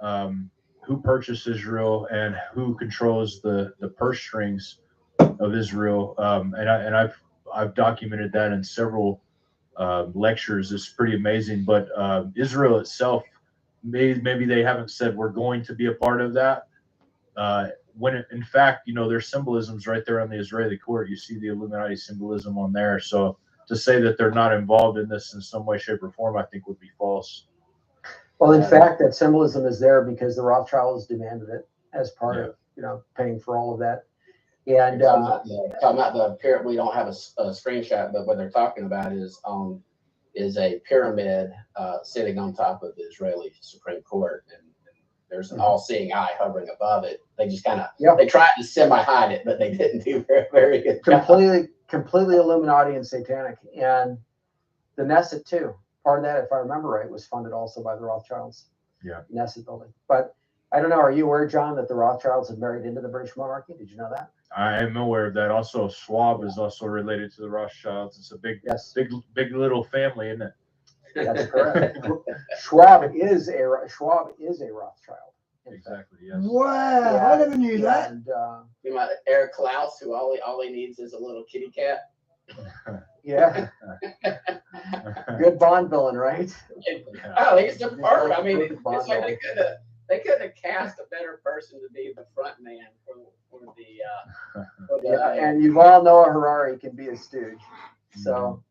who purchased Israel and who controls the purse strings of Israel. And I've documented that in several lectures. It's pretty amazing. But Israel itself, maybe they haven't said we're going to be a part of that. When in fact, their symbolism's right there on the Israeli court. You see the Illuminati symbolism on there. So to say that they're not involved in this in some way, shape, or form, I think would be false. Well, in fact, that symbolism is there because the Rothschilds demanded it as part of, paying for all of that. And talking about the pyramid, we don't have a screenshot, but what they're talking about is a pyramid sitting on top of the Israeli Supreme Court, and there's an all-seeing eye hovering above it. They just kind of they tried to semi-hide it, but they didn't do very good job. Completely Illuminati and satanic. And the Knesset too. Part of that, if I remember right, was funded also by the Rothschilds. Yeah. Knesset building. But I don't know. Are you aware, John, that the Rothschilds have married into the British monarchy? Did you know that? I am aware of that. Also, Schwab is also related to the Rothschilds. It's a big little family, isn't it? That's correct. Schwab is a Rothschild, Exactly. Yes. Wow, I never knew that. And, You know, Eric Klaus, who all he needs is a little kitty cat. yeah, good Bond villain, right? Oh, he's the first. I mean, Perfect Bond it's like villain. they couldn't have cast a better person to be the front man for the Yeah, and Yuval Noah Harari can be a stooge. So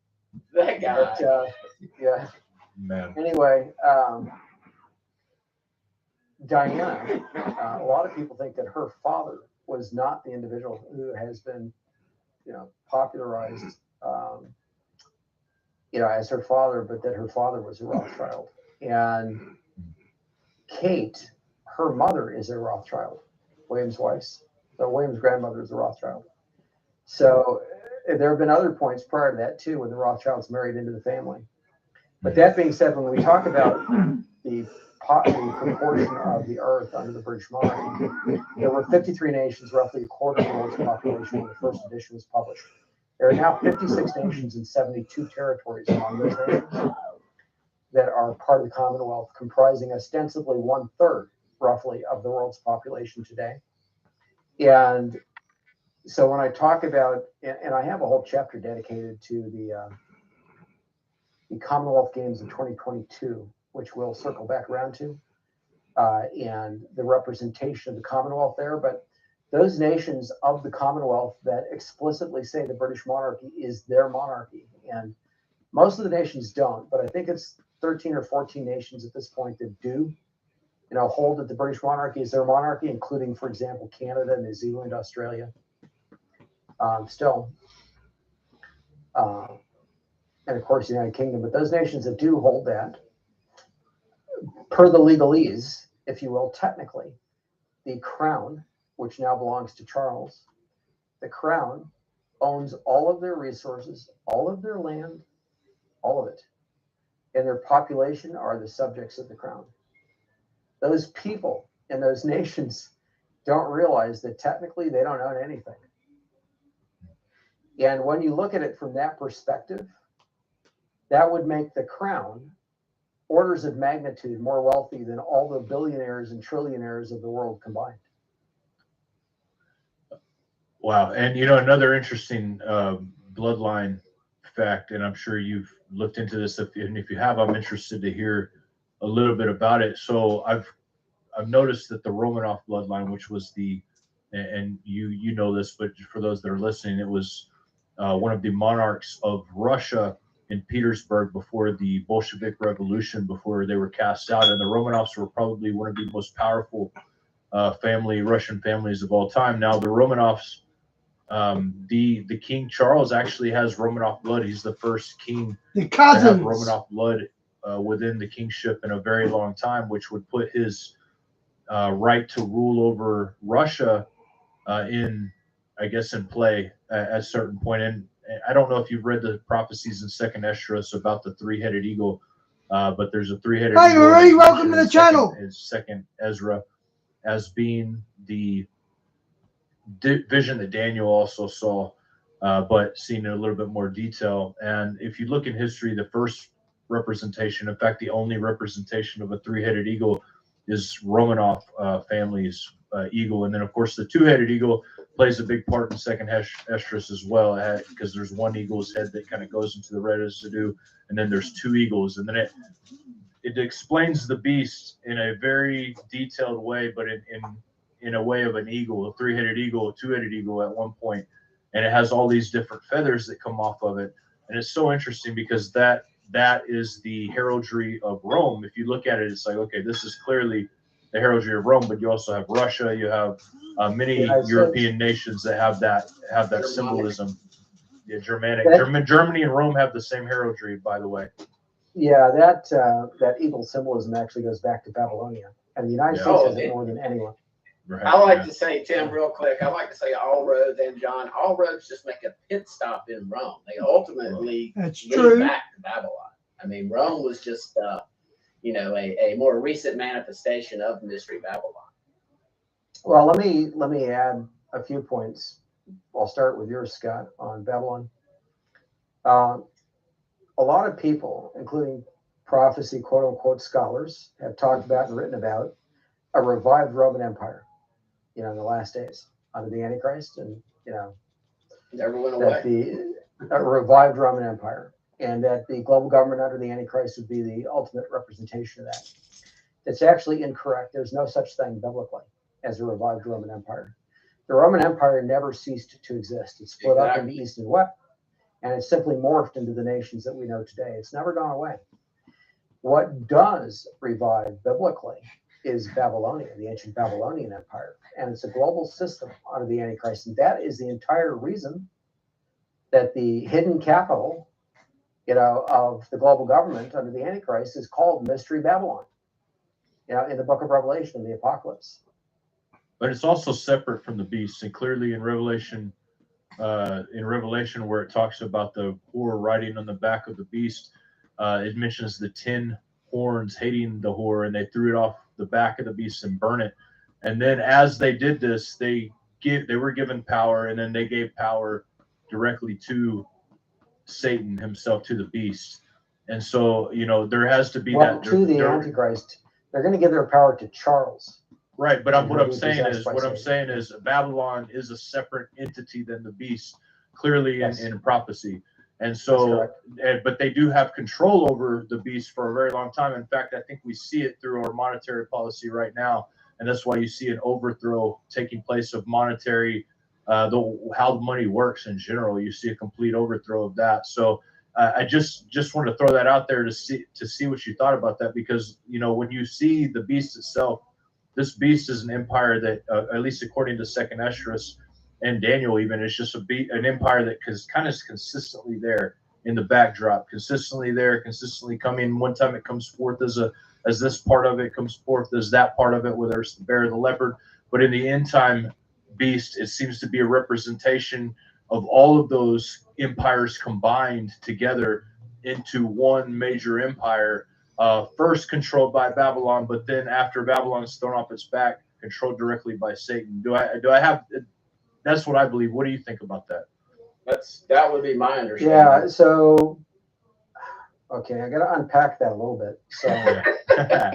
that guy. but, yeah. Man. Anyway, Diana, a lot of people think that her father was not the individual who has been, popularized, as her father, but that her father was a Rothschild. And Kate, her mother is a Rothschild, William's wife's. So William's grandmother is a Rothschild. So there have been other points prior to that too, when the Rothschilds married into the family. But that being said, when we talk about the proportion of the earth under the British monarchy, there were 53 nations, roughly a quarter of the world's population when the first edition was published. There are now 56 nations and 72 territories among those nations that are part of the Commonwealth, comprising ostensibly 1/3, roughly, of the world's population today. And so when I talk about, and I have a whole chapter dedicated to the Commonwealth Games in 2022, which we'll circle back around to, and the representation of the Commonwealth there. But those nations of the Commonwealth that explicitly say the British monarchy is their monarchy, and most of the nations don't, but I think it's 13 or 14 nations at this point that do, hold that the British monarchy is their monarchy, including, for example, Canada, New Zealand, Australia. And of course, the United Kingdom. But those nations that do hold that, per the legalese, if you will, technically, the crown, which now belongs to Charles, the crown owns all of their resources, all of their land, all of it. And their population are the subjects of the crown. Those people in those nations don't realize that technically they don't own anything. And when you look at it from that perspective, that would make the crown orders of magnitude more wealthy than all the billionaires and trillionaires of the world combined. Wow. And, another interesting bloodline fact, and I'm sure you've looked into this, and if you have, I'm interested to hear a little bit about it. So I've noticed that the Romanov bloodline, which was and you know this, but for those that are listening, it was one of the monarchs of Russia in Petersburg before the Bolshevik Revolution, before they were cast out. And the Romanovs were probably one of the most powerful Russian families of all time. Now, the Romanovs, the King Charles actually has Romanov blood. He's the first king The to have cousins. Romanov blood within the kingship in a very long time, which would put his right to rule over Russia in play at a certain point. And I don't know if you've read the prophecies in Second Esdras about the three-headed eagle, but there's a three-headed Hey, eagle. Marie, welcome to the channel. Second Ezra, as being the vision that Daniel also saw, but seen in a little bit more detail. And if you look in history, the first representation, in fact, the only representation of a three-headed eagle is Romanov family's eagle. And then, of course, the two-headed eagle plays a big part in Second Esdras as well, because there's one eagle's head that kind of goes into the residue, and then there's two eagles. And then it explains the beast in a very detailed way, but in a way of an eagle, a three-headed eagle, a two-headed eagle at one point, and it has all these different feathers that come off of it. And it's so interesting because that is the heraldry of Rome. If you look at it, it's like, okay, this is clearly the heraldry of Rome, but you also have Russia, you have many European nations that have that symbolism. Yeah, Germanic. Germany and Rome have the same heraldry, by the way. Yeah, that eagle symbolism actually goes back to Babylonia, and the United States has it more than anyone. Right, I like to say, Tim, real quick, I like to say all roads, and John, all roads just make a pit stop in Rome. They ultimately lead back to Babylon. I mean, Rome was just, a more recent manifestation of Mystery Babylon. Well, let me add a few points. I'll start with yours, Scott, on Babylon. A lot of people, including prophecy, quote unquote, scholars, have talked about and written about a revived Roman Empire, in the last days under the Antichrist, and Never went that away. a revived Roman Empire, and that the global government under the Antichrist would be the ultimate representation of that. It's actually incorrect. There's no such thing biblically as a revived Roman Empire. The Roman Empire never ceased to exist. It split up into East and West, and it simply morphed into the nations that we know today. It's never gone away. What does revive biblically is Babylonia, the ancient Babylonian Empire, and it's a global system under the Antichrist, and that is the entire reason that the hidden capital, of the global government under the Antichrist is called Mystery Babylon, in the book of Revelation, the Apocalypse. But it's also separate from the beast, and clearly in Revelation where it talks about the whore riding on the back of the beast, it mentions the 10 horns hating the whore, and they threw it off the back of the beast and burn it. And then as they did this, they were given power, and then they gave power directly to Satan himself, to the beast. And so there has to be to the Antichrist. They're going to give their power to Charles. Right, but what I'm saying is Babylon is a separate entity than the beast, clearly in prophecy. And so, but they do have control over the beast for a very long time. In fact, I think we see it through our monetary policy right now, and that's why you see an overthrow taking place of monetary, how the money works in general. You see a complete overthrow of that. So I just wanted to throw that out there to see what you thought about that, because when you see the beast itself, this beast is an empire that, at least according to Second Esdras and Daniel, even, is just an empire that is kind of consistently there in the backdrop, consistently there, consistently coming. One time it comes forth as this part of it comes forth as that part of it, whether it's the bear or the leopard. But in the end time beast, it seems to be a representation of all of those empires combined together into one major empire. First controlled by Babylon, but then after Babylon is thrown off its back, controlled directly by Satan. Do I have? That's what I believe. What do you think about that? That would be my understanding. Yeah. So, okay, I got to unpack that a little bit. So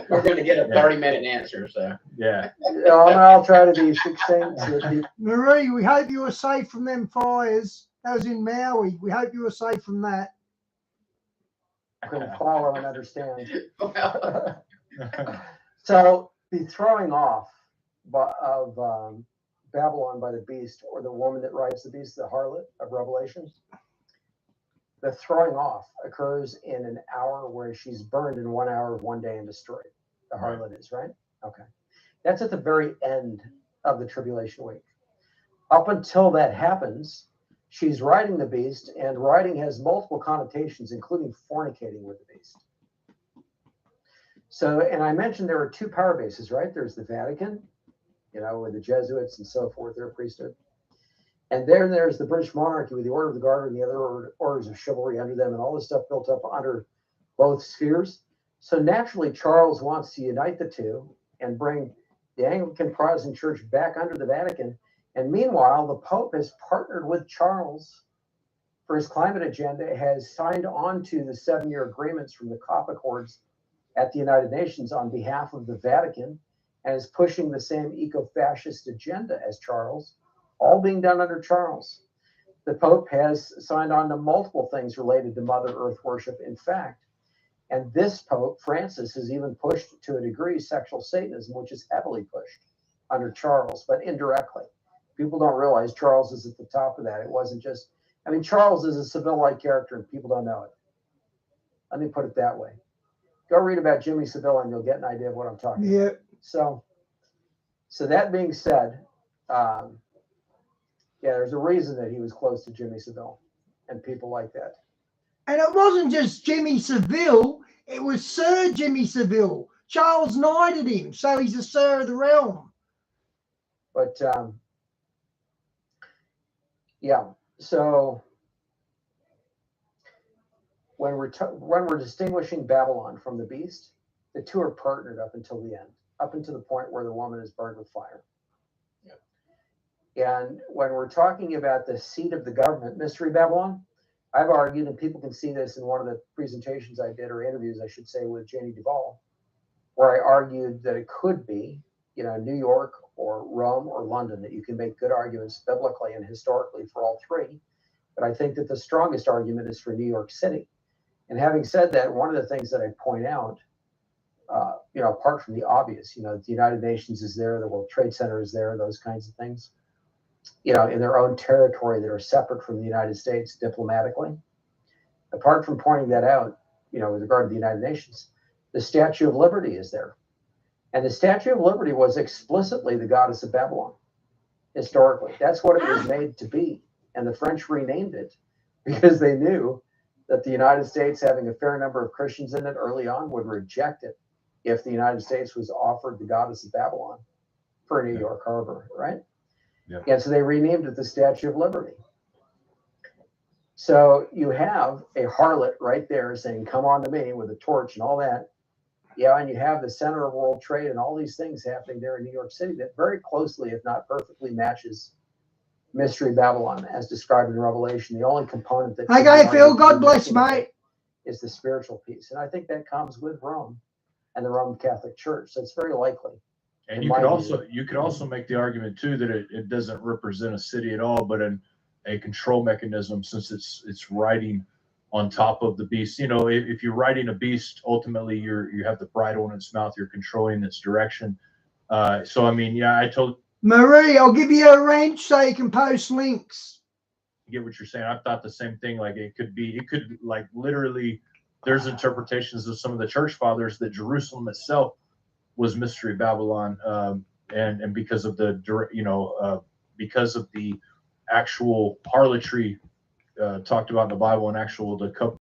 we're going to get a 30-minute answer. So yeah, I'll try to be succinct. Marie, we hope you were safe from them fires. That was in Maui. We hope you were safe from that. Couldn't follow and understand. So the throwing off of Babylon by the beast, or the woman that rides the beast, the harlot of Revelation, the throwing off occurs in an hour where she's burned in 1 hour of one day and destroyed. The harlot is, right? Okay. That's at the very end of the tribulation week. Up until that happens, she's riding the beast, and riding has multiple connotations, including fornicating with the beast. So, and I mentioned there are two power bases, right? There's the Vatican, with the Jesuits and so forth, their priesthood. And there's the British monarchy with the Order of the Garter and the other orders of chivalry under them, and all this stuff built up under both spheres. So naturally, Charles wants to unite the two and bring the Anglican Protestant Church back under the Vatican. And meanwhile, the Pope has partnered with Charles for his climate agenda, has signed on to the 7-year agreements from the COP Accords at the United Nations on behalf of the Vatican, and is pushing the same eco-fascist agenda as Charles, all being done under Charles. The Pope has signed on to multiple things related to Mother Earth worship, in fact. And this Pope, Francis, has even pushed to a degree sexual Satanism, which is heavily pushed under Charles, but indirectly. People don't realize Charles is at the top of that. It wasn't just, Charles is a Seville-like character and people don't know it. Let me put it that way. Go read about Jimmy Seville and you'll get an idea of what I'm talking about. So that being said, there's a reason that he was close to Jimmy Seville and people like that. And it wasn't just Jimmy Seville, it was Sir Jimmy Seville. Charles knighted him, so he's a Sir of the Realm. But, so when we're distinguishing Babylon from the beast, the two are partnered up until the end, up until the point where the woman is burned with fire. And when we're talking about the seat of the government, Mystery Babylon, I've argued, and people can see this in one of the presentations I did, or interviews, I should say, with Janie Duvall, where I argued that it could be New York or Rome or London, that you can make good arguments biblically and historically for all three. But I think that the strongest argument is for New York City. And having said that, one of the things that I point out, apart from the obvious, the United Nations is there, the World Trade Center is there, those kinds of things, in their own territory that are separate from the United States diplomatically. Apart from pointing that out, with regard to the United Nations, the Statue of Liberty is there. And the Statue of Liberty was explicitly the goddess of Babylon, historically. That's what it was made to be. And the French renamed it because they knew that the United States, having a fair number of Christians in it early on, would reject it if the United States was offered the goddess of Babylon for New York Harbor, right? Yeah. And so they renamed it the Statue of Liberty. So you have a harlot right there saying, "Come on to me," with a torch and all that. Yeah, and you have the center of world trade and all these things happening there in New York City that very closely, if not perfectly, matches Mystery Babylon as described in Revelation. The only component that Okay, Phil, God bless, mate. is the spiritual piece. And I think that comes with Rome and the Roman Catholic Church. So it's very likely. And you could also make the argument too that it doesn't represent a city at all, but a control mechanism, since it's riding on top of the beast. If you're riding a beast, ultimately you have the bridle in its mouth, you're controlling its direction. So I mean, yeah, I told Marie, I'll give you a wrench so you can post links. I get what you're saying. I thought the same thing. Like it could like literally, there's interpretations of some of the church fathers that Jerusalem itself was Mystery Babylon, and because of because of the actual harlotry talked about in the Bible and the